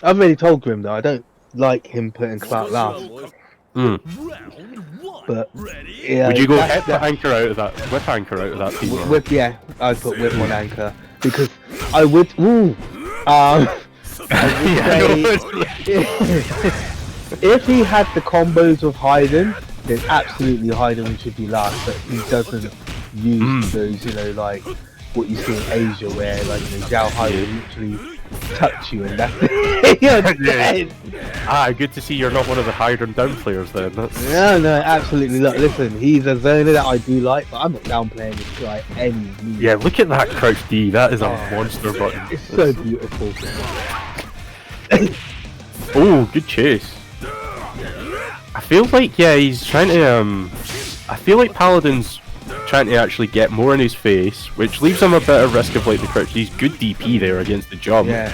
I've already told Grim though, I don't like him putting Clark last. But yeah, would you go with anchor out of that team? Whip, yeah, I'd put Whip on anchor because I would. If he had the combos of Hayden, then absolutely Hayden should be last. But he doesn't use those, you know, like what you see in Asia, where like, you know, Zhao Hayden literally touch you and that's it. You're dead. Good to see you're not one of the higher and down players then. No, absolutely not. Listen, he's a zoner that I do like, but I'm not downplaying this guy any means. Yeah, look at that crouch D. That is a monster button. It's so beautiful. Oh, good chase. I feel like he's trying to I feel like Paladin's trying to actually get more in his face, which leaves him a bit of risk of like the crouch. He's good DP there against the jump. Yeah.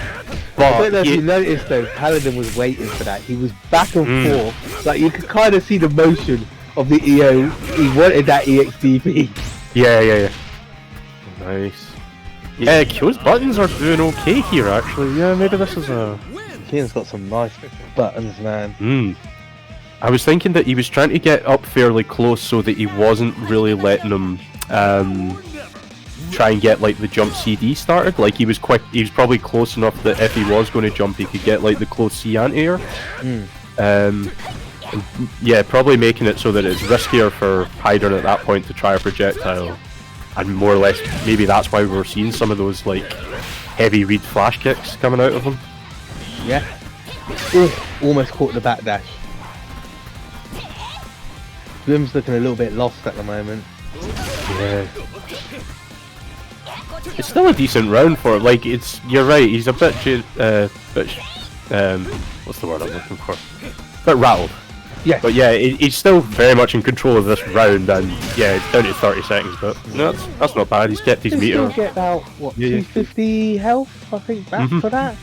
But I don't know if you noticed though, Paladin was waiting for that. He was back and forth. Like you could kind of see the motion of the EO. He wanted that EX DP. Yeah. Nice. Yeah, Kyo's buttons are doing okay here actually. Yeah, maybe this is a... Kyo's got some nice buttons, man. I was thinking that he was trying to get up fairly close so that he wasn't really letting him try and get like the jump CD started. Like he was probably close enough that if he was going to jump, he could get like the close C anti-air. Yeah, probably making it so that it's riskier for Hyder at that point to try a projectile, and more or less maybe that's why we're seeing some of those like heavy read flash kicks coming out of him. Yeah. Almost caught the backdash. Grim's looking a little bit lost at the moment. Yeah. It's still a decent round for him. Like you're right. He's a bit what's the word I'm looking for? A bit rattled. Yeah. But yeah, he's still very much in control of this round, and yeah, it's down to 30 seconds, but no, that's not bad. He's kept his He'll meter. still get about, what, Yeah, yeah. 250 health, I think, back for that.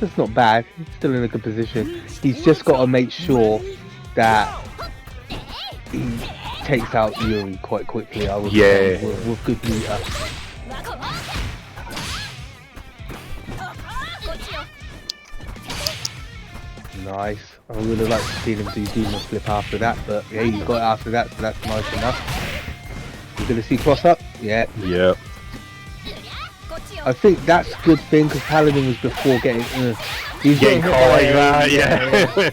That's not bad. He's still in a good position. He's just got to make sure that he takes out Yuri quite quickly, I would say, with good meter. Nice. I would have liked to see him do Demon Flip after that, but yeah, he got it after that, so that's nice enough. You're gonna see cross up? Yeah. Yeah. I think that's a good thing because Paladin was before getting. He's Getting caught like that, yeah.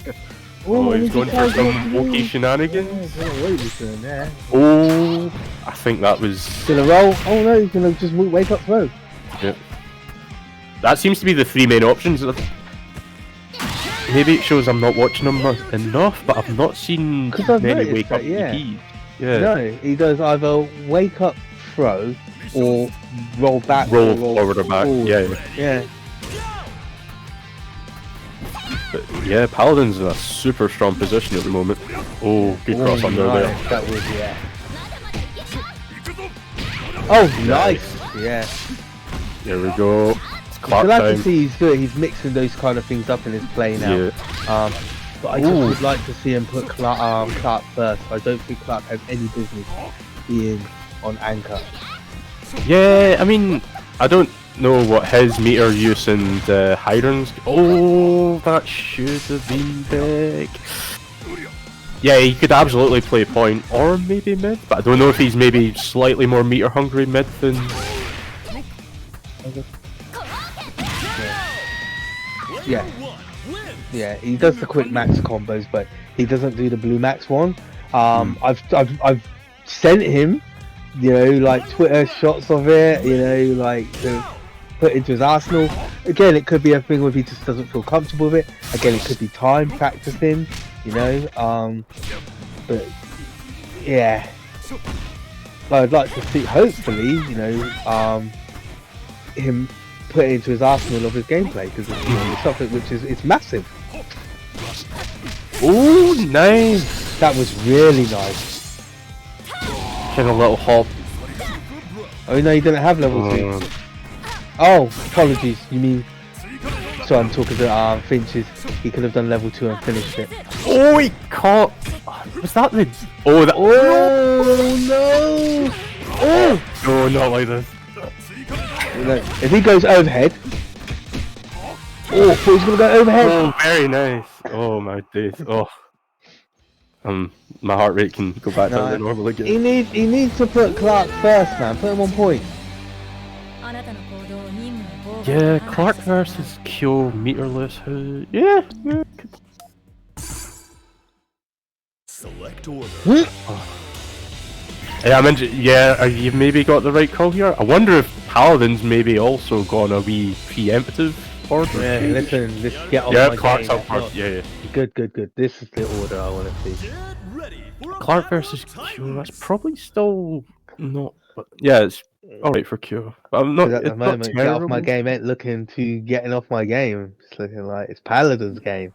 Oh, he's going for some wokey shenanigans. Yeah. Oh, I think that was. Gonna roll? Oh no, he's gonna just wake up throw. Yep. That seems to be the three main options. Maybe it shows I'm not watching him enough, but I've not seen many wake up EPs. Yeah. No, he does either wake up throw or roll back. Roll forward or back. Forward. Yeah. But yeah, Paladin's in a super strong position at the moment. Oh, good cross under there. That was, yeah. Oh, nice. Yeah. There we go. It's Clark I like time. to see he's good. He's mixing those kind of things up in his play now. Yeah. But I just would like to see him put Clark first. I don't think Clark has any business being on anchor. Yeah, I mean, I don't know what his meter use and Hiron's. Oh, that should have been big. Yeah, he could absolutely play point or maybe mid, but I don't know if he's maybe slightly more meter hungry mid than. Yeah, he does the quick max combos, but he doesn't do the blue max one. I've sent him, you know, like Twitter shots of it, you know, like to put into his arsenal. Again, it could be a thing where he just doesn't feel comfortable with it. Again, it could be time practicing, you know. But yeah, I'd like to see, hopefully, you know, him put it into his arsenal of his gameplay, because it's something which is it's massive. Oh, nice! That was really nice. Kind of little hop. Oh no, you didn't have level 2. Oh, apologies. You mean? So I'm talking to Finch's. He could have done level 2 and finished it. Oh, he caught. Was that the? Oh, that. Oh no! Oh! No, not like this. If he goes overhead. Oh, I thought he was gonna go overhead. Oh, very nice. Oh my days. Oh. My heart rate can go back down to normal again. He needs to put Clark first, man. Put him on point. Yeah, Clark versus Kyo meterless. Yeah. Select order. Yeah, you've maybe got the right call here. I wonder if Paladin's maybe also gone a wee preemptive order. Yeah, listen, let's get on yeah, my Clark's game. up first. Yeah. Good. This is the order I want to see. Clark versus Q. That's probably still not. Yeah, it's alright for Q. I'm not. At the It's moment, not get off terrible. my game ain't looking to getting off my game. It's looking like it's Paladin's game.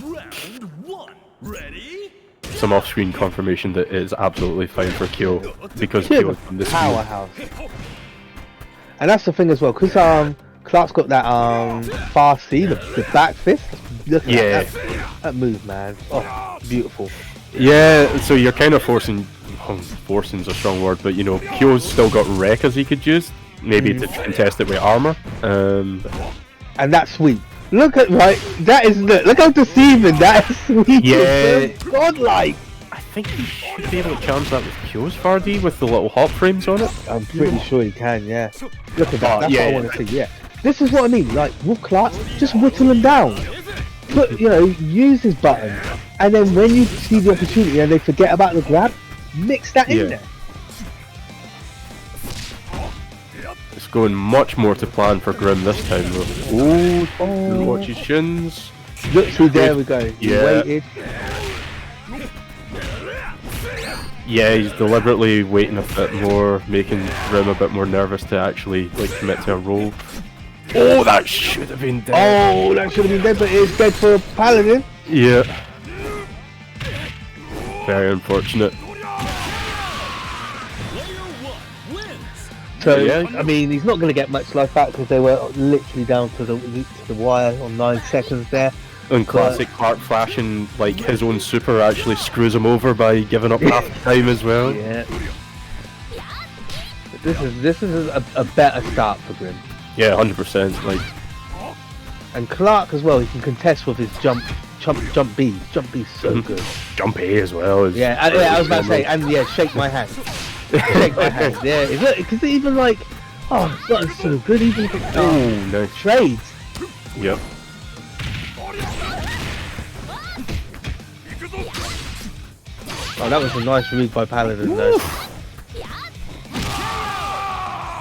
Round 1. Ready? Some off-screen confirmation that it is absolutely fine for Q because Q is from this powerhouse. And that's the thing as well, because Clark's got that fast C, the back fist. Look at that move, man. Oh, beautiful. Yeah, so you're kind of forcing. Forcing's a strong word, but you know, Q's still got Rekkas he could use, maybe to contest it with armor. And that's sweet. Look at that is look how deceiving that is. Sweet. Yeah, godlike. I think he should be able to challenge that with Q's Fardy with the little hop frames on it. I'm pretty sure he can. Yeah. Look at that. That's yeah, what I want to see. Yeah. This is what I mean. Like with Clark, just whittle him down. Put use his button, and then when you see the opportunity and they forget about the grab, mix that in there. It's going much more to plan for Grim this time though. Oh, watch his shins. Look through, there we go. He waited. Yeah, he's deliberately waiting a bit more, making Grim a bit more nervous to actually like commit to a roll. Oh, that should have been dead. Oh, that should have been dead, but it's dead for Paladin. Yeah. Very unfortunate. So, Yeah. I mean, he's not going to get much life back because they were literally down to the wire on 9 seconds there. And classic Clark flashing like his own super actually screws him over by giving up half the time as well. Yeah. But this is a better start for Grim. Yeah, 100%. Like, And Clark as well, he can contest with his jump B. Jump B's so good. jump A as well. Is Yeah, I was about to say, and yeah, shake my hand. Shake my hand, yeah. Because even like, oh, that is so good, even nice. trades. Yep. Oh, that was a nice read by Paladin though.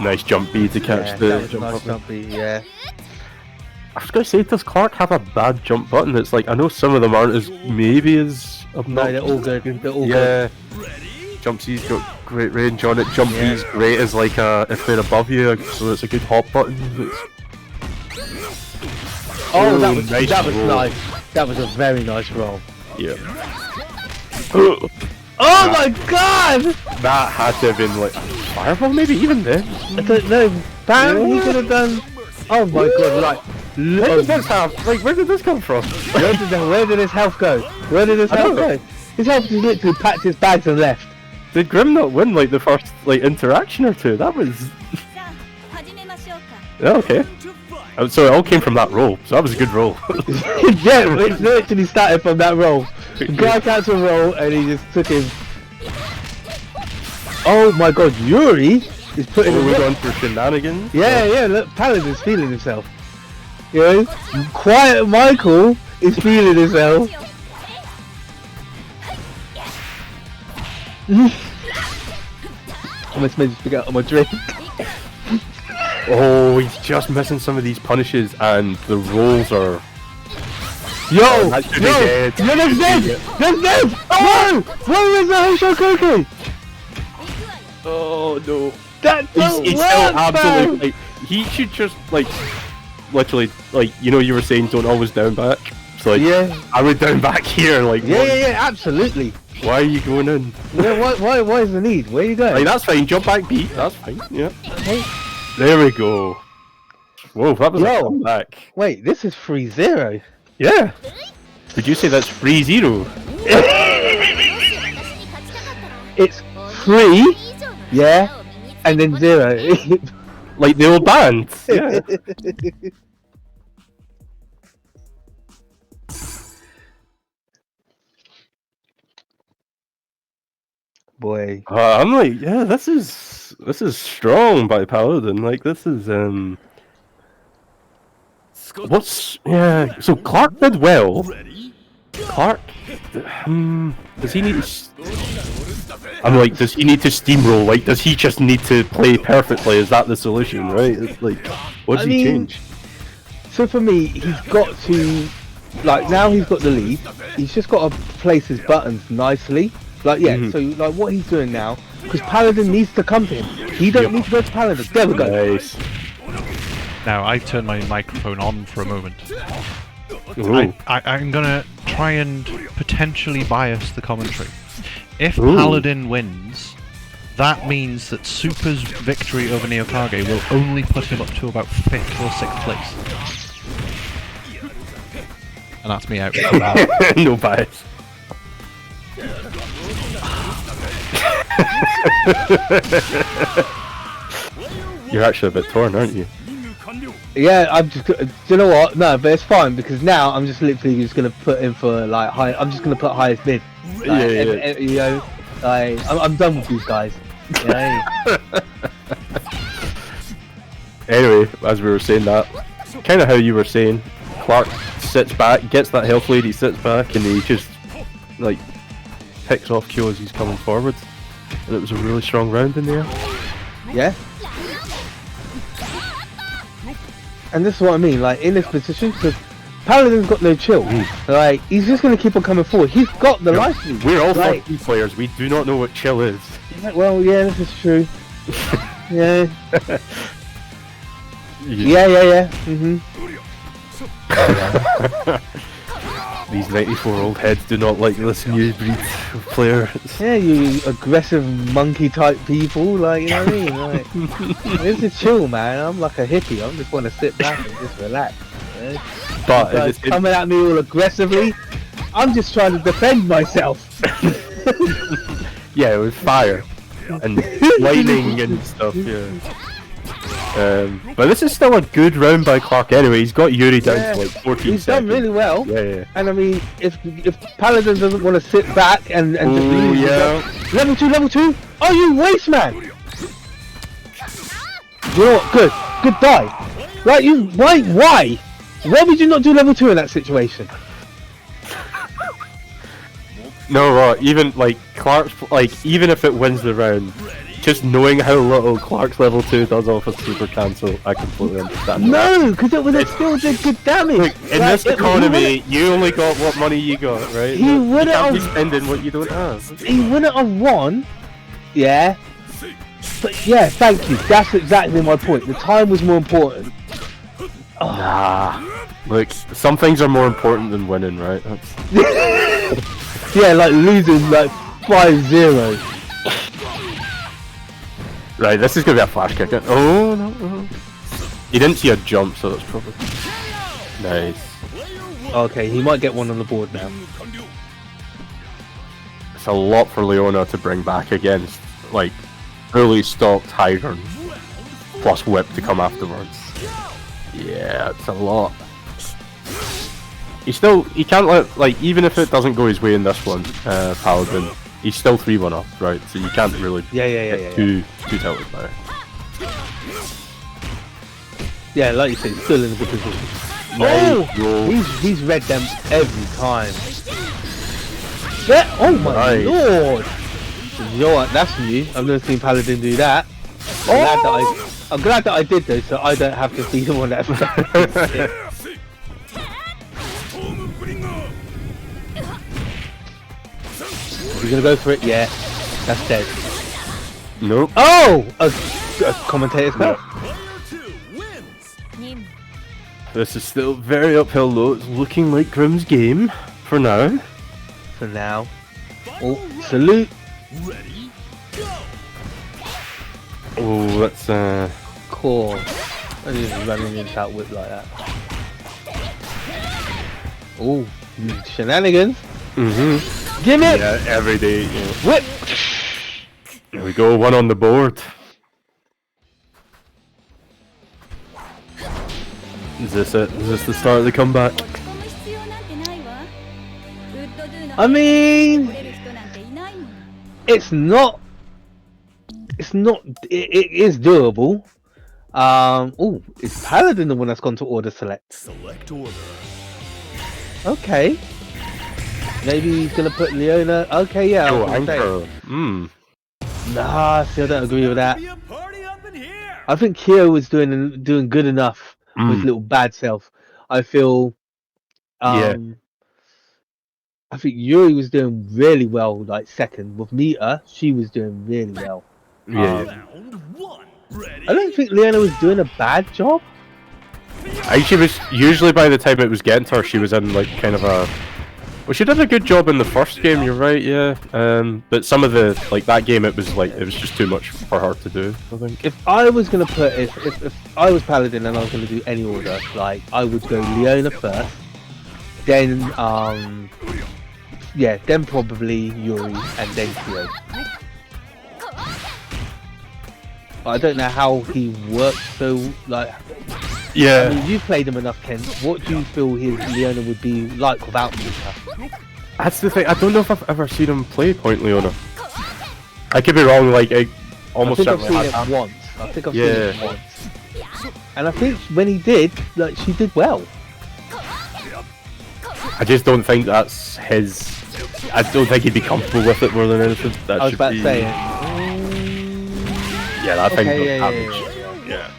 Nice jump B to catch Yeah, the that was a jump nice up. jump B, yeah. I was gonna say, does Clark have a bad jump button? It's like, I know some of them aren't as No, obnoxious. they're all good. They're all good. Yeah. Jump C's got great range on it. Jump B's great as like if they're above you, so it's a good hop button. Oh, that was roll. nice. That was a very nice roll. Yeah. Oh my god! That had to have been like a fireball, maybe even then. I don't know. Bam, he could have done. Oh my god! Like, Where does this have? Like, where did this come from? where did his health go? Where did his health go? His health just literally packed his bags and left. Did Grim not win like the first like interaction or two? That was. Yeah, okay. So it all came from that roll. So that was a good roll. Yeah, it literally started from that roll. The guy cancelled a roll and he just took him. Oh my god, Yuri is putting We're him going for shenanigans. Yeah, look, Paladin's feeling himself. You know, Quiet Michael is feeling himself. I must maybe speak out on my drink. Oh, he's just missing some of these punishes, and the rolls are. Yo, that should be dead. Yo, that's dead! That's dead! Oh! Where is the Hosho Cookie? Oh no. That He's don't still work, absolutely. man. Like, he should just like, literally, like you know, you were saying don't always down back. So like, Yeah. I would down back here. Like, Yeah, absolutely. Why are you going in? Yeah, why is the need? Where you going? Like, that's fine. Jump back B. That's fine. Yeah. Okay. There we go. Whoa, that was a Yo. comeback. Wait, this is 3-0. Yeah. Did you say that's 3-0? It's 3, yeah, and then 0. Like the old band. Yeah. Boy. I'm like, yeah, this is strong by Paladin. Like this is what's so Clark did well. Clark does he need I'm like, does he need to steamroll? Like, does he just need to play perfectly? Is that the solution, right? It's like, what does he change? So for me, he's got to, like, now he's got the lead, he's just got to place his buttons nicely. Like, yeah, so like what he's doing now, because Paladin needs to come to him. He don't need to go to Paladin. There we go. Nice. Now, I turned my microphone on for a moment. Ooh. I'm gonna try and potentially bias the commentary. If Ooh. Paladin wins, that means that SUPA's victory over Neo Kage will only put him up to about 5th or 6th place. And that's me out. No bias. You're actually a bit torn, aren't you? Yeah, I'm just. Do you know what? No, but it's fine because now I'm just literally just gonna put in for like high. I'm just gonna put highest bid. Like, Yeah. You know, like I'm done with these guys. Yeah. Anyway, as we were saying that, kind of how you were saying, Clark sits back, gets that health lead, he sits back, and he just like picks off Q as he's coming forward. And it was a really strong round in there. Yeah. And this is what I mean, like in this position, because Paladin's got no chill. Like he's just gonna keep on coming forward. He's got the life lead. We're all like, 14 players. We do not know what chill is. well, yeah, this is true. Yeah. Yeah. Mm-hmm. These 94-year-old heads do not like this new breed of player. Yeah, you aggressive monkey type people, like, you know what I mean? Like, it's a chill, man. I'm like a hippie. I just want to sit back and just relax. You know? But Guys coming at me all aggressively, I'm just trying to defend myself. yeah, with fire and lightning and stuff. Yeah. But this is still a good round by Clark anyway. He's got Yuri down to like 14 He's seconds. done really well. Yeah. And I mean, if Paladin doesn't want to sit back and just leave, level 2. Oh, you waste man! You know what? Good die. Right, why? Why would you not do level 2 in that situation? No, even like Clark's even if it wins the round, just knowing how little Clark's level 2 does off a super cancel, I completely understand. No, because it would have still did good damage. Look, in this economy, you only got what money you got, right? He wouldn't have have spending what you don't have. He wouldn't have won. Yeah. But yeah, thank you. That's exactly my point. The time was more important. Oh. Nah. Look, some things are more important than winning, right? Yeah, like losing like 5-0. Right, this is gonna be a flash kick. Oh no! He didn't see a jump, so that's probably nice. Okay, he might get one on the board now. It's a lot for Leona to bring back against like fully stocked Hydron plus whip to come afterwards. Yeah, it's a lot. He can't let, like, even if it doesn't go his way in this one, Paladin, he's still 3-1 up, right? So you can't really Yeah. too tilted now. Yeah, like you said, he's still in a good position. Nice. He's read them every time. Yeah, oh my lord! You know what, that's new. I've never seen Paladin do that. I'm glad that I did though, so I don't have to be the one that You're gonna go for it? Yeah. That's dead. Nope. Oh! A commentator's cut. This is still very uphill though. It's looking like Grim's game for now. For now. Oh, salute. Ready, go! Oh, that's Cool. I'm just running into that whip like that. Oh, shenanigans. Give it! Yeah, every day. Yeah. Whip! There we go, one on the board. Is this it? Is this the start of the comeback? I mean, it's not. It is doable. Oh, is Paladin the one that's gone to order select? Select order. Okay. Maybe he's gonna put Leona. Okay, yeah. Oh, I was gonna anchor. say. Nah, see, I don't agree with that. Be a party up in here. I think Kyo was doing good enough with his little bad self. I feel. Yeah. I think Yuri was doing really well, like second. With Mita, she was doing really well. Yeah. Round one. Ready, I don't think Leona was doing a bad job. I think she was, usually by the time it was getting to her, she was in like kind of a... Well, she did a good job in the first game, you're right, yeah. But some of the, like that game, it was just too much for her to do, I think. If I was gonna put, if I was Paladin and I was gonna do any order, like I would go Leona first, then yeah, then probably Yuri and then Kyo. I don't know how he works so like. Yeah. I mean, you've played him enough, Ken. What do you feel his Leona would be like without Mita? That's the thing, I don't know if I've ever seen him play Point Leona. I could be wrong, like, I almost I think I've certainly seen have. it once. I think I've seen it once. And I think when he did, like, she did well. I just don't think that's his... I don't think he'd be comfortable with it more than anything. That I was should about be... to say it. Yeah, that thing Okay, does yeah, damage. Yeah.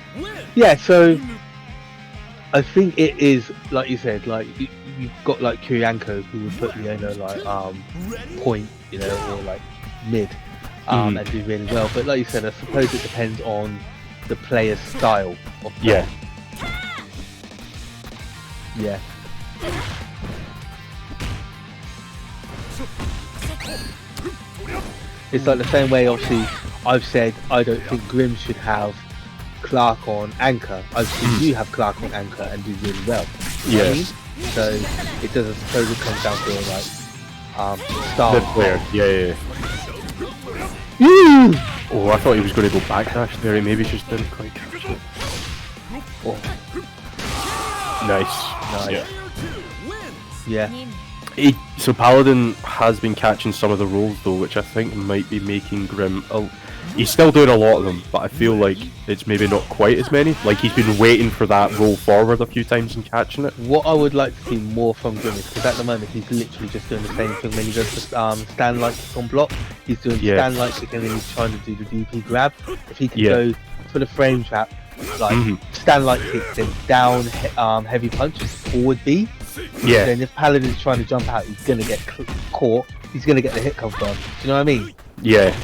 Yeah, so I think it is like you said, like you've got like Kuryanko who would put Leona like point, you know, or like mid, and do really well. But like you said, I suppose it depends on the player's style of play. Yeah. Yeah. It's like the same way, obviously, I've said I don't think Grim should have Clark on anchor. I've seen you have Clark on anchor and do really well. You know what I mean? So it doesn't suppose it comes down to like style. The player. Yeah. Oh, I thought he was going to go backdash there. He maybe just didn't quite catch it. Oh. Nice. Yeah. So Paladin has been catching some of the rolls though, which I think might be making Grim. He's still doing a lot of them, but I feel like it's maybe not quite as many. Like he's been waiting for that roll forward a few times and catching it. What I would like to see more from Grim is because at the moment he's literally just doing the same thing when he does the stand light kick on block. He's doing the stand light kick and then he's trying to do the DP grab. If he can go for the frame trap, like stand light kick, then down heavy punch, forward B. Yeah. Then if Paladin's trying to jump out, he's gonna get caught. He's gonna get the hit confirmed. Do you know what I mean? Yeah.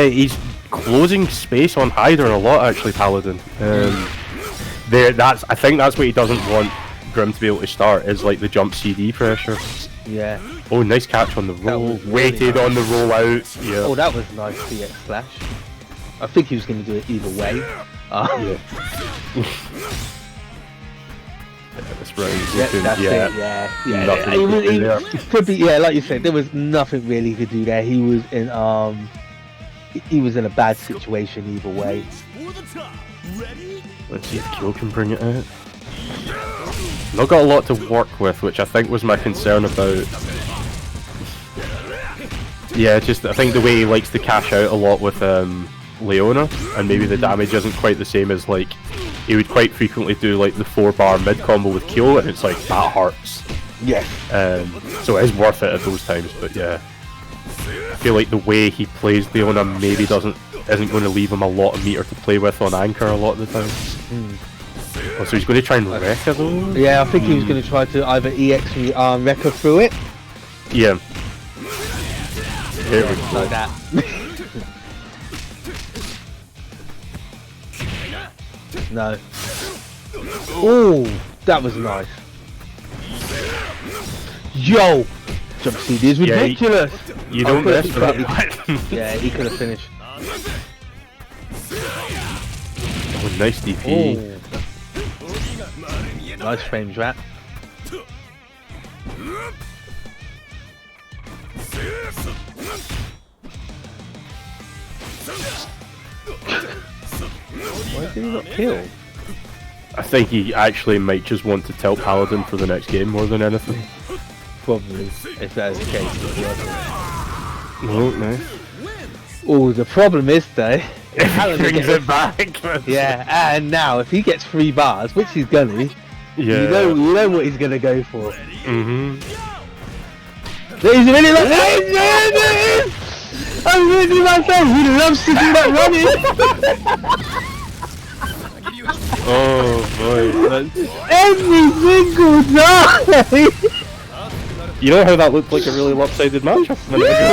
He's closing space on Hyder a lot actually, Paladin. I think that's what he doesn't want Grim to be able to start is like the jump CD pressure. Yeah. Oh, nice catch on the roll. Waited on the roll out. Yeah. Oh, that was nice PX flash. I think he was gonna do it either way. Yeah. That's right. That's it. Yeah. Could be. Yeah, like you said, there was nothing really he could do there. He was in he was in a bad situation either way. Let's see if Kyo can bring it out. Not got a lot to work with, which I think was my concern about. Yeah, just I think the way he likes to cash out a lot with Leona, and maybe the damage isn't quite the same as like he would quite frequently do like the 4-bar mid combo with Kyo, and it's like that hurts. Yeah. So it is worth it at those times, but yeah. I feel like the way he plays Leona maybe isn't going to leave him a lot of meter to play with on anchor a lot of the time. Oh, so he's going to try and wreck her though? Yeah, I think he was going to try to either EX wreck her through it. Yeah. Here we go. Like that. No. Oh, that was nice. Yo! Jump CD is ridiculous! You don't mess for that. Yeah, he could have finished. Oh, nice DP. Oh. Nice frame trap. Why did he not kill? I think he actually might just want to tilt Paladin for the next game more than anything. Probably, if that is the case. Oh, nice. Oh, the problem is though, He brings it back. yeah, and now if he gets 3 bars, which he's gonna, Yeah. you know what he's gonna go for. Mm-hmm. He's really like, I'm really myself. He loves sitting back running. Oh boy. Every single time. You know how that looked like a really lopsided matchup a minute ago?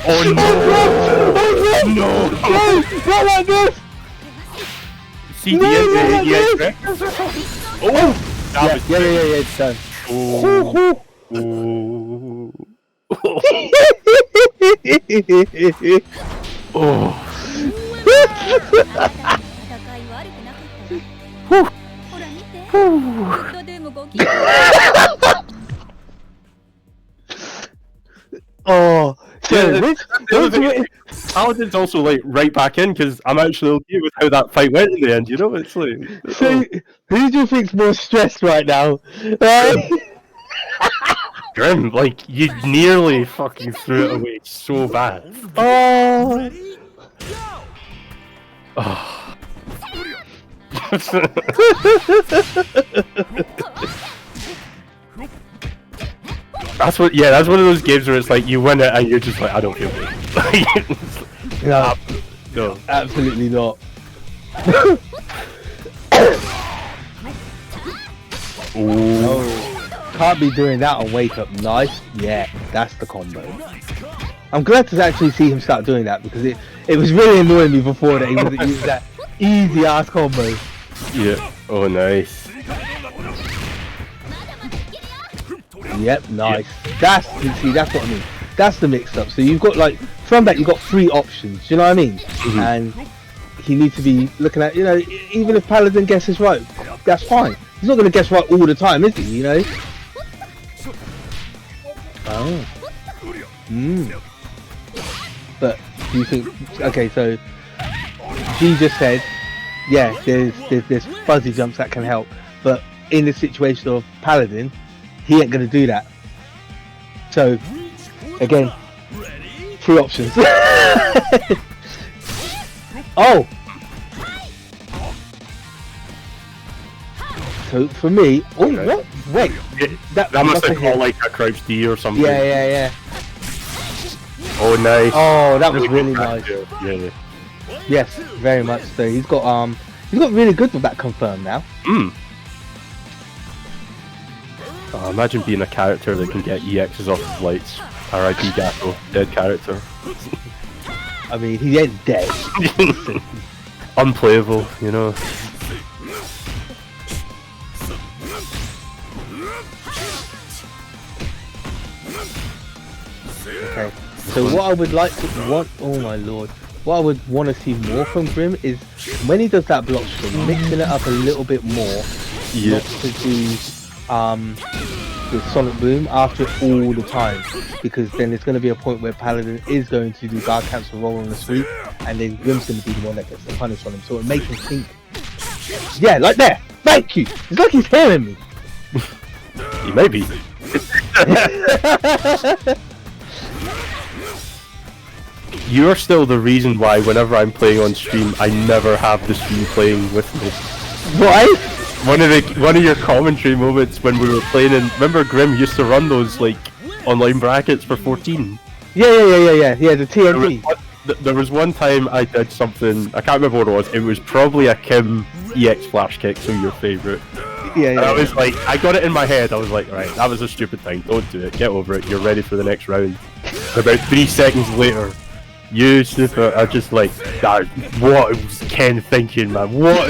Oh no! No! Not like this! CDS, Oh! Yeah, it's done. Oh. Oh. Oh, Paladin's also like right back in because I'm actually okay with how that fight went in the end. You know, it's like. so who do you think's more stressed right now? Grim, like you nearly fucking threw it away so bad. Oh. Oh. That's one of those games where it's like you win it and you're just like, I don't feel good. No, No. absolutely not. Oh, can't be doing that on wake up. Nice, yeah, that's the combo. I'm glad to actually see him start doing that because it was really annoying me before that he wasn't using that. Easy ass combo. Yeah. Oh, nice. Yep, nice. That's what I mean. That's the mix-up. So you've got like from that you've got 3 options. Do you know what I mean? And he needs to be looking at, you know, even if Paladin guesses right, that's fine. He's not going to guess right all the time, is he? You know. Oh. But do you think? Okay, so G just said, yeah, there's fuzzy jumps that can help, but in the situation of Paladin, he ain't gonna do that. So again, 3 options. Oh. So for me, oh what? Wait, that must have called like a crouch D or something. Yeah. Oh, nice. Oh, that was really nice. Yeah. Yes, very much so. He's got really good with that confirm now. Oh, imagine being a character that can get EXs off of lights. R.I.P. Gatto, dead character. I mean, he ain't dead. Unplayable, you know. Okay. So what I would like to oh my lord, what I would want to see more from Grim is when he does that block string, mixing it up a little bit more. Yeah. Not to do the Sonic Boom after it all the time, because then there's going to be a point where Paladin is going to do guard cancel roll on the sweep, and then Grim's going to be the one that gets the punish on him. So it makes him think. Yeah, like there. Thank you. It's like he's hearing me. He may be. You're still the reason why whenever I'm playing on stream, I never have the stream playing with me. Why? One of your commentary moments when we were playing, and remember Grim used to run those like online brackets for 14. Yeah. The TNT. There was one time I did something, I can't remember what it was. It was probably a Kim EX flash kick, so your favourite. Yeah. And I was like, I got it in my head. I was like, right, that was a stupid thing. Don't do it. Get over it. You're ready for the next round. About 3 seconds later, you SUPA are just like, what was Ken thinking, man? What?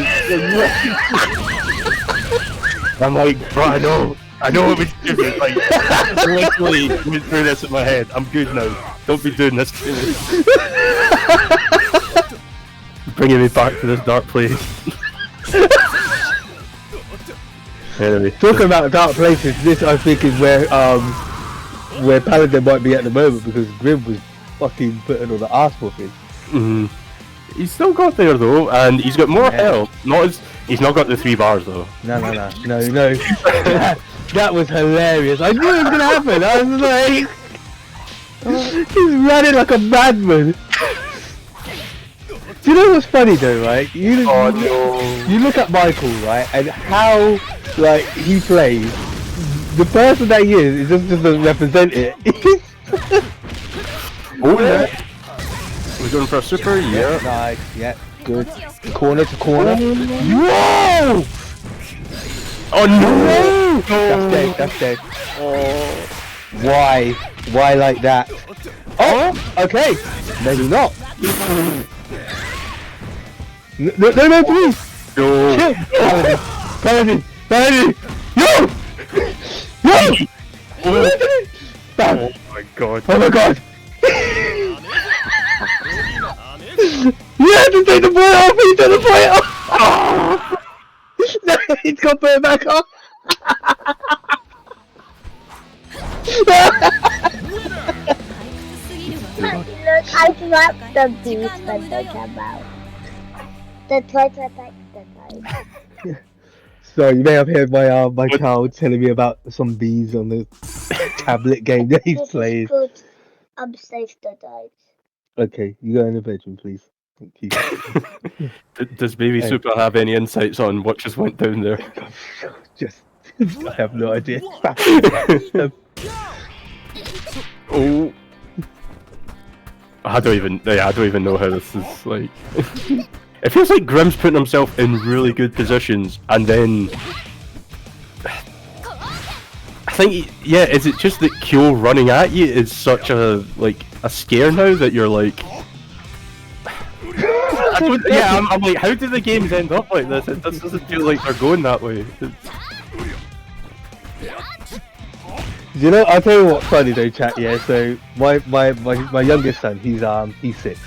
I'm like, bro, I know it was stupid. Like, literally went through this in my head. I'm good now. Don't be doing this to me. Bringing me back to this dark place. Anyway, talking about dark places, this I think is where Paladin might be at the moment, because Grim was fucking putting all the arse whooping. He's still got there though, and he's got more health. He's not got the 3 bars though. No. That was hilarious. I knew it was gonna happen. I was like, he's running like a madman. Do you know what's funny though, right? You look at Michael, right, and how like he plays. The person that he is just doesn't represent it. Oh yeah. We're going for a super, yeah. Nice, yeah, good. Corner to corner. Whoa! Oh no! That's dead. Oh. Why like that? Oh, okay. Maybe not. No, please. No. Chill. Paladin. No! Oh my god. Oh my god. You have to take the point off! He took the point off! Oh. No, he's got to put it back on! I dropped the beast when they come out. The toys are like the toys. So you may have heard my child telling me about some bees on the tablet game that he's playing. I'm safe to die. Okay, you go in the bedroom, please. Thank you. Does baby SUPA have any insights on what just went down there? Just, I have no idea. Oh, I don't even know how this is like. It feels like Grim's putting himself in really good positions, and then I think, is it just that Kyo running at you is such a scare now that you're like, I'm like, how do the games end up like this? It doesn't feel like they're going that way. You know, I'll tell you what's funny though, chat. Yeah, so my youngest son, he's 6.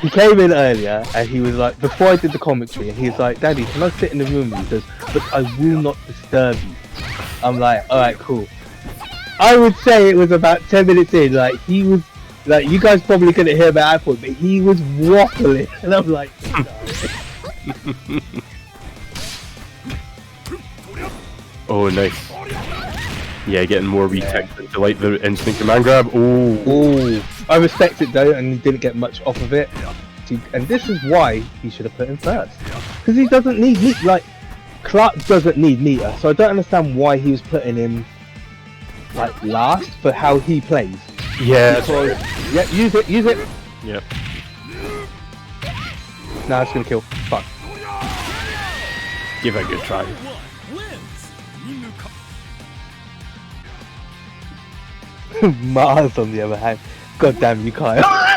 He came in earlier and he was like, before I did the commentary, and he was like, "Daddy, can I sit in the room with you?" He goes, "But I will not disturb you." I'm like, "All right, cool." I would say it was about 10 minutes in, like he was, like you guys probably couldn't hear about that point, but he was waffling, and I'm like, oh, nice. Yeah, getting more retakes into like the instant command grab. Oh, I respect it though, and he didn't get much off of it. And this is why he should have put him first, because he doesn't need meat. Like Clark doesn't need meter, so I don't understand why he was putting him like last for how he plays. yeah. Because, yeah, use it. Yep. Nah, it's gonna kill. Fuck. Give it a good try. Mars on the other hand. God damn you, Kyle. Try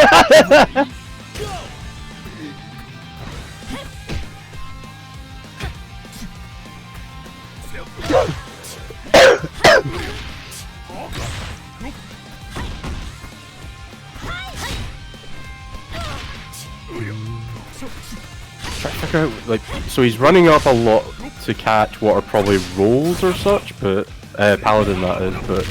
to figure out, like, so he's running up a lot to catch what are probably rolls or such, but Paladin that is, but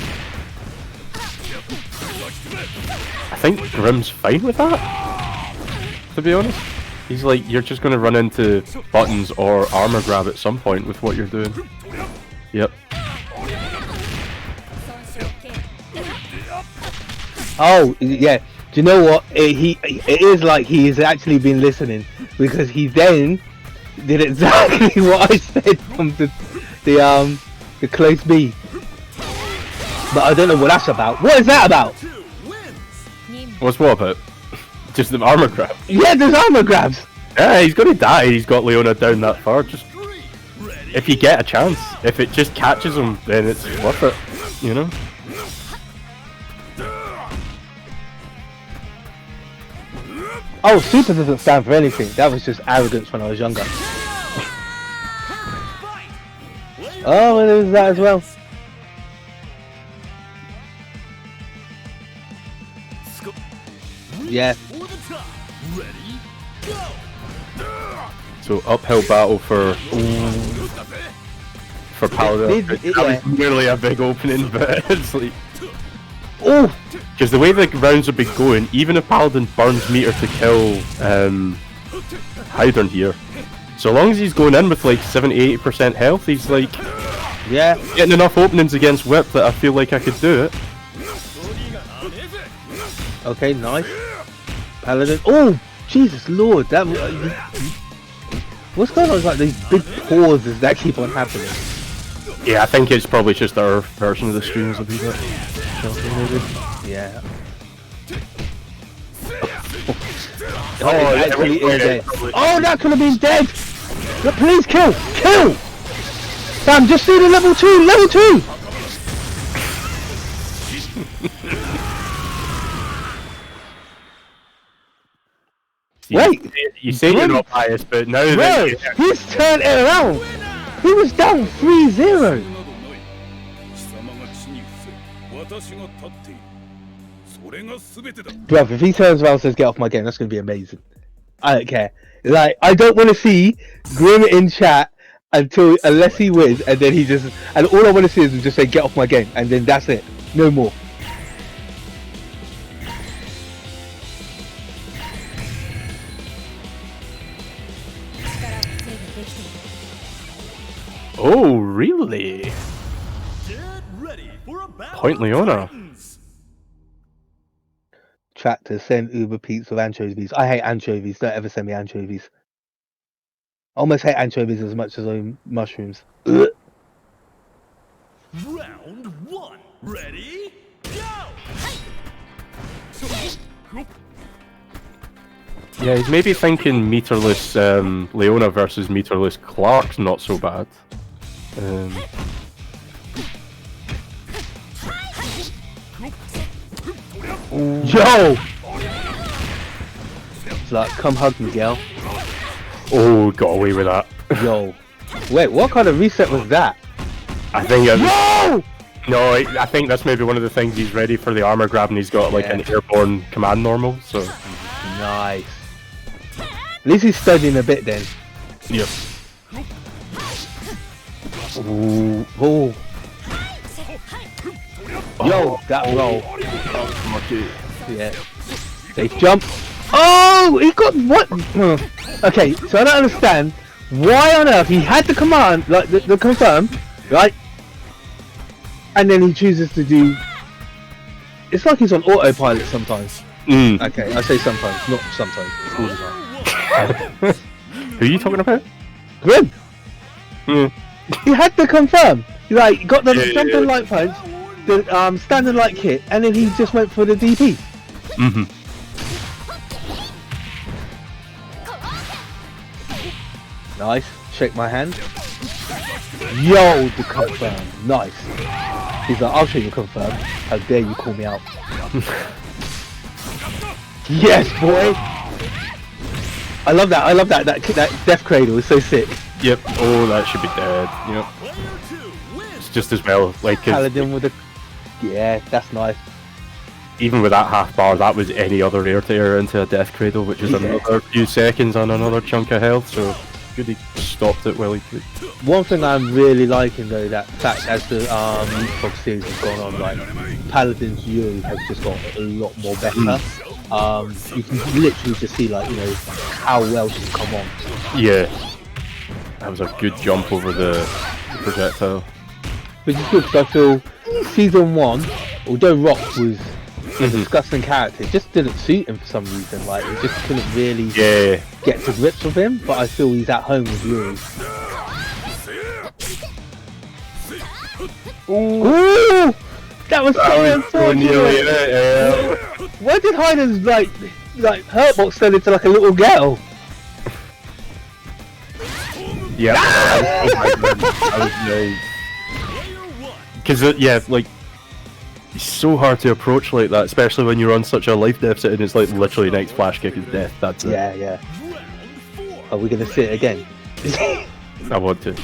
I think Grim's fine with that, to be honest. He's like, you're just going to run into buttons or armor grab at some point with what you're doing. Yep. Oh, yeah. Do you know what? It is like he's actually been listening, because he then did exactly what I said from the close B. But I don't know what that's about. What is that about? What's what about? Just the armor grab. Yeah, there's armor grabs. Yeah, he's gonna die. He's got Leona down that far. Just if you get a chance, if it just catches him, then it's worth it. You know. Oh, SUPA doesn't stand for anything. That was just arrogance when I was younger. Oh, and there was that as well. Yeah. So uphill battle for Paladin. That was nearly a big opening, but it's like, oh, because the way the rounds have been going, even if Paladin burns meter to kill Hydron here, so long as he's going in with like 70-80% health, he's like, yeah, getting enough openings against Whip that I feel like I could do it. okay, nice. Paladin. Oh, Jesus Lord, that. What's going on? Like these big pauses that keep on happening. Yeah, I think it's probably just our version of the streams a wee bit. Yeah. Oh, it actually is dead. Oh, that could have been dead. Look, please kill, kill. Sam, just do the level 2, level 2. Wait, you say you're not biased, but now bro, he's turned it around. He was down 3-0. Bruv, if he turns around and says get off my game, that's gonna be amazing. I don't care. Like, I don't want to see Grim in chat unless he wins, and then and all I want to see is him just say get off my game, and then that's it. No more. Oh, really? Point Leona. Tractor, send Uber Pizza with anchovies. I hate anchovies. Don't ever send me anchovies. I almost hate anchovies as much as I mushrooms. Ugh. Round 1. Ready? Go! Yeah, he's maybe thinking meterless Leona versus meterless Clark's not so bad. Yo! It's like, come hug me, girl. Oh, got away with that. Yo. Wait, what kind of reset was that? I think No! No, I think that's maybe one of the things he's ready for the armor grab, and he's got like an airborne command normal. So nice. At least he's studying a bit then. yep. Ooh. Oh. Yo, that roll. Yeah. Safe jump. Oh, he got what? Okay, so I don't understand why on earth he had the command, like the confirm, right? And then he chooses to do. It's like he's on autopilot sometimes. Okay, I say sometimes, not sometimes. All the time. Who are you talking about? Grim. He had the confirm. He like got the jumping light punch, the standing light hit, and then he just went for the DP. Nice. Shake my hand. Yo, the confirm. Nice. He's like, I'll show you confirm. How dare you call me out? Yes, boy. I love that. I love that. That death cradle is so sick. Yep. Oh, that should be dead. Yep. It's just as well. Like Paladin with the. Yeah, that's nice. even with that half bar, that was any other air to air into a death cradle, which is another few seconds on another chunk of health. So good he stopped it while he could. One thing I'm really liking though, that fact as the Leapfrog series has gone on, like Paladin's Yuri has just got a lot more better. You can literally just see, like, you know, how well she's come on. Yeah, that was a good jump over the projectile. Which is good because I feel season 1, although Rock was a disgusting character, it just didn't suit him for some reason. Like, it just couldn't really get to grips with him. But I feel he's at home with Yuri. Ooh! That was so unfortunate! Why did Hyden's like Hurtbox turn into like a little girl? Yeah. Because yeah, like, it's so hard to approach like that, especially when you're on such a life deficit and it's like literally next flash kick is death. That's it. Yeah. Are we gonna see it again? I want to.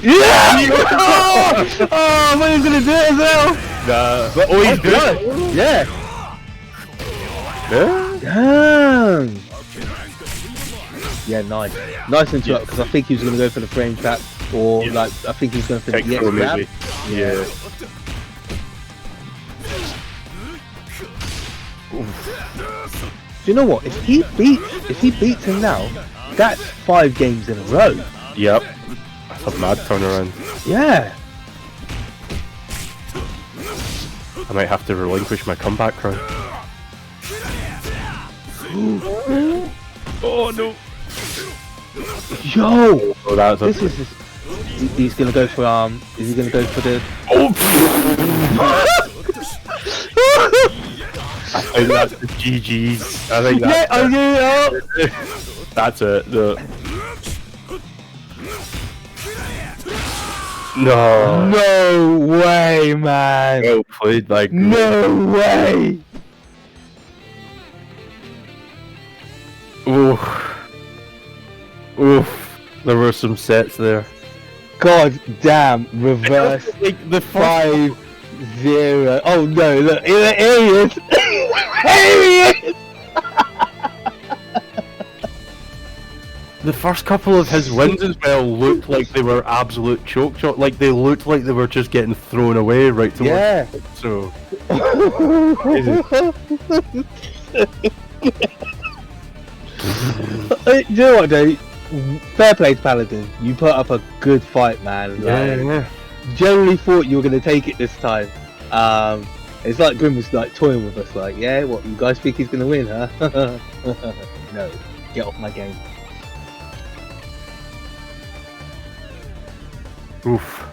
Yeah! Oh, but he's gonna do it as well. Oh, he's good. Yeah. Yeah. Damn. Yeah, nice. Nice interrupt because I think he was gonna go for the frame trap, or like I think he's going for the EX grab. Yeah. Do you know what? If he beats him now, that's 5 games in a row. Yep. That's a mad turnaround. Yeah. I might have to relinquish my comeback run. Oh no! Yo! Oh, that's this is. He's gonna go for Is he gonna go for the? Oh! I think that's the GG's. I think that's that's it. No way, man. Well played, like. No way. Oof. There were some sets there. God damn, reverse like the 5-0. Oh no, look, here he is. Here he is. The first couple of his wins as well looked like they were absolute choke shot. Like they looked like they were just getting thrown away right towards. Yeah. So. Do you know what, though? Fair play to Paladin. You put up a good fight, man. Yeah. Generally thought you were gonna take it this time. It's like Grim was like toying with us, like, yeah, what, you guys think he's gonna win, huh? No, get off my game. Oof.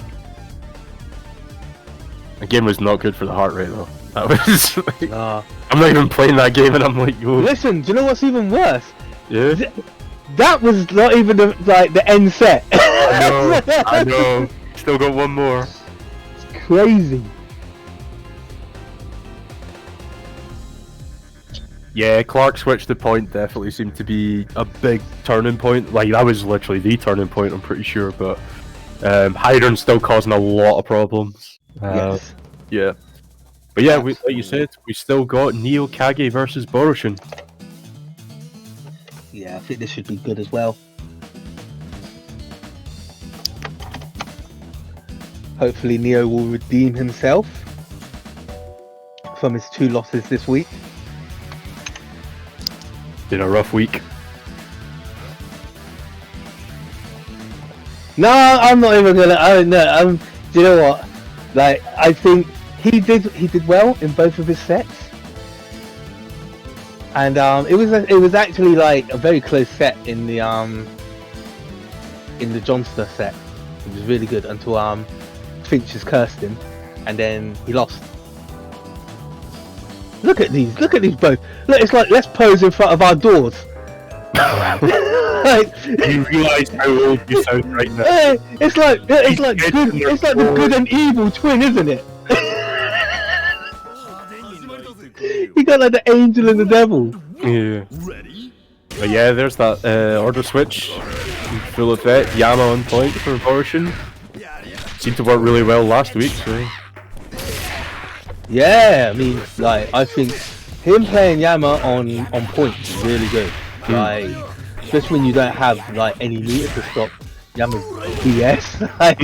The game was not good for the heart rate though. That was like, I'm not even playing that game and I'm like, yo. Listen, do you know what's even worse? Yeah. That was not even the end set. I know. Still got one more. It's crazy. Yeah, Clark switched the point definitely seemed to be a big turning point. Like, that was literally the turning point, I'm pretty sure, but Hiron's still causing a lot of problems. Yes. Yeah. But yeah, like you Absolutely. said, we still got Neo Kage versus Boroshin. Yeah, I think this should be good as well. Hopefully Neo will redeem himself from his 2 losses this week. Been a rough week. No, I'm not even gonna. I don't know. Do you know what? Like, I think he did well in both of his sets, and it was actually like a very close set in the Jonster set. It was really good until Finch cursed him, and then he lost. Look at these both. Look, it's like, let's pose in front of our doors. Like, You realise how old you sound right now. it's like good. It's like the good and evil twin, isn't it? You got like the angel and the devil. Yeah. Ready? But yeah, there's that order switch in full effect. Yama on point for Boroshin. Seemed to work really well last week, so... Yeah, I mean, like, I think him playing Yama on point is really good. Like, especially when you don't have like any meter to stop Yama's BS. Like,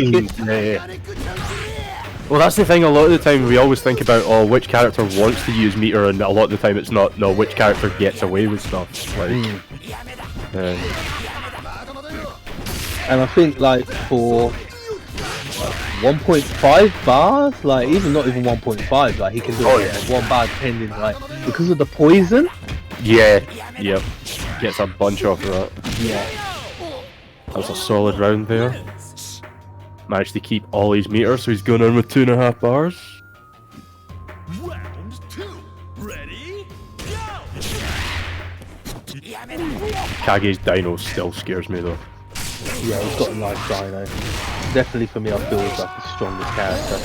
Well, that's the thing, a lot of the time we always think about, oh, which character wants to use meter, and a lot of the time it's not, no, which character gets away with stuff. Like, and I think like for 1.5 bars, like even not even 1.5, like he can do it at 1 bar depending, like, because of the poison. yeah, yep. Gets a bunch off of that. Yeah. That was a solid round there. Managed to keep all his meters, so he's going in with 2.5 bars. Round 2. Ready? Kage's Dino still scares me though. Yeah, he's got a nice dino. Definitely for me, I feel he's like the strongest character.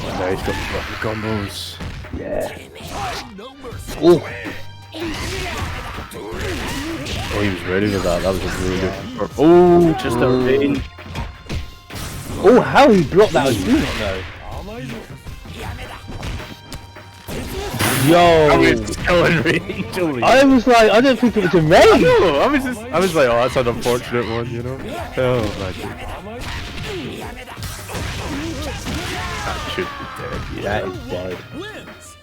Yeah, he's got the combos. Yeah. No mercy. Oh, Oh, he was ready for that. That was a really good. Oh, just a range. oh, how he blocked that, I do not know. Yo, still in range. Only. I was like, I don't think it was in range. I was like, oh, that's an unfortunate one, you know. Oh, man. That should be dead. That is dead. Wins.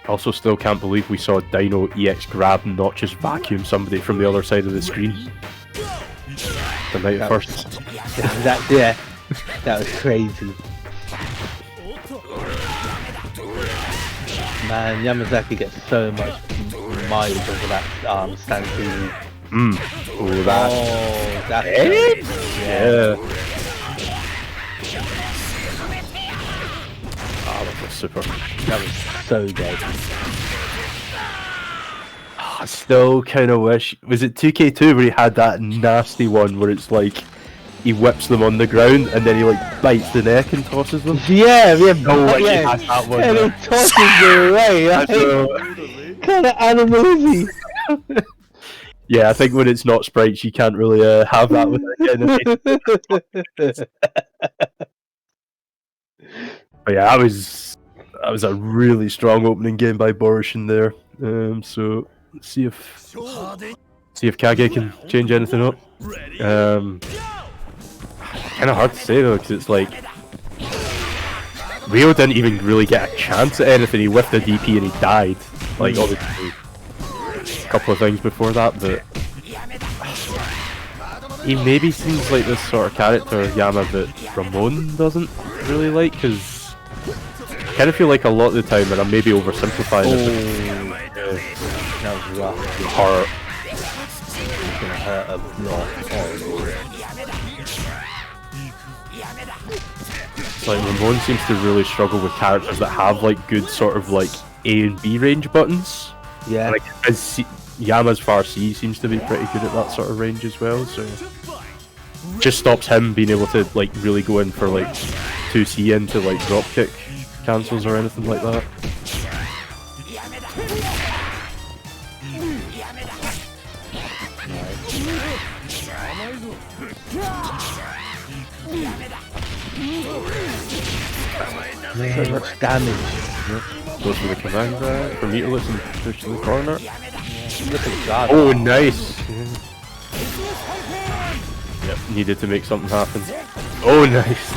Also, still can't believe we saw Dino EX grab and not just vacuum somebody from the other side of the screen. The night That first. Yeah, that was crazy. Man, Yamazaki gets so much mileage over that stand. Oh, that. Oh, that's Yeah. Ah, that was super. that was so dead. I still kind of wish. Was it 2K2 where he had that nasty one where it's like he whips them on the ground and then he like bites the neck and tosses them? Yeah, Oh, like, he yeah. has that one. And there. he tosses them away. Like, kind of animal is he? Yeah, I think when it's not sprites, you can't really have that with it. But yeah, that was a really strong opening game by Boroshin there. So let's see if Kage can change anything up. Kind of hard to say though, because it's like Rio didn't even really get a chance at anything. He whiffed the DP and he died. Like obviously a couple of things before that, but he maybe seems like this sort of character, Yama, that Ramon doesn't really like, because I kind of feel like a lot of the time, and I'm maybe oversimplifying it, That was rough. hurt. It's gonna hurt a lot. It's like Ramon seems to really struggle with characters that have like good sort of like A and B range buttons. Yeah. Like Yama's Far C seems to be pretty good at that sort of range as well, so just stops him being able to like really go in for like 2C into like dropkick cancels or anything like that. So much damage. Goes for the command grab for Grimulus and push to the corner. Look at that. Oh, nice! Yep, needed to make something happen. Oh, nice!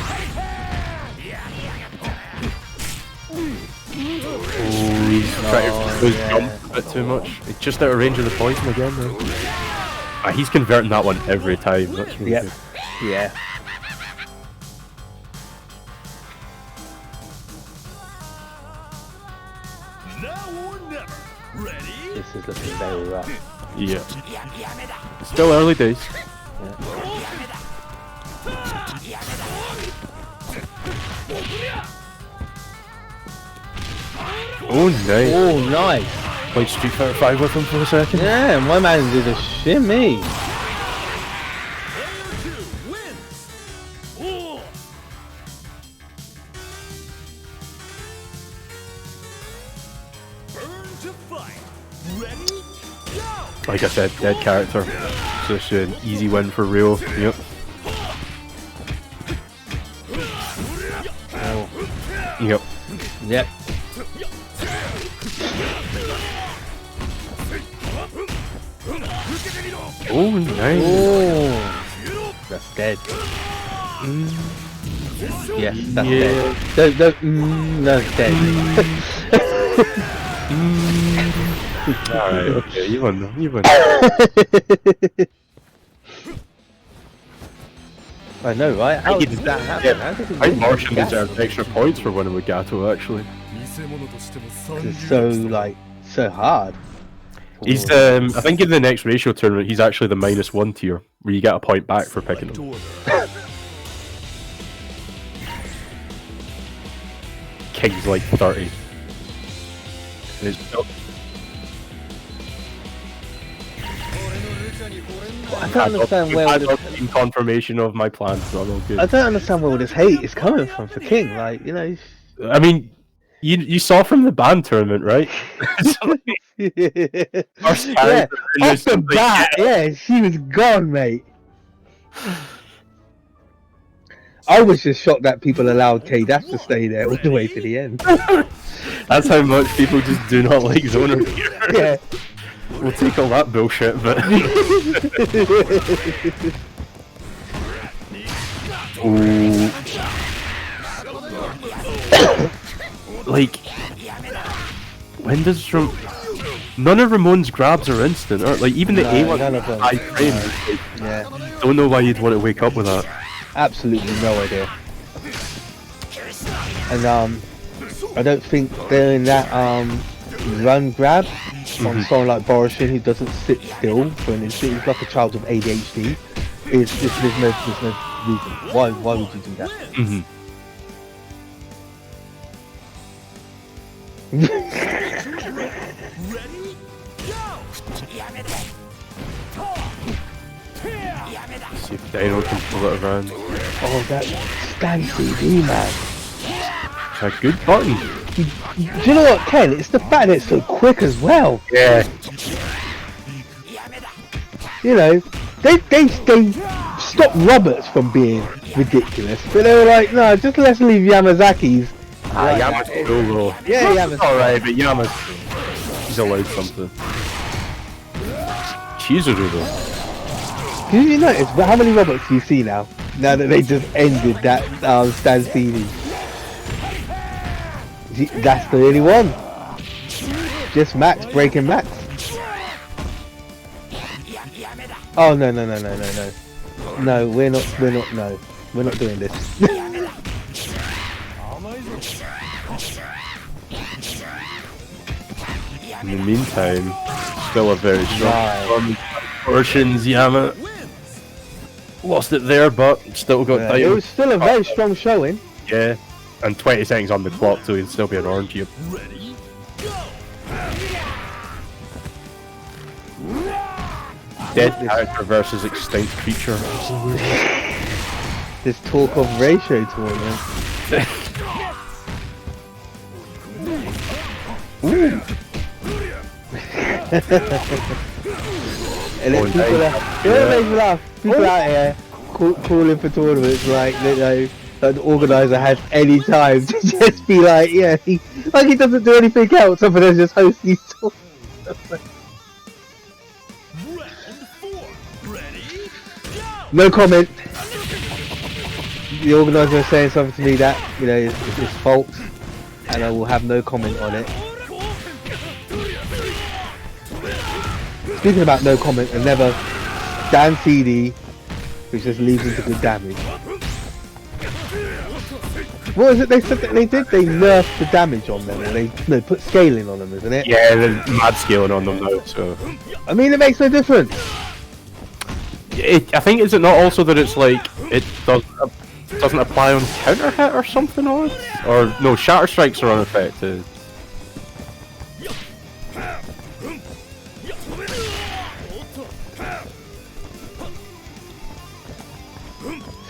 Oh, he's trying to jump a bit too much. It's just out of range of the poison again, though. He's converting that one every time. That's really good. Yeah. Now or never. Ready? This is looking very rough. Yeah. Still early days. Oh, nice. Oh, nice. Played Street Fighter 5 with him for a second. Yeah, my man did a shimmy. Player 2 wins. Oh. Burn to fight. Ready? Go. Like I said, dead character. So it's an easy win for Rio. Yep. Yep. Yep. Oh, nice. Oh, that's dead. Yes, that's Yeah. dead. That's dead. Alright, okay, you won though. You won. I know, right? How did that happen? How did it I think Boroshin deserved extra points for winning with Gato, actually. It's so, like, so hard. He's, I think in the next ratio tournament, he's actually the -1 tier, where you get a point back for picking him. King's like 30. It's I don't understand where all this, confirmation of my plans, so I'm all good. I don't understand where all this hate is coming from for King. Like, you know. I mean, you saw from the band tournament, right? Yeah, off the bat, yeah, she was gone, mate. I was just shocked that people allowed K-Dash to stay there all the way to the end. That's how much people just do not like Zoner here. Yeah. We'll take all that bullshit, but... Ooh. Like... When does none of Ramon's grabs are instant, or like even the A1 none of them. high frame. Like, Yeah. don't know why you'd want to wake up with that. Absolutely no idea. And I don't think they're in that run grab on someone like Boroshin who doesn't sit still for an instant. He's like a child with ADHD. There's no reason. Why would you do that? Ready? Go. See if Dino can pull it around. Oh, that stand CD, man. A good button. Do you know what, Ken? It's the fact that it's so quick as well. Yeah. You know, they stopped Roberts from being ridiculous, but they were like, no, just let's leave Yamazaki's. Yama's cool though. Yeah, Yama's alright, but Yama's he's allowed something. Chizuru though. Did you notice how many Roberts do you see now? Now that they just ended that Stan CD. That's the only one. Just Max breaking Max. Oh no. No, we're not doing this. In the meantime, still a very strong Boroshin's Yama. Lost it there, but still got It was still a very strong showing. Yeah, and 20 seconds on the clock, so he'd still be an orange here. Ready? Go. Dead character versus extinct creature. This talk of ratio tournament. And then people out here calling for tournaments like, you know, that the organizer has any time to just be like, yeah, he doesn't do anything else other than just host these tours. Round 4. Ready? Go! No comment. The organizer is saying something to me that, you know, is his fault, and I will have no comment on it. Speaking about no comment, and never Dan CD, which just leads into good damage. What was it they said that they did? They nerfed the damage on them, or they put scaling on them, isn't it? Yeah, there's mad scaling on them now, so... I mean, it makes no difference. I think, is it not also that it's like, it doesn't apply on counter hit or something on it? Or, no, shatter strikes are unaffected.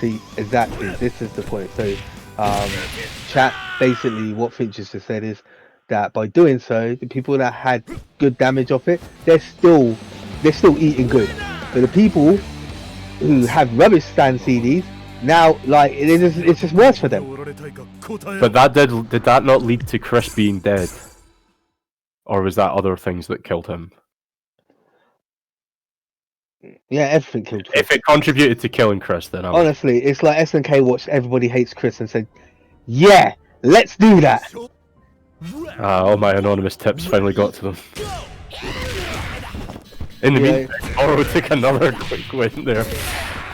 See, exactly, this is the point. So, chat, basically what Finch's just said is that by doing so, the people that had good damage off it, they're still eating good. But the people who have rubbish stand CDs, now, like, it's just worse for them. But that did that not lead to Chris being dead? Or was that other things that killed him? Yeah, everything killed Chris. If it contributed to killing Chris, then honestly, it's like SNK watched Everybody Hates Chris and said, yeah, let's do that. All my anonymous tips finally got to them. In the meantime, Oro took another quick win there.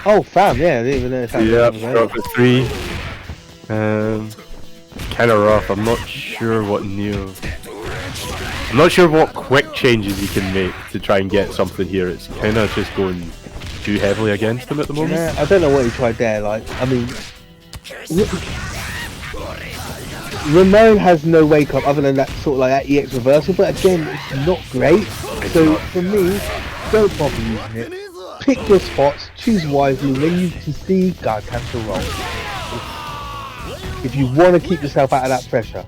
Oh, fam, yeah, I didn't even know if that was drop for 3. Kind of rough. I'm not sure what new. I'm not sure what quick changes you can make to try and get something here. It's kind of just going too heavily against him at the moment. Yeah, I don't know what he tried there. Like, I mean, Ramon has no wake up other than that sort of like that EX reversal, but again, it's not great. So for me, don't bother using it. Pick your spots, choose wisely. When you can see, God, cancel roll. If you want to keep yourself out of that pressure.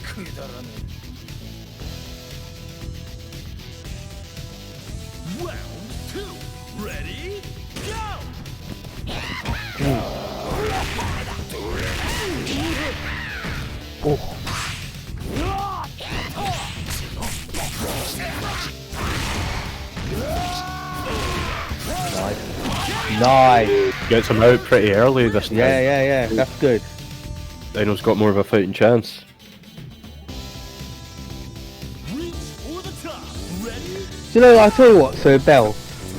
Oh. Nice. Gets him out pretty early this time. Yeah. That's good. Dino's got more of a fighting chance. You know, I'll tell you what, so Bell,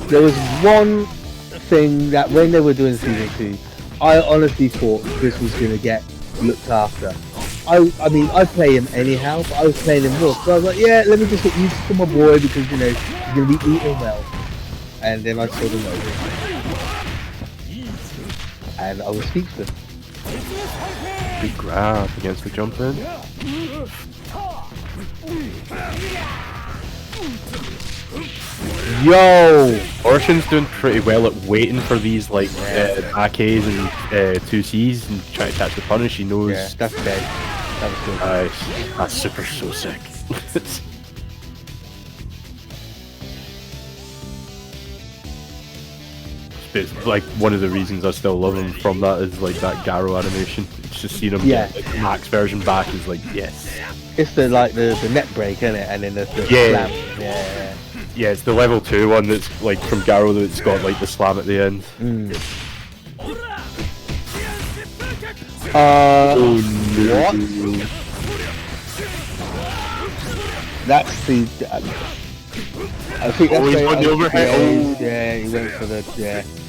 there was one thing that when they were doing Season 2, I honestly thought this was going to get looked after. I mean, I play him anyhow, but I was playing him more, so I was like, yeah, let me just get used to my boy because, you know, he's going to be eating well. And then I saw the logo. And I was speechless. Big grab against the jump in. Yo! Boroshin's doing pretty well at waiting for these like back A's and 2C's and trying to catch the punish. He knows. Yeah, that's dead. That was good. Nice. That's super so sick. It's like one of the reasons I still love him from that is like that Garo animation. It's just seeing him get like max version back is like yes. It's the like the net break, isn't it? And then the slam. Yeah. Yeah, it's the level 2 one that's like from Garo that's got like the slam at the end. What? That's the. I think that's he's on the overhead. Yeah, he went for the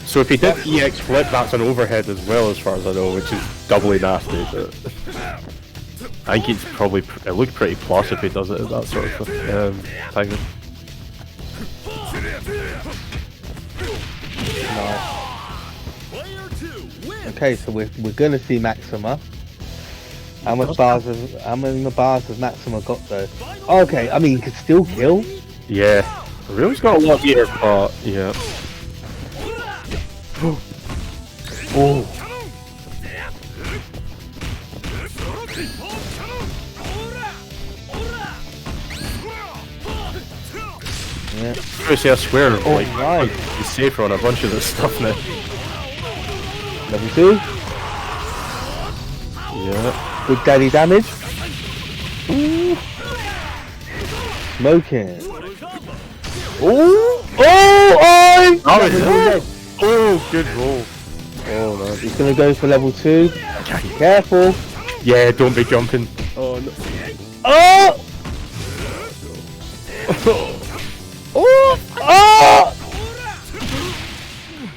So if he did EX flip, that's an overhead as well, as far as I know, which is doubly nasty. But I think it's probably it looked pretty plus if he does it at that sort of timing. Okay, so we're gonna see Maxima. How many bars has Maxima got though? Okay, I mean, he could still kill. Yeah, Real's got a lot here, but yeah. Oh. Yeah. Seriously, I swear, like, nice. he's safer on a bunch of this stuff now. Level 2. Yeah. Big Daddy damage. Ooh. Smoking. Oh! Oh! Oh, good roll. Oh no. He's gonna go for level 2. Be careful. Yeah, don't be jumping. Oh no. Oh! Oh! Oh!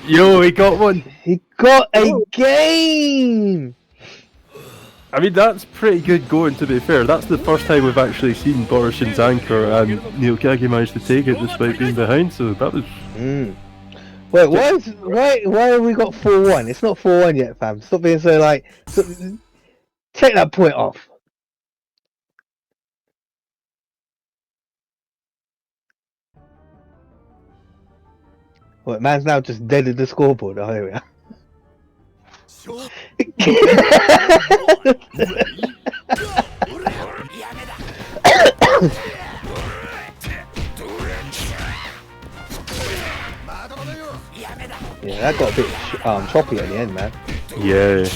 Yo, he got one. He got a game! I mean, that's pretty good going, to be fair. That's the first time we've actually seen Boroshin's anchor and Kage managed to take it despite being behind, so that was... Wait, why have we got 4-1? It's not 4-1 yet, fam. Stop being so like... Take that point off. What, man's now just dead at the scoreboard. Oh, here we are. Yeah, that got a bit choppy at the end, man. Yeah. You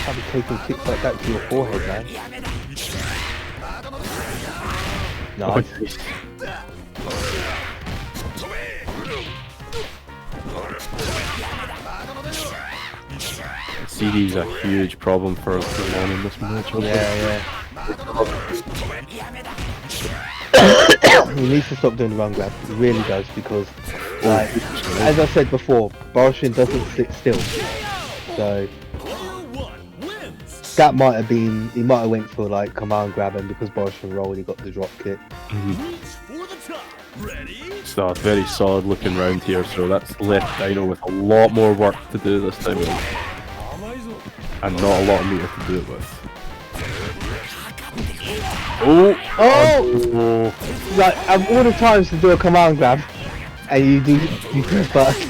can't be taking kicks like that to your forehead, man. Nice. CD's a huge problem for Ramon in this match. Yeah. He needs to stop doing the run grab. He really does, because, like, as I said before, Boroshin doesn't sit still. So that might have been, he might have went for like command grab, and because Boroshin rolled, he got the drop kick. So it's very solid looking round here, so that's left Dino with a lot more work to do this time around. And not a lot of meter to do it with. Oh! Like, of all the times to do a command grab, and you press button.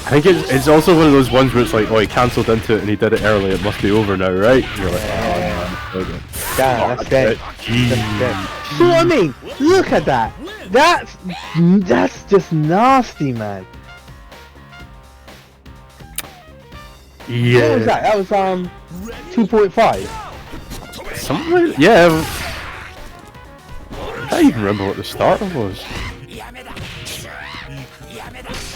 I think it's also one of those ones where it's like, oh, he cancelled into it and he did it early, it must be over now, right? And you're like, oh, okay. Damn, that's dead. See what I mean? Look at that. That's just nasty, man. Yeah. What was that? That was 2.5. Something like, yeah. I can't even remember what the starter was.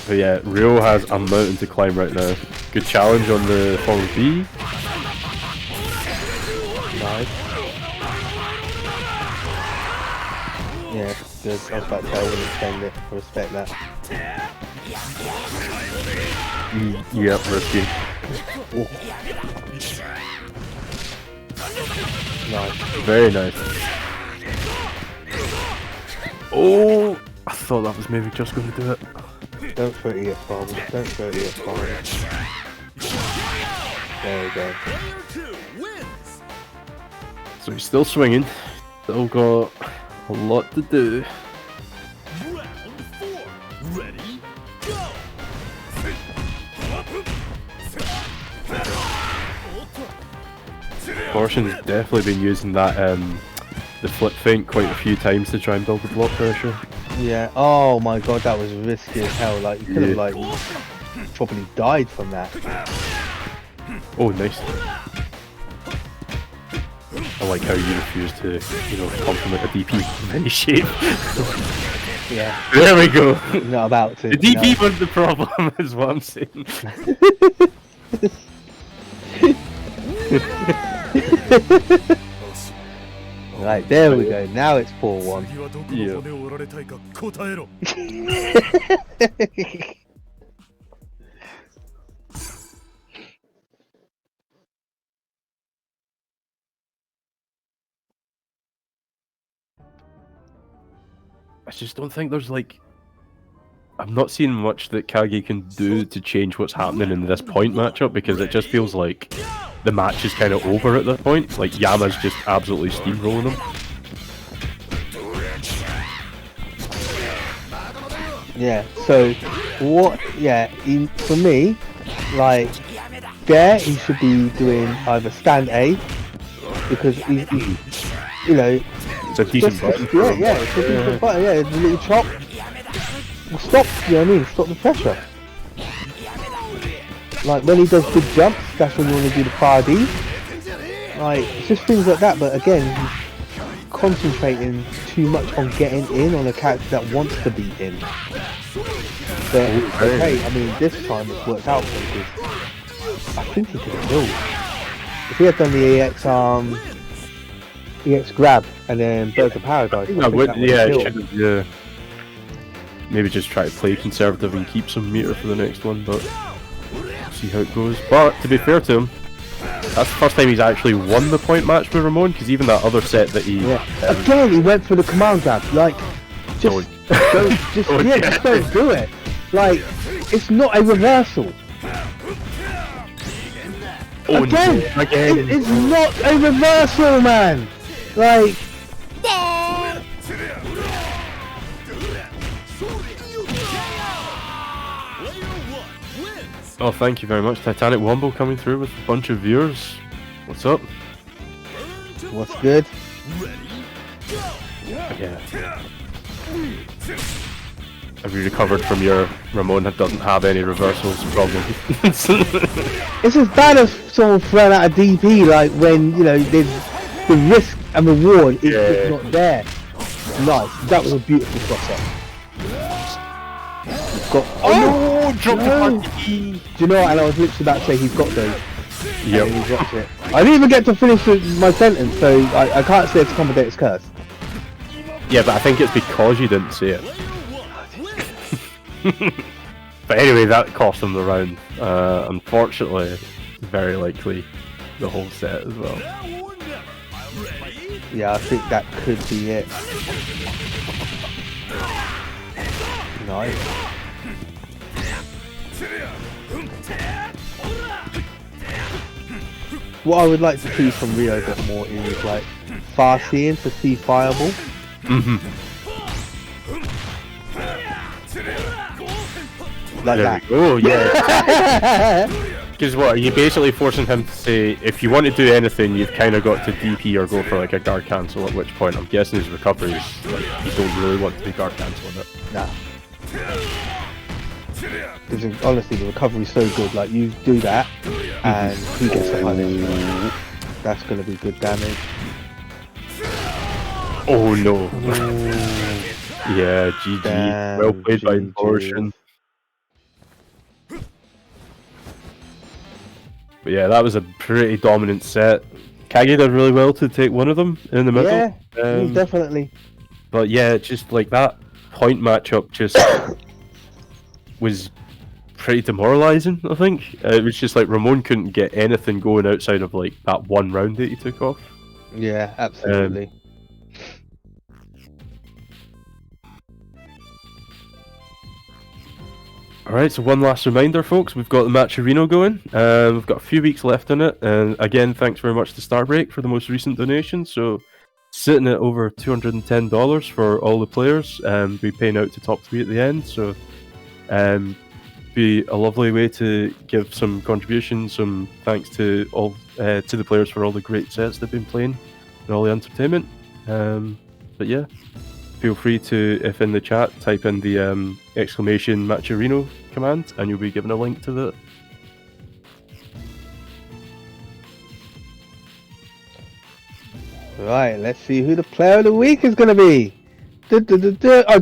But yeah, Rio has a mountain to climb right now. Good challenge on the forward B. Nice. Yeah, good. I was about to say I wouldn't extend it. I respect that. Yep, risky. Nice. Very nice. Oh, I thought that was maybe just going to do it. Don't 30 at bomb. Don't 30 at bomb. There we go. So he's still swinging. Still got a lot to do. Boroshin's definitely been using that the flip feint quite a few times to try and build the block pressure. Yeah. Oh my god, that was risky as hell. Like, you could have like probably died from that. Oh, nice. I like how you refuse to, compliment a DP in any shape. Yeah. There we go. Not about to. The DP was the problem, is what I'm saying. Right, there we go. Now it's 4-1. Yeah. I just don't think there's like... I'm not seeing much that Kage can do to change what's happening in this point matchup, because it just feels like the match is kind of over at this point. Like, Yama's just absolutely steamrolling him. Yeah, so what, for me, like, there he should be doing either stand A, because he's It's a decent button. It's a decent button, the little chop. Stop, you know what I mean? Stop the pressure. Like when he does big jumps, that's when you want to do the Paladin. Like it's just things like that. But again, he's concentrating too much on getting in on a character that wants to be in. But okay, I mean this time it's worked out for him because I think he could have killed. If he had done the EX grab and then Birds of Paradise, yeah. Maybe just try to play conservative and keep some meter for the next one, but see how it goes. But to be fair to him, that's the first time he's actually won the point match with Ramon, because even that other set that he again he went for the command grab. Like just don't do it. Like it's not a reversal. Again, it's not a reversal, man. Like. Oh, thank you very much, Titanic Wombo coming through with a bunch of viewers. What's up? What's good? Yeah. Have you recovered from your Ramon that doesn't have any reversals problem? It's as bad as someone throwing out a DP, like when, you know, the risk and reward is not there. Nice, that was a beautiful crosser. Dropped the DP. Do you know what? And I was literally about to say he's got those. Yep. And he dropped it. I didn't even get to finish my sentence, so I can't say it's Accommodator's curse. Yeah, but I think it's because you didn't say it. But anyway, that cost him the round. Unfortunately, very likely the whole set as well. Yeah, I think that could be it. Nice. What I would like to see from Rio a bit more is like fast seeing to see fireball. Like that. Oh yeah. Because what, are you basically forcing him to say, if you want to do anything, you've kind of got to DP or go for like a guard cancel, at which point I'm guessing his recovery is like, you don't really want to be guard cancelling it. Nah. Because honestly, the recovery's so good, like you do that, and he gets the punish. That's going to be good damage. Oh no. Yeah, GG. Damn, Well played by Boroshin. But yeah, that was a pretty dominant set. Kage did really well to take one of them in the middle. Yeah, definitely. But yeah, just like that point matchup just was pretty demoralizing, I think. It was just like Ramon couldn't get anything going outside of like that one round that he took off. Yeah, absolutely. Alright, so one last reminder, folks. We've got the Matcherino going. We've got a few weeks left in it. And again, thanks very much to Starbreak for the most recent donation. So, sitting at over $210 for all the players. Be paying out to top 3 at the end. So, be a lovely way to give some contribution, some thanks to all to the players for all the great sets they've been playing and all the entertainment. But yeah, feel free to, if in the chat, type in the exclamation Matcherino command and you'll be given a link to that. Right, let's see who the player of the week is going to be. Oh, do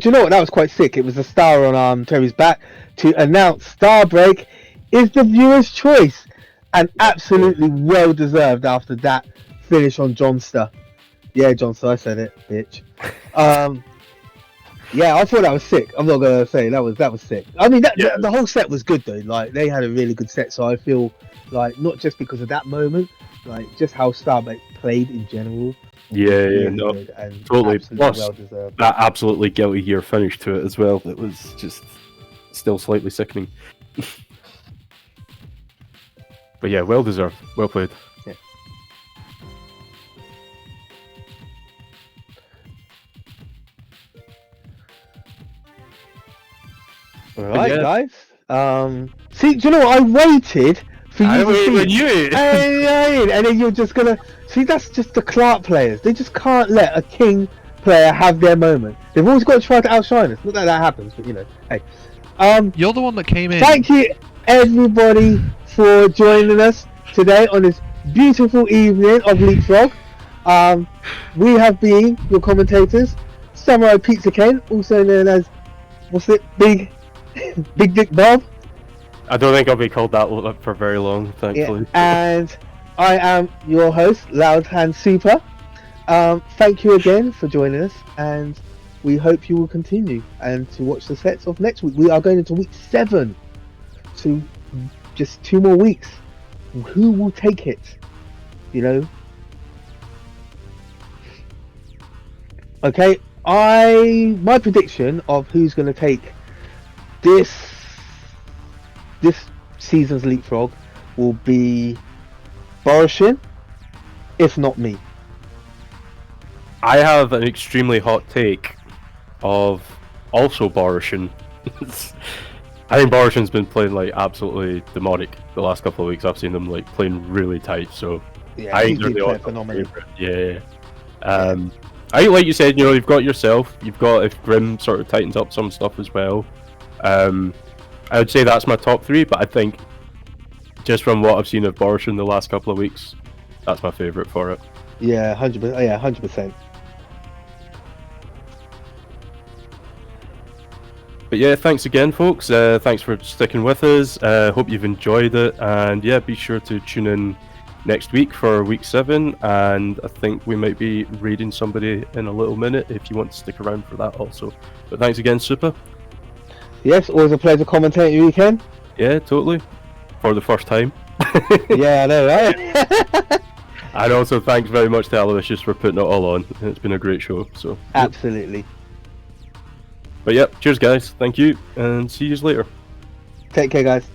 you know what? That was quite sick. It was a star on Terry's back to announce Starbreak is the viewer's choice. And absolutely well deserved after that finish on Jonster. Yeah, Jonster, I said it, bitch. Yeah, I thought that was sick. I'm not gonna say that was sick. I mean, the whole set was good though. Like they had a really good set, so I feel like not just because of that moment, like just how Starbreak played in general. Yeah, no, totally. Plus, well deserved. That absolutely guilty gear finish to it as well. It was just still slightly sickening. But yeah, well deserved. Well played. Yeah. Alright, guys. See, do you know what? I waited for you to see. And then you're just gonna see. That's just the Clark players. They just can't let a King player have their moment. They've always got to try to outshine us. Not that that happens, but you know. Hey. You're the one that came in. Thank you, everybody, for joining us today on this beautiful evening of Leapfrog. We have been your commentators, SamuraiPizzaKen, also known as, what's it, Big Dick Bob. I don't think I'll be called that for very long, thankfully. Yeah, and I am your host, Loud Hand SUPA. Thank you again for joining us, and we hope you will continue and to watch the sets of next week. We are going into week 7, so just 2 more weeks. Who will take it? You know. Okay, my prediction of who's going to take this season's Leapfrog will be Boroshin, if not me. I have an extremely hot take of also Boroshin. I think Boroshin's been playing like absolutely demonic the last couple of weeks. I've seen them like playing really tight, so Yeah, I he's think they're been the playing odds phenomenal. favorite. Yeah. I think, like you said, you know, you've got yourself, you've got if Grim sort of tightens up some stuff as well. I would say that's my top 3, but I think just from what I've seen of Boroshin the last couple of weeks, that's my favorite for it. Yeah, 100%. Yeah, 100%. But yeah, thanks again, folks. Thanks for sticking with us. Hope you've enjoyed it, and yeah, be sure to tune in next week for week 7. And I think we might be raiding somebody in a little minute if you want to stick around for that also. But thanks again, Super. Yes, always a pleasure commentating your weekend. Yeah, totally. For the first time. Yeah, I know, right? And also thanks very much to Aloysius for putting it all on. It's been a great show. So Absolutely. But yeah, cheers guys. Thank you, and see you later. Take care, guys.